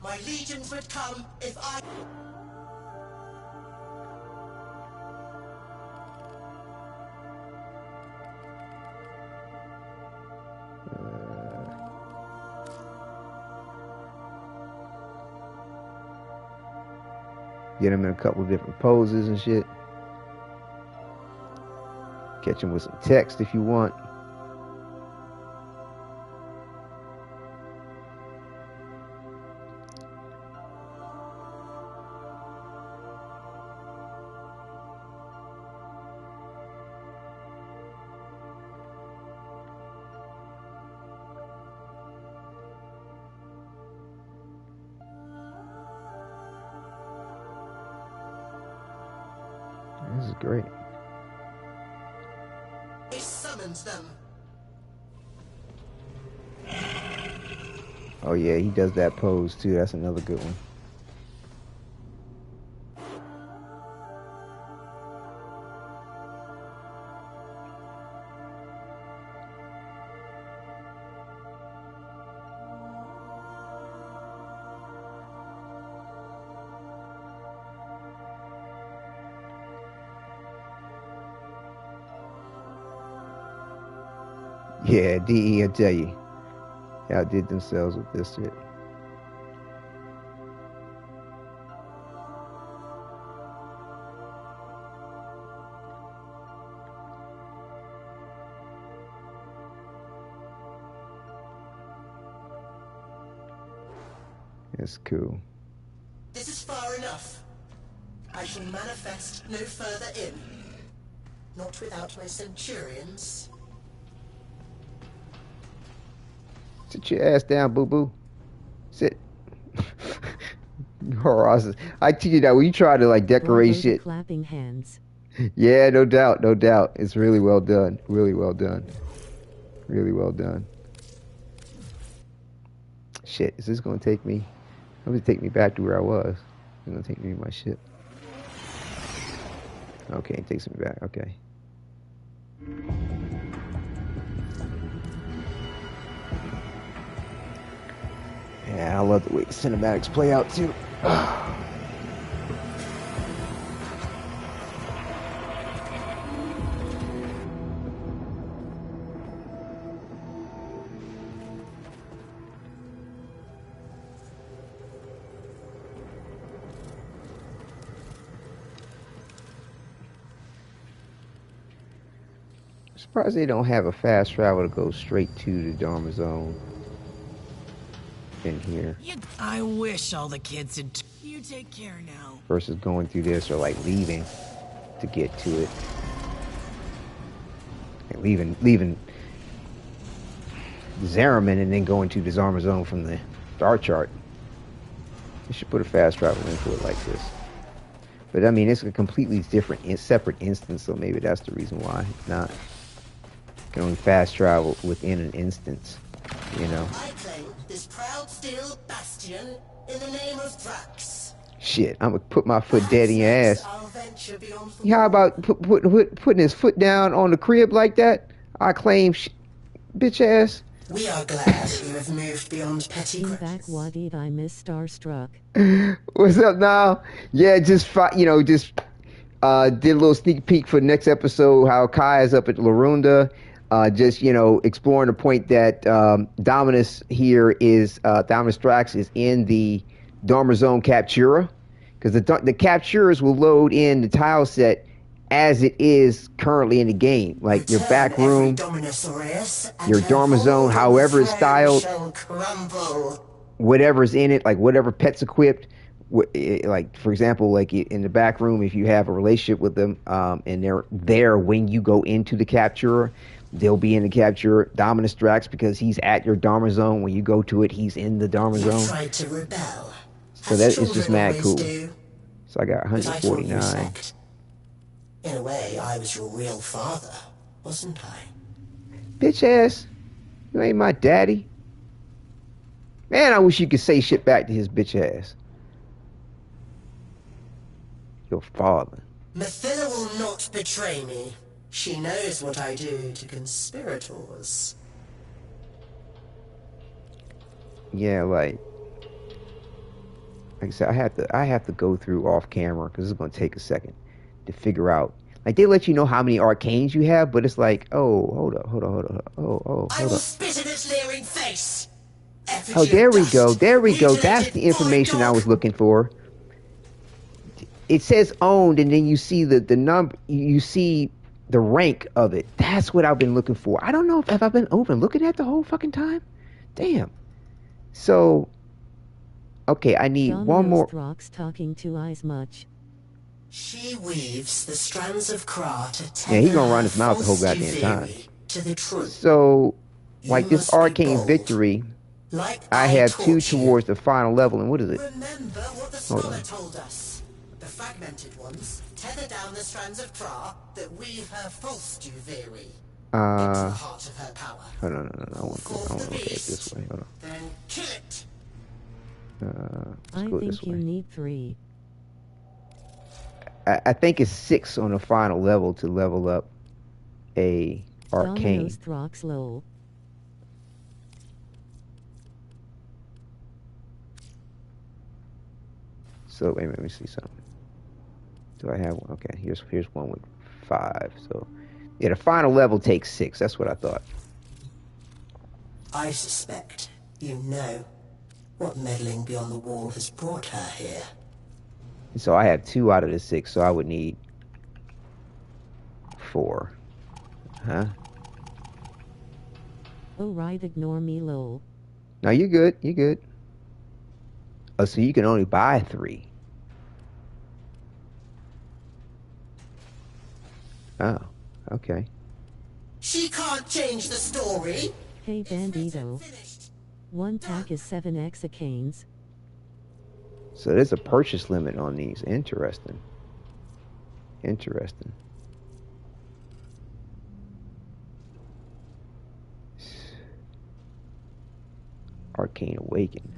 My legions would come if I... Get him in a couple of different poses and shit. Catch him with some text if you want. This is great. He summons them. Oh yeah, he does that pose too. That's another good one. Yeah, DE, I tell you, they outdid themselves with this shit. It's cool. This is far enough. I shall manifest no further in. Not without my centurions. Sit your ass down, boo-boo. Sit. Horrors. I tell you that when you try to like decorate shit. Clapping hands. Yeah, no doubt, no doubt. It's really well done. Really well done. Really well done. Shit, is this gonna take me? It's gonna take me back to where I was. It's gonna take me to my ship. Okay, it takes me back. Okay. Yeah, I love the way cinematics play out too. Surprised they don't have a fast travel to go straight to the Dharma Zone in here. I wish all the kids had... You take care now. Versus going through this or like leaving to get to it. And leaving Zariman and then going to the Dharma Zone from the star chart. You should put a fast travel into it like this. But I mean, it's a completely different, separate instance, so maybe that's the reason why not. You can only fast travel within an instance, you know. I claim this proud steel bastion in the name of Thrax. Shit, I'm gonna put my foot dead in your ass. How about putting his foot down on the crib like that? I claim bitch ass. We are glad you have moved beyond petty grudges. Back, Wadidja, I miss Starstruck. What's up now? Yeah, just did a little sneak peek for the next episode. How Kai is up at Larunda, just exploring the point that Dominus here is Dominus Strax is in the Dharma Zone Captura, because the Capturas will load in the tile set as it is currently in the game, like your back room, your Dharma Zone, however it's styled, whatever's in it, like whatever pet's equipped. Like for example, like in the back room, if you have a relationship with them, and they're there when you go into the Captura, they'll be in the Capture. Dominus Strax, because he's at your Dharma Zone. When you go to it, he's in the Dharma Zone. Tried to rebel. So that is just mad cool. So I got 149. In a way, I was your real father, wasn't I? Bitch ass, you ain't my daddy. Man, I wish you could say shit back to his bitch ass. Your father. Mithila will not betray me. She knows what I do to conspirators. Yeah, like I said, I have to go through off camera because it's gonna take a second to figure out. Like they let you know how many arcanes you have, but it's like, oh, hold up. I will spit in its leering face. Oh, there we go. That's the information I was looking for. It says owned, and then you see the number. You see the rank of it. That's what I've been looking for. I don't know if I've been looking at the whole fucking time. Damn. So, okay, I need one more. Rocks talking to eyes much. She weaves the strands of Kra to tether. Yeah, he gonna run his mouth the whole goddamn time. To the truth. So, like this arcane victory, like I have two towards the final level, and what is it? Remember what the scholar told us. The fragmented ones tether down the strands of Kra that weave her false Duviri. Into the heart of her power. Oh, no. I want to look at it this way. Hold on. Then kill it. I think you need 3. I think it's 6 on the final level to level up a arcane. Rocks low. So wait a minute, let me see something. Do I have one? Okay, here's one with 5. So yeah, the final level takes 6. That's what I thought. I suspect you know what meddling beyond the wall has brought her here. So I have 2 out of the 6, so I would need 4. Huh? Oh right, ignore me, lol. No, you're good. Oh, so you can only buy 3. Oh, okay. She can't change the story. Hey Bandito. 1 pack is 7 exacanes. So there's a purchase limit on these. Interesting. Arcane Awakened.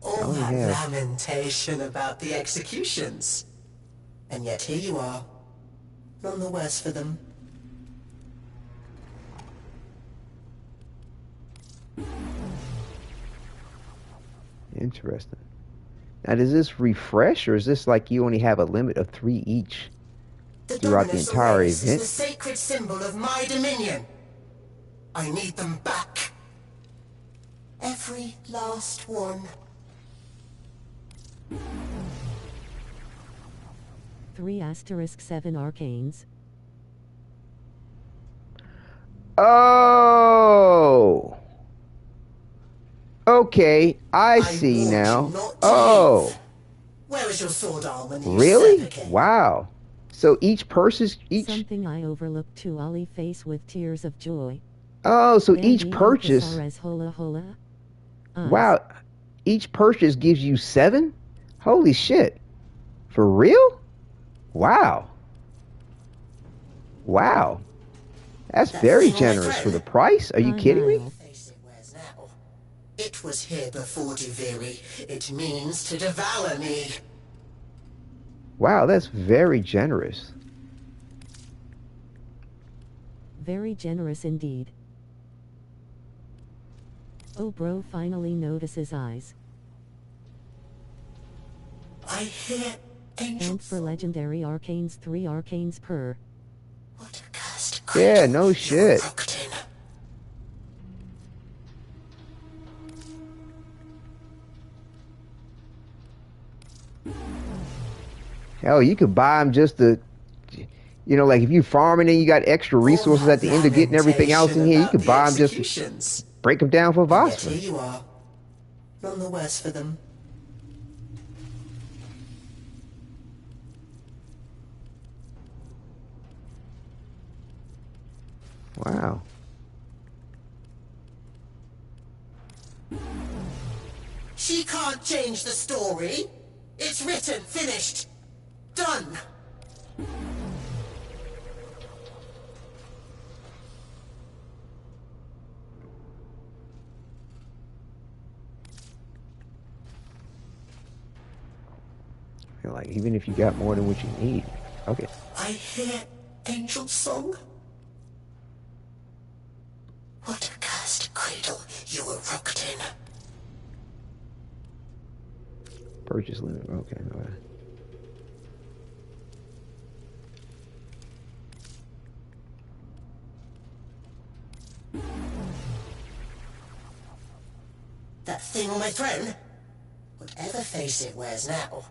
All that lamentation about the executions. And yet here you are. None the worse for them. Interesting. Now, does this refresh, or is this like you only have a limit of 3 each throughout the entire event? Is the sacred symbol of my dominion. I need them back. Every last one. 3*7 arcanes. Oh! Okay, I see now. Oh! Where is your sword arm when you really? Wow. So each purchase, Something I overlooked to Ollie face with tears of joy. Oh, so each purchase. Wow, each purchase gives you 7? Holy shit! For real? Wow. That's very generous for the price. Are you kidding me? It was here before Duviri. It means to devour me. Wow, that's very generous. Very generous indeed. Oh, bro finally notices eyes. I hear angels. And for legendary arcanes, 3 arcanes per. What a cursed Yeah, no shit. Hell, you could buy them just to, you know, like if you farming and you got extra resources at the end of getting everything else in here, you could buy them just break them down for phosphorus. Here you are. None the worse for them. Wow. She can't change the story. It's written, finished, done. Like, even if you got more than what you need. Okay. I hear angel song. What a cursed cradle you were rocked in. Purchase limit. Okay. All right. That thing on my throne? Whatever face it wears now.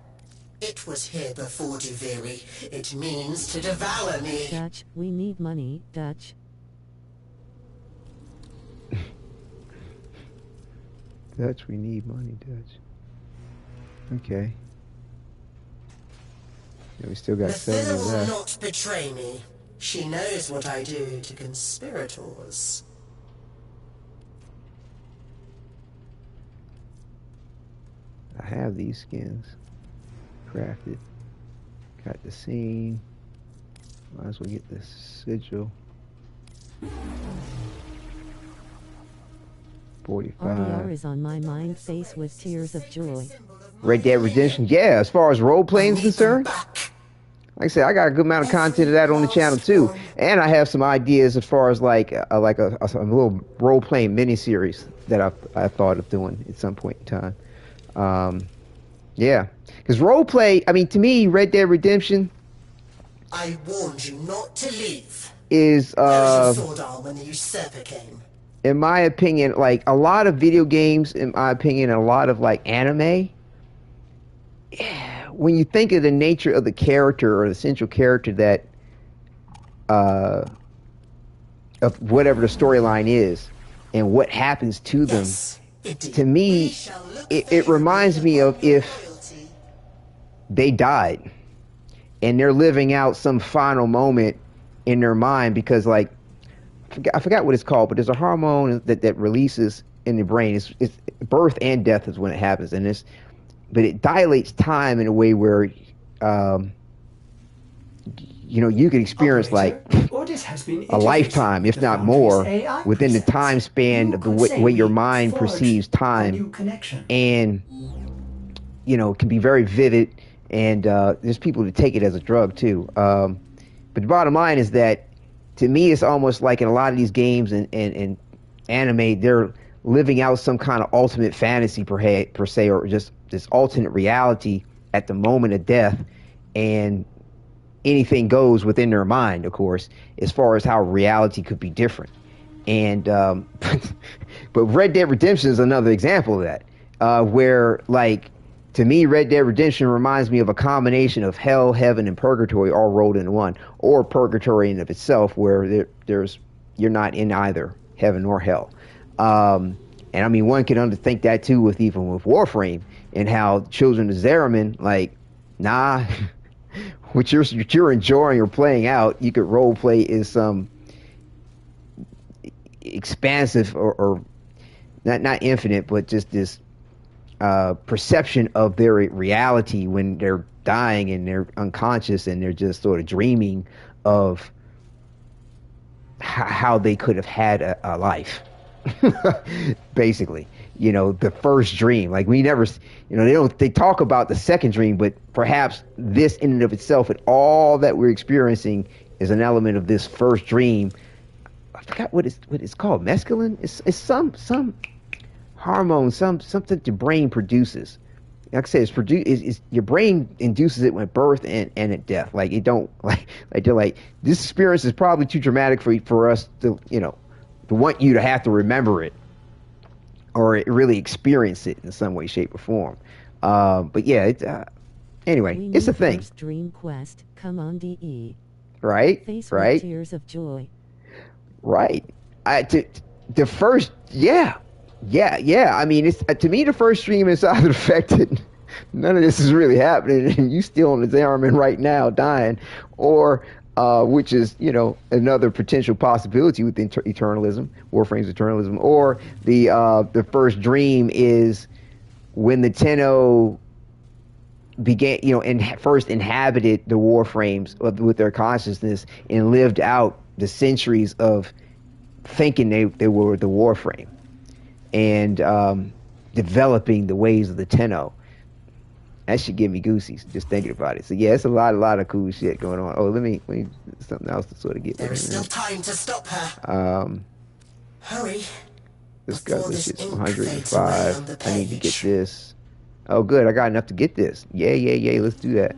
It was here before Duviri. It means to devour me. Dutch, we need money, Dutch. Dutch, we need money, Dutch. Okay. Yeah, we still got 7 of will that. not betray me. She knows what I do to conspirators. I have these skins crafted. Got the scene. Might as well get the sigil. 45. RDR is on my mind, face with tears of joy. Red Dead Redemption, yeah, as far as role playing is concerned, like I said, I got a good amount of content of that on the channel too, and I have some ideas as far as like a little role playing miniseries that I thought of doing at some point in time. Yeah, because role play, I mean, to me, Red Dead Redemption, I warned you not to leave. Is There's your sword arm when the usurper came. In my opinion, like a lot of video games, in my opinion, a lot of like anime, when you think of the nature of the character or the central character that of whatever the storyline is and what happens to them, to me, it reminds me of if they died and they're living out some final moment in their mind because, like, I forgot what it's called, but there's a hormone that releases in the brain. It's birth and death is when it happens, and but it dilates time in a way where, you know, you could experience like a lifetime, if not more, within the time span of the way your mind perceives time, and you know, it can be very vivid. And there's people who take it as a drug too. But the bottom line is that, to me, it's almost like in a lot of these games and anime, they're living out some kind of ultimate fantasy per se, or just this alternate reality at the moment of death, and anything goes within their mind, of course, as far as how reality could be different. And but Red Dead Redemption is another example of that, where, like, to me, Red Dead Redemption reminds me of a combination of hell, heaven, and purgatory all rolled into one, or purgatory in of itself, where you're not in either heaven or hell. And I mean, one can undertake that too with Warframe, and how Children of Zariman, like, nah, what you're enjoying or playing out, you could role play is some expansive or not infinite, but just this perception of their reality when they're dying and they're unconscious and they're just sort of dreaming of how they could have had a life. Basically, you know, the first dream, like, we never, you know, they talk about the second dream, but perhaps this in and of itself and all that we're experiencing is an element of this first dream. I forgot what it's called. Mescaline? It's some hormone, something your brain produces. Like I said, it's your brain induces it with birth and at death. Like it don't like they're like, this experience is probably too dramatic for us to, you know, to want you to have to remember it or really experience it in some way, shape, or form. But yeah, anyway, it's a thing. First dream quest, come on, DE. Right, Face right. with tears of joy. Right. The first, yeah. I mean, it's to me the first stream is either affected. None of this is really happening, and you still on the Zariman right now, dying, or which is, you know, another potential possibility with eternalism, Warframe's eternalism, or the first dream is when the Tenno began, you know, and first inhabited the Warframes with their consciousness and lived out the centuries of thinking they were the Warframe and developing the ways of the Tenno. That should give me goosies just thinking about it. So yeah, it's a lot of cool shit going on. Oh, let me something else to sort of get. There is still time to stop her. Hurry. This guy's shit's 105. I need to get this. Oh, good. I got enough to get this. Yay. Let's do that.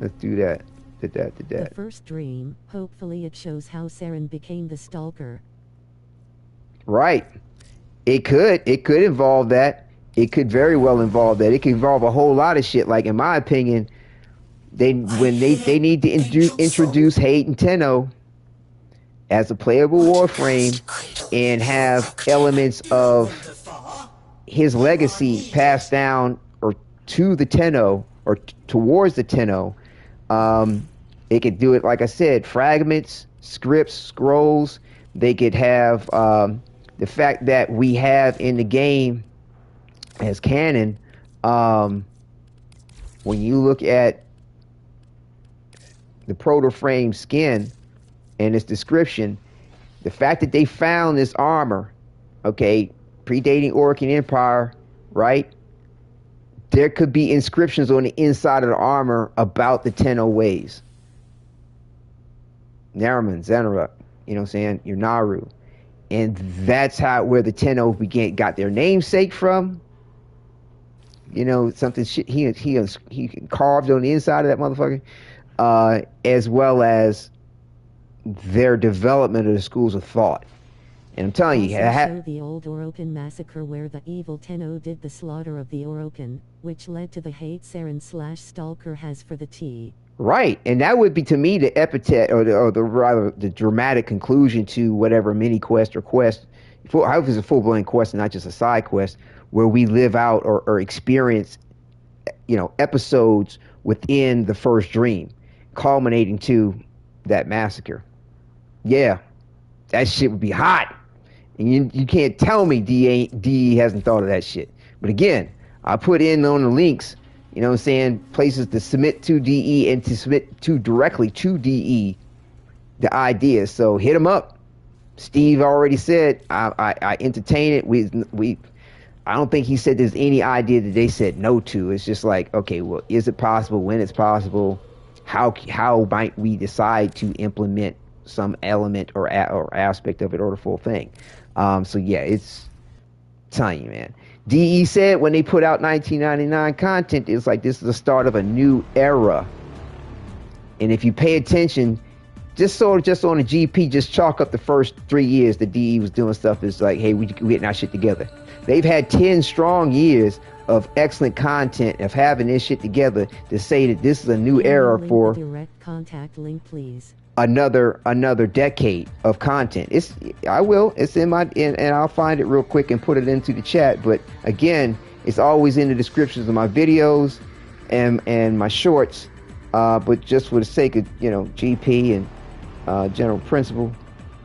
Did that. The first dream, hopefully it shows how Saren became the Stalker. Right. It could involve that. It could very well involve that. It could involve a whole lot of shit. Like, in my opinion, they need to introduce Hayden Tenno as a playable Warframe and have elements of his legacy passed down or to the Tenno or towards the Tenno. They could do it, like I said, fragments, scripts, scrolls. They could have the fact that we have in the game as canon, when you look at the proto-frame skin and its description, the fact that they found this armor, okay, predating Orokin Empire, right? There could be inscriptions on the inside of the armor about the Tenno ways. Nariman, Zanaruk, you know what I'm saying? Your Naru. And that's where the Tenno got their namesake from. You know, something he carved on the inside of that motherfucker, as well as their development of the schools of thought. And I'm telling you, show the old Orokin massacre where the evil Tenno did the slaughter of the Orokin, which led to the hate Saren/Stalker has for the T. Right, and that would be to me the epithet, or the dramatic conclusion to whatever mini quest or quest. I hope it's a full-blown quest and not just a side quest, where we live out or experience, you know, episodes within the first dream, culminating to that massacre. Yeah, that shit would be hot. And you can't tell me DE hasn't thought of that shit. But again, I put in on the links, you know what I'm saying, places to submit to DE and to submit to directly to DE the ideas. So hit them up. Steve already said I entertain it. I don't think he said there's any idea that they said no to. It's just like, okay, well, is it possible? When it's possible? How might we decide to implement some element or aspect of it or the full thing? So yeah, it's telling you, man. DE said when they put out 1999 content, it's like this is the start of a new era. And if you pay attention, just on the GP, just chalk up the first 3 years that DE was doing stuff. It's like, hey, we getting our shit together. They've had 10 strong years of excellent content, of having this shit together to say that this is a new era for direct contact link, please. Another decade of content. It's in my and I'll find it real quick and put it into the chat. But again, it's always in the descriptions of my videos and my shorts. But just for the sake of, you know, GP and general principle,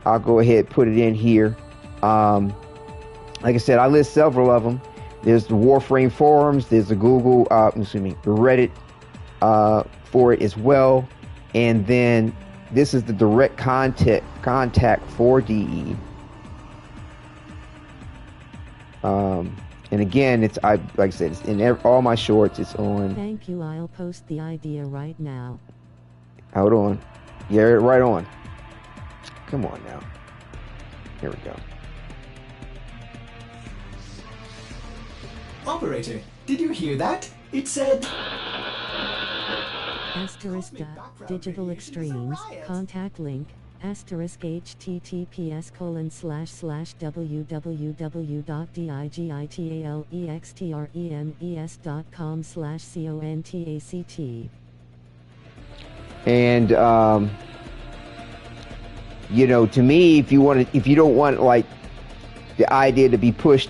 I'll go ahead and put it in here. Like I said, I list several of them. There's the Warframe forums. There's the Google, the Reddit for it as well. And then this is the direct contact for DE. And again, like I said, it's in all my shorts. It's on. Thank you. I'll post the idea right now. Hold on. Yeah, right on. Come on now. Here we go. Operator, did you hear that? It said... Asterisk digital extremes, contact link, asterisk https://www.digitalextremes.com/contact. And you know, to me, if you don't want like the idea to be pushed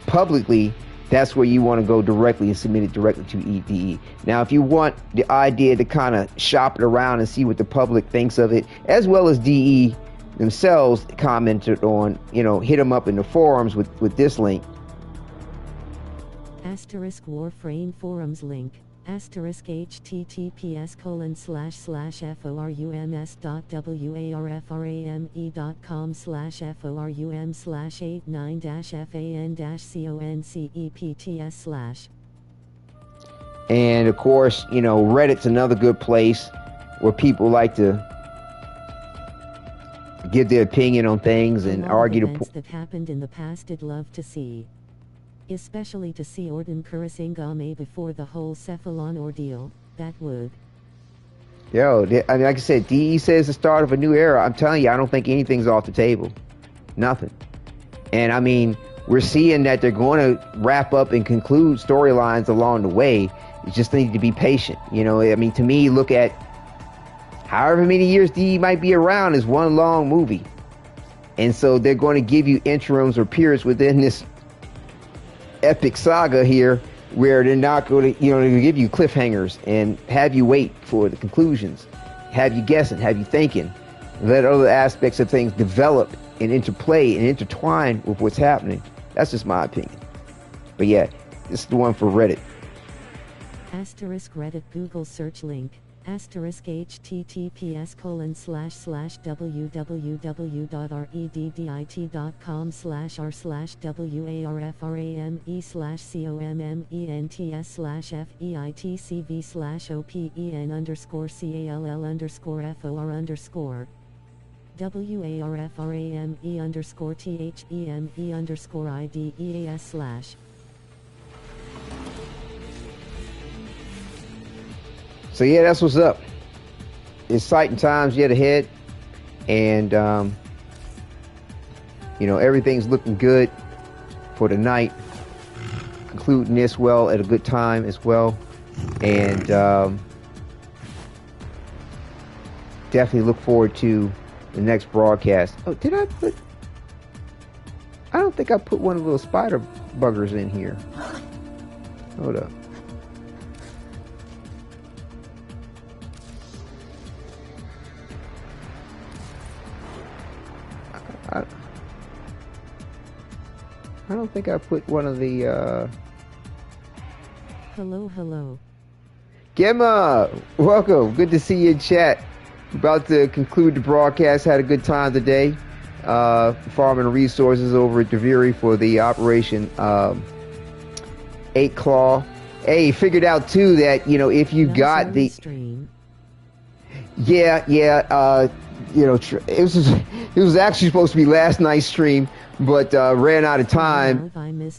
publicly, that's where you want to go directly and submit it directly to EDE. Now, if you want the idea to kind of shop it around and see what the public thinks of it, as well as DE themselves commented on, you know, hit them up in the forums with this link. Asterisk Warframe forums link. Asterisk https://forums.warframe.com/89-fan-concepts/. And of course, you know, Reddit's another good place where people like to give their opinion on things and argue the events that happened in the past. I'd love to see. Especially to see Orden Kurasingame before the whole Cephalon ordeal. That would. Yo, I mean, like I said, DE says the start of a new era. I'm telling you, I don't think anything's off the table. Nothing. And I mean, we're seeing that they're going to wrap up and conclude storylines along the way. You just need to be patient. You know, I mean, to me, look at however many years DE might be around is one long movie. And so they're going to give you interims or periods within this epic saga here where they're not going to, you know, they're give you cliffhangers and have you wait for the conclusions, have you guessing, have you thinking, let other aspects of things develop and interplay and intertwine with what's happening. That's just my opinion. But yeah, this is the one for Reddit. Asterisk Reddit Google search link. Asterisk https://www.rddiet.com/warframe/COMMENTS/FEITCV/OPEN_FOR_THEME_THEME_THEME_THEME_THEME_THEME_. WARFRAME_IDEAS/. So yeah, that's what's up. Exciting times yet ahead, and you know, everything's looking good for the night. Concluding this well at a good time as well, and definitely look forward to the next broadcast. Oh, did I put? I don't think I put one of those spider buggers in here. Hold up. I don't think I put one of the Hello. Gemma, welcome. Good to see you in chat. About to conclude the broadcast. Had a good time today. Farming resources over at Duviri for the Operation 8 Claw. Hey, figured out too that, you know, if you got the stream. Yeah, you know, it was actually supposed to be last night's stream, but ran out of time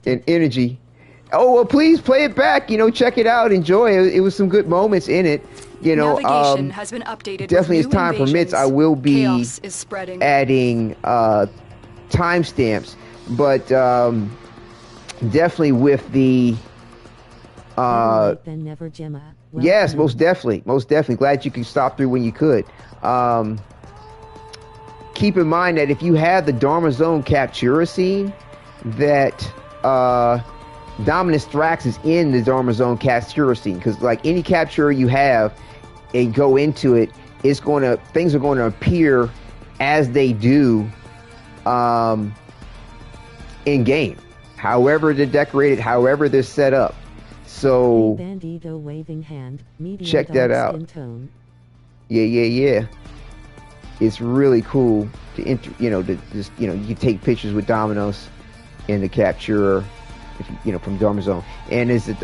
and energy. Oh, well, please play it back. You know, check it out, enjoy it. It was some good moments in it. You know, navigation has been updated. Definitely, as time permits, I will be adding timestamps, but definitely with the then never Gemma. Yes, most definitely. Glad you could stop through when you could. Keep in mind that if you have the Dharma Zone Captura scene, that Dominus Thrax is in the Dharma Zone Captura scene, because like any capture you have and go into it, things are going to appear as they do in game, however they're decorated, however they're set up. So Bandito waving hand, check that out. Yeah. It's really cool to you take pictures with Dominos in the capture, from Dharma Zone. And is it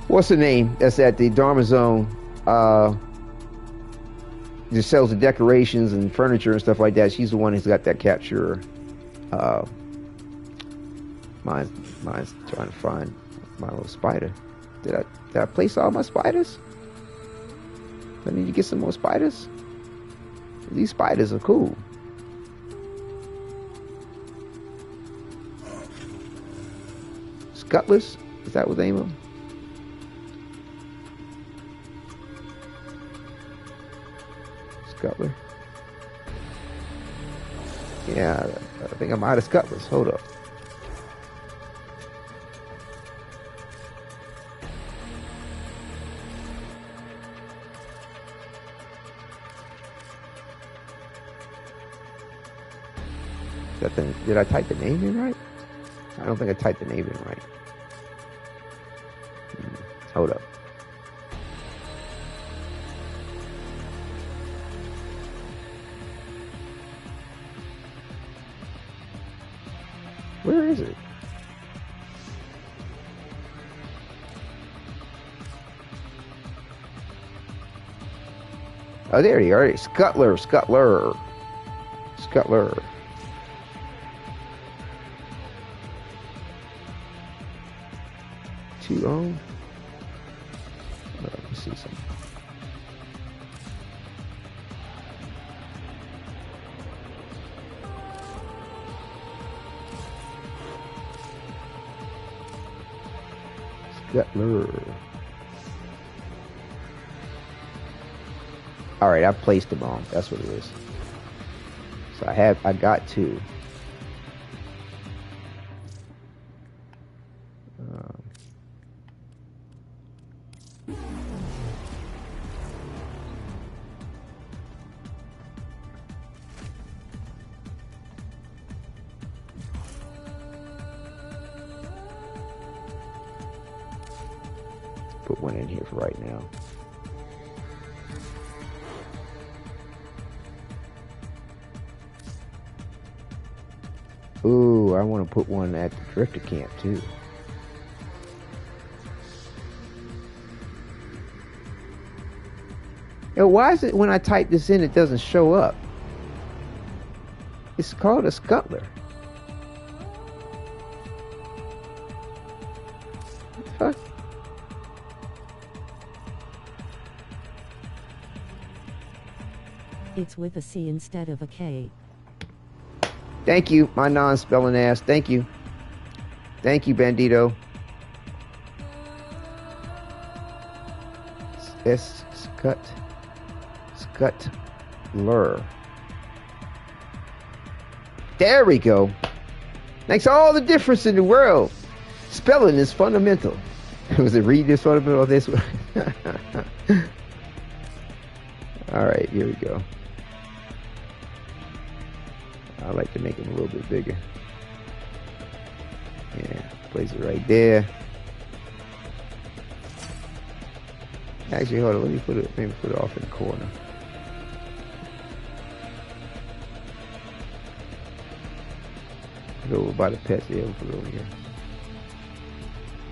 what's the name that's at the Dharma Zone? Just sells the decorations and furniture and stuff like that. She's the one who's got that capture Mine's trying to find my little spider. Did I place all my spiders? I need to get some more spiders. These spiders are cool. Scuttlers? Is that what they name them? Scuttler. Yeah, I think I'm out of scuttlers. Hold up. Did I type the name in right? I don't think I typed the name in right. Hold up. Where is it? Oh, there you are. Scuttler. 2-0. Let me see something. Scuttler. All right, I placed them on. That's what it is. So I got 2. Put one in here for right now. Ooh, I want to put one at the drifter camp too. Yo, why is it when I type this in it doesn't show up? It's called a scuttler. What the fuck? It's with a C instead of a K. Thank you, my non-spelling ass. Thank you. Thank you, Bandito. Scuttler. There we go. Makes all the difference in the world. Spelling is fundamental. Was it read this one or this one? All right, here we go. I like to make them a little bit bigger. Yeah, place it right there. Actually, hold on. Let me put it. Maybe put it off in the corner. Put it over by the pets. Yeah, we'll put it over here.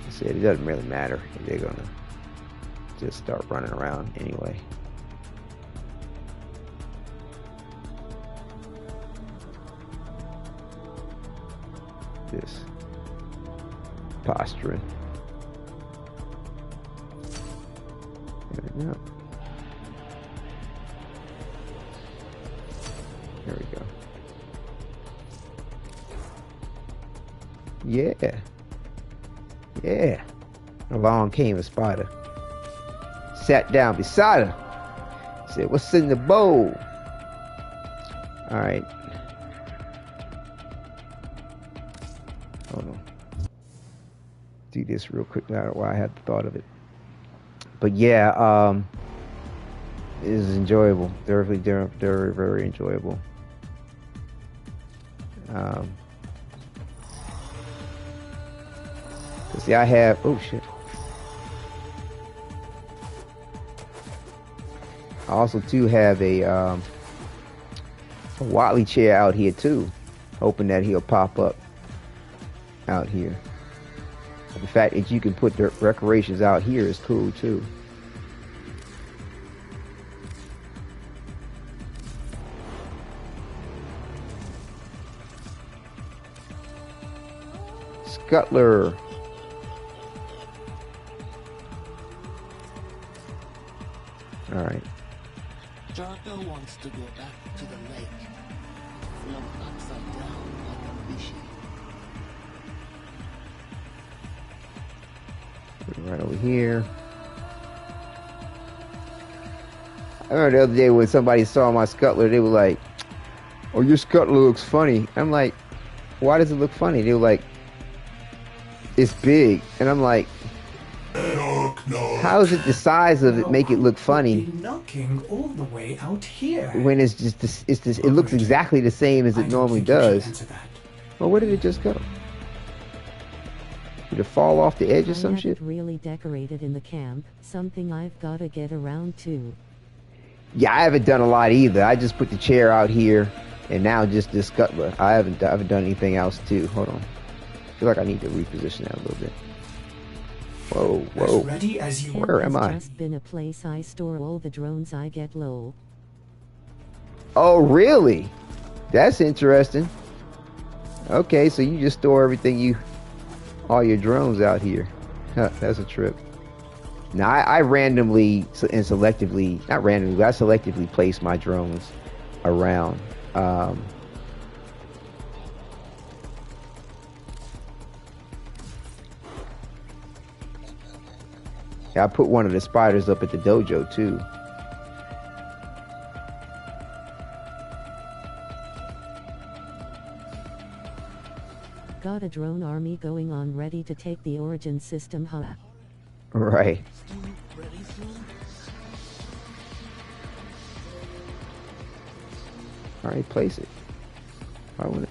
I said it doesn't really matter if they're gonna just start running around anyway. This posturing. There we go. There we go. Yeah. Yeah. Along came a spider. Sat down beside her. Said, "What's in the bowl?" All right. Hold on. Do this real quick now while I had the thought of it. But yeah, it is enjoyable. Very, very enjoyable. See, I have. Oh shit. I also too have a Watley chair out here too, hoping that he'll pop up out here. The fact that you can put the decorations out here is cool too. Scuttler. All right. Jarko wants to go back to the lake, flung upside down like a fishy. Put it right over here. I remember the other day when somebody saw my Scuttler, they were like, "Oh, your Scuttler looks funny." I'm like, "Why does it look funny?" They were like, "It's big," and I'm like, "How is it the size of it make it look funny?" Knocking all the way out here. When it's just this, it looks exactly the same as it normally does. Well, where did it just go? Did it fall off the edge or some shit? Really decorated in the camp. Something I've got to get around to. Yeah, I haven't done a lot either. I just put the chair out here, and now just this Scuttler. I haven't done anything else too. Hold on. I feel like I need to reposition that a little bit. Whoa, whoa. As ready as you Where am I? Just been a place I store all the drones I get low. Oh, really? That's interesting. Okay, so you just store everything all your drones out here. Huh, that's a trip. Now, I randomly and selectively, not randomly, I selectively place my drones around. I put one of the spiders up at the dojo, too. Got a drone army going on, ready to take the Origin system, huh? Right. All right, place it. Why wouldn't it?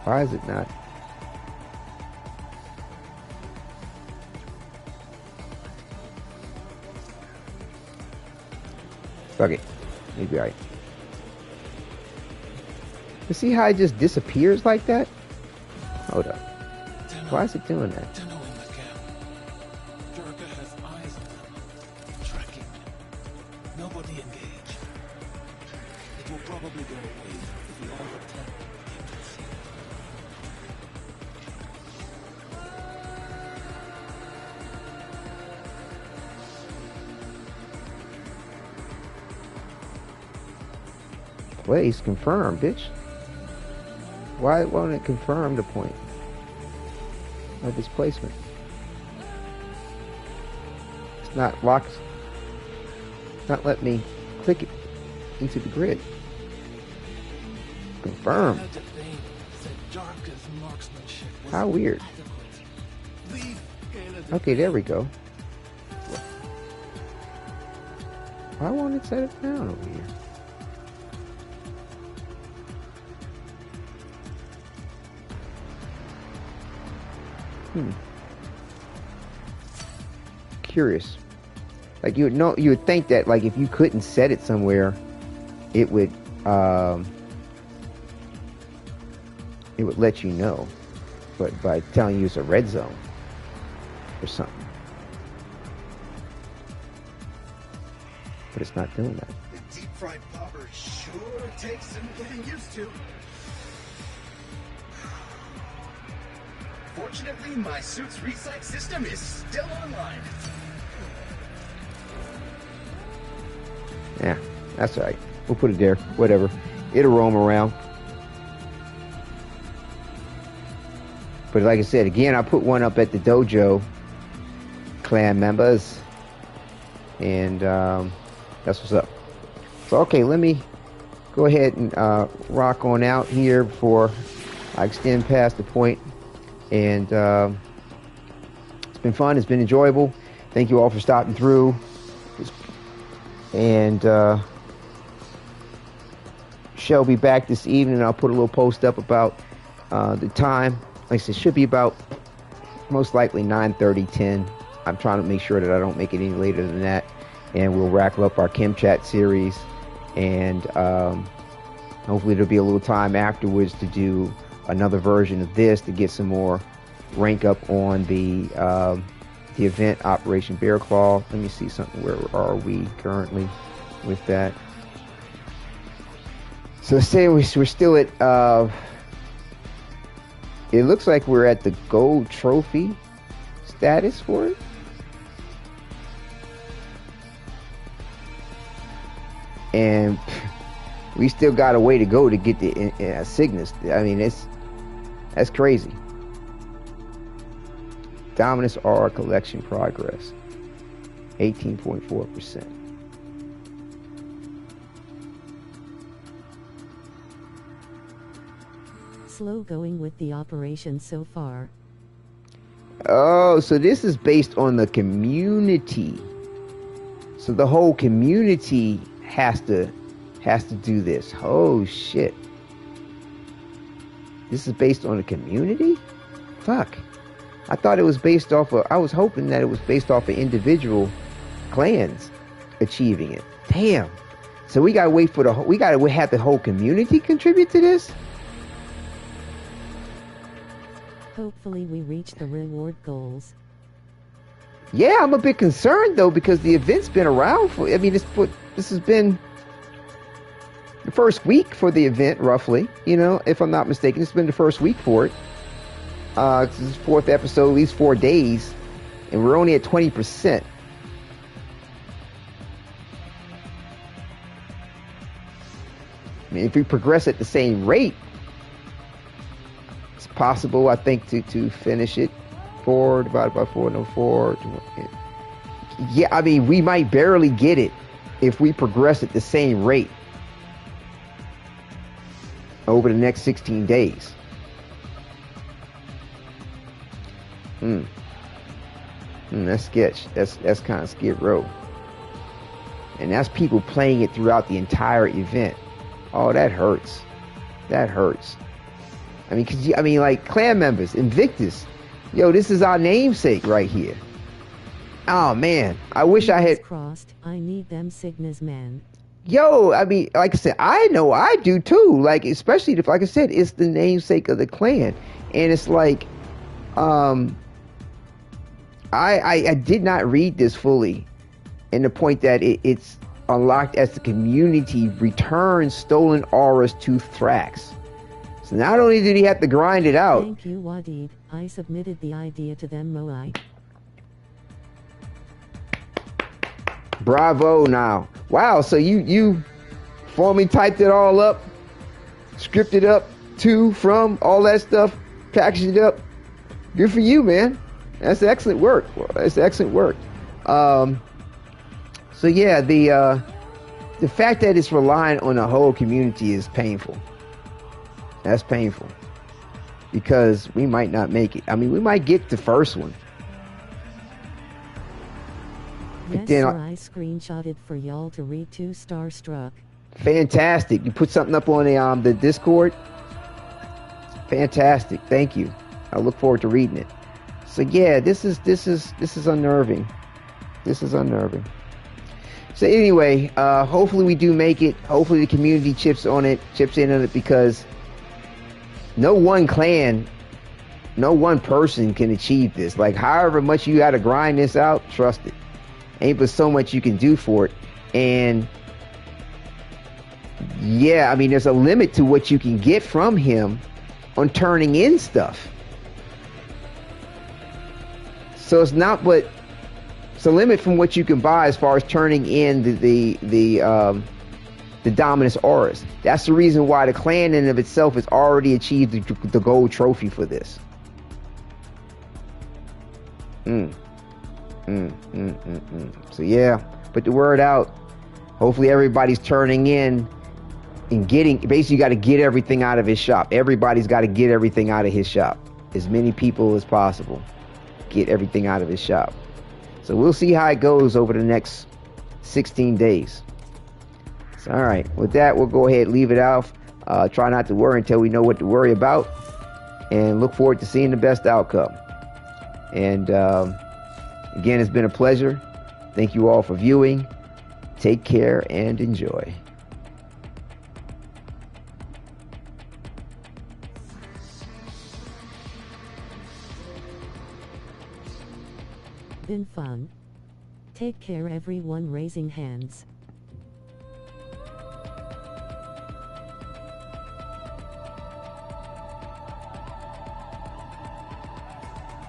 Why is it not? Fuck it. Maybe I. You see how it just disappears like that? Hold up. Why is it doing that? Nobody engaged. It will probably go away if we all attend. Place confirmed, bitch. Why won't it confirm the point of its placement? It's not locked. It's not letting me click it into the grid. Confirm. How weird. Okay, there we go. Why won't it set it down over here? Curious. Like you would think that like if you couldn't set it somewhere, it would let you know, but by telling you it's a red zone or something. But it's not doing that. The deep fried popper sure takes some getting used to. Fortunately, my suit's recycle system is still online. Yeah, that's all right. We'll put it there. Whatever. It'll roam around. But like I said, again, I put one up at the dojo, clan members. And that's what's up. So, okay, let me go ahead and rock on out here before I extend past the point. And it's been fun. It's been enjoyable. Thank you all for stopping through. And she'll be back this evening. I'll put a little post up about the time. Like I said, it should be about most likely 9:30, 10. I'm trying to make sure that I don't make it any later than that. And we'll wrap up our Chem Chat series. And hopefully there'll be a little time afterwards to do another version of this to get some more rank up on the the event Operation Bear Claw. Let me see something. Where are we currently with that? So say we're still at, it looks like we're at the gold trophy status for it. And we still got a way to go to get the Cygnus. I mean, that's crazy. Dominus R collection progress, 18.4%. Slow going with the operation so far. Oh, so this is based on the community. So the whole community has to do this. Oh shit. This is based on the community? Fuck. I thought it was based off of, I was hoping that it was based off of individual clans achieving it. Damn. So we gotta wait for we gotta have the whole community contribute to this? Hopefully we reach the reward goals. Yeah, I'm a bit concerned though, because the event's been around for, I mean, this has been the first week for the event, roughly, you know, if I'm not mistaken. It's been the first week for it. This is the 4th episode, at least 4 days, and we're only at 20%. I mean, if we progress at the same rate, it's possible, I think, to finish it. 4 divided by 4, no 4. Yeah, I mean, we might barely get it if we progress at the same rate over the next 16 days. That's sketch. That's kind of Skid Row. And that's people playing it throughout the entire event. Oh, that hurts. That hurts. I mean, like clan members, Invictus. Yo, this is our namesake right here. Oh man, I wish I had crossed. I need them Cygnus, man. Yo, I mean, like I said, I know I do too. Like, especially if, like I said, it's the namesake of the clan, and it's like, I did not read this fully, and the point that it's unlocked as the community returns stolen auras to Thrax. So not only did he have to grind it out. Thank you, Wadid. I submitted the idea to them, Moai. Bravo now. Wow, so you formally typed it all up, scripted up, to, from, all that stuff, packaged it up. Good for you, man. That's excellent work. That's excellent work. So yeah, the fact that it's relying on the whole community is painful. That's painful. Because we might not make it. I mean, we might get the first one. Yes, sir, I screenshotted for y'all to read to Starstruck. Fantastic. You put something up on the Discord? Fantastic. Thank you. I look forward to reading it. So yeah, this is unnerving. This is unnerving. So anyway, hopefully we do make it. Hopefully the community chips in on it, because no one clan, no one person can achieve this. Like, however much you gotta grind this out, trust it. Ain't but so much you can do for it. And yeah, I mean, there's a limit to what you can get from him on turning in stuff. So it's not but it's a limit from what you can buy as far as turning in the Dominus auras. That's the reason why the clan in of itself has already achieved the gold trophy for this. So yeah, put the word out. Hopefully everybody's turning in and getting, basically you got to get everything out of his shop. Everybody's got to get everything out of his shop. As many people as possible. Get everything out of his shop. So we'll see how it goes over the next 16 days. So, all right, with that, we'll go ahead and leave it out. Try not to worry until we know what to worry about, and look forward to seeing the best outcome. And again, it's been a pleasure. Thank you all for viewing. Take care and enjoy. Been fun. Take care everyone raising hands.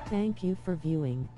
Thank you for viewing.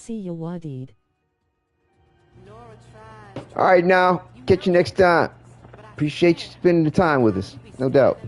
See ya, Wadid. All right, now catch you next time. Appreciate you spending the time with us, no doubt.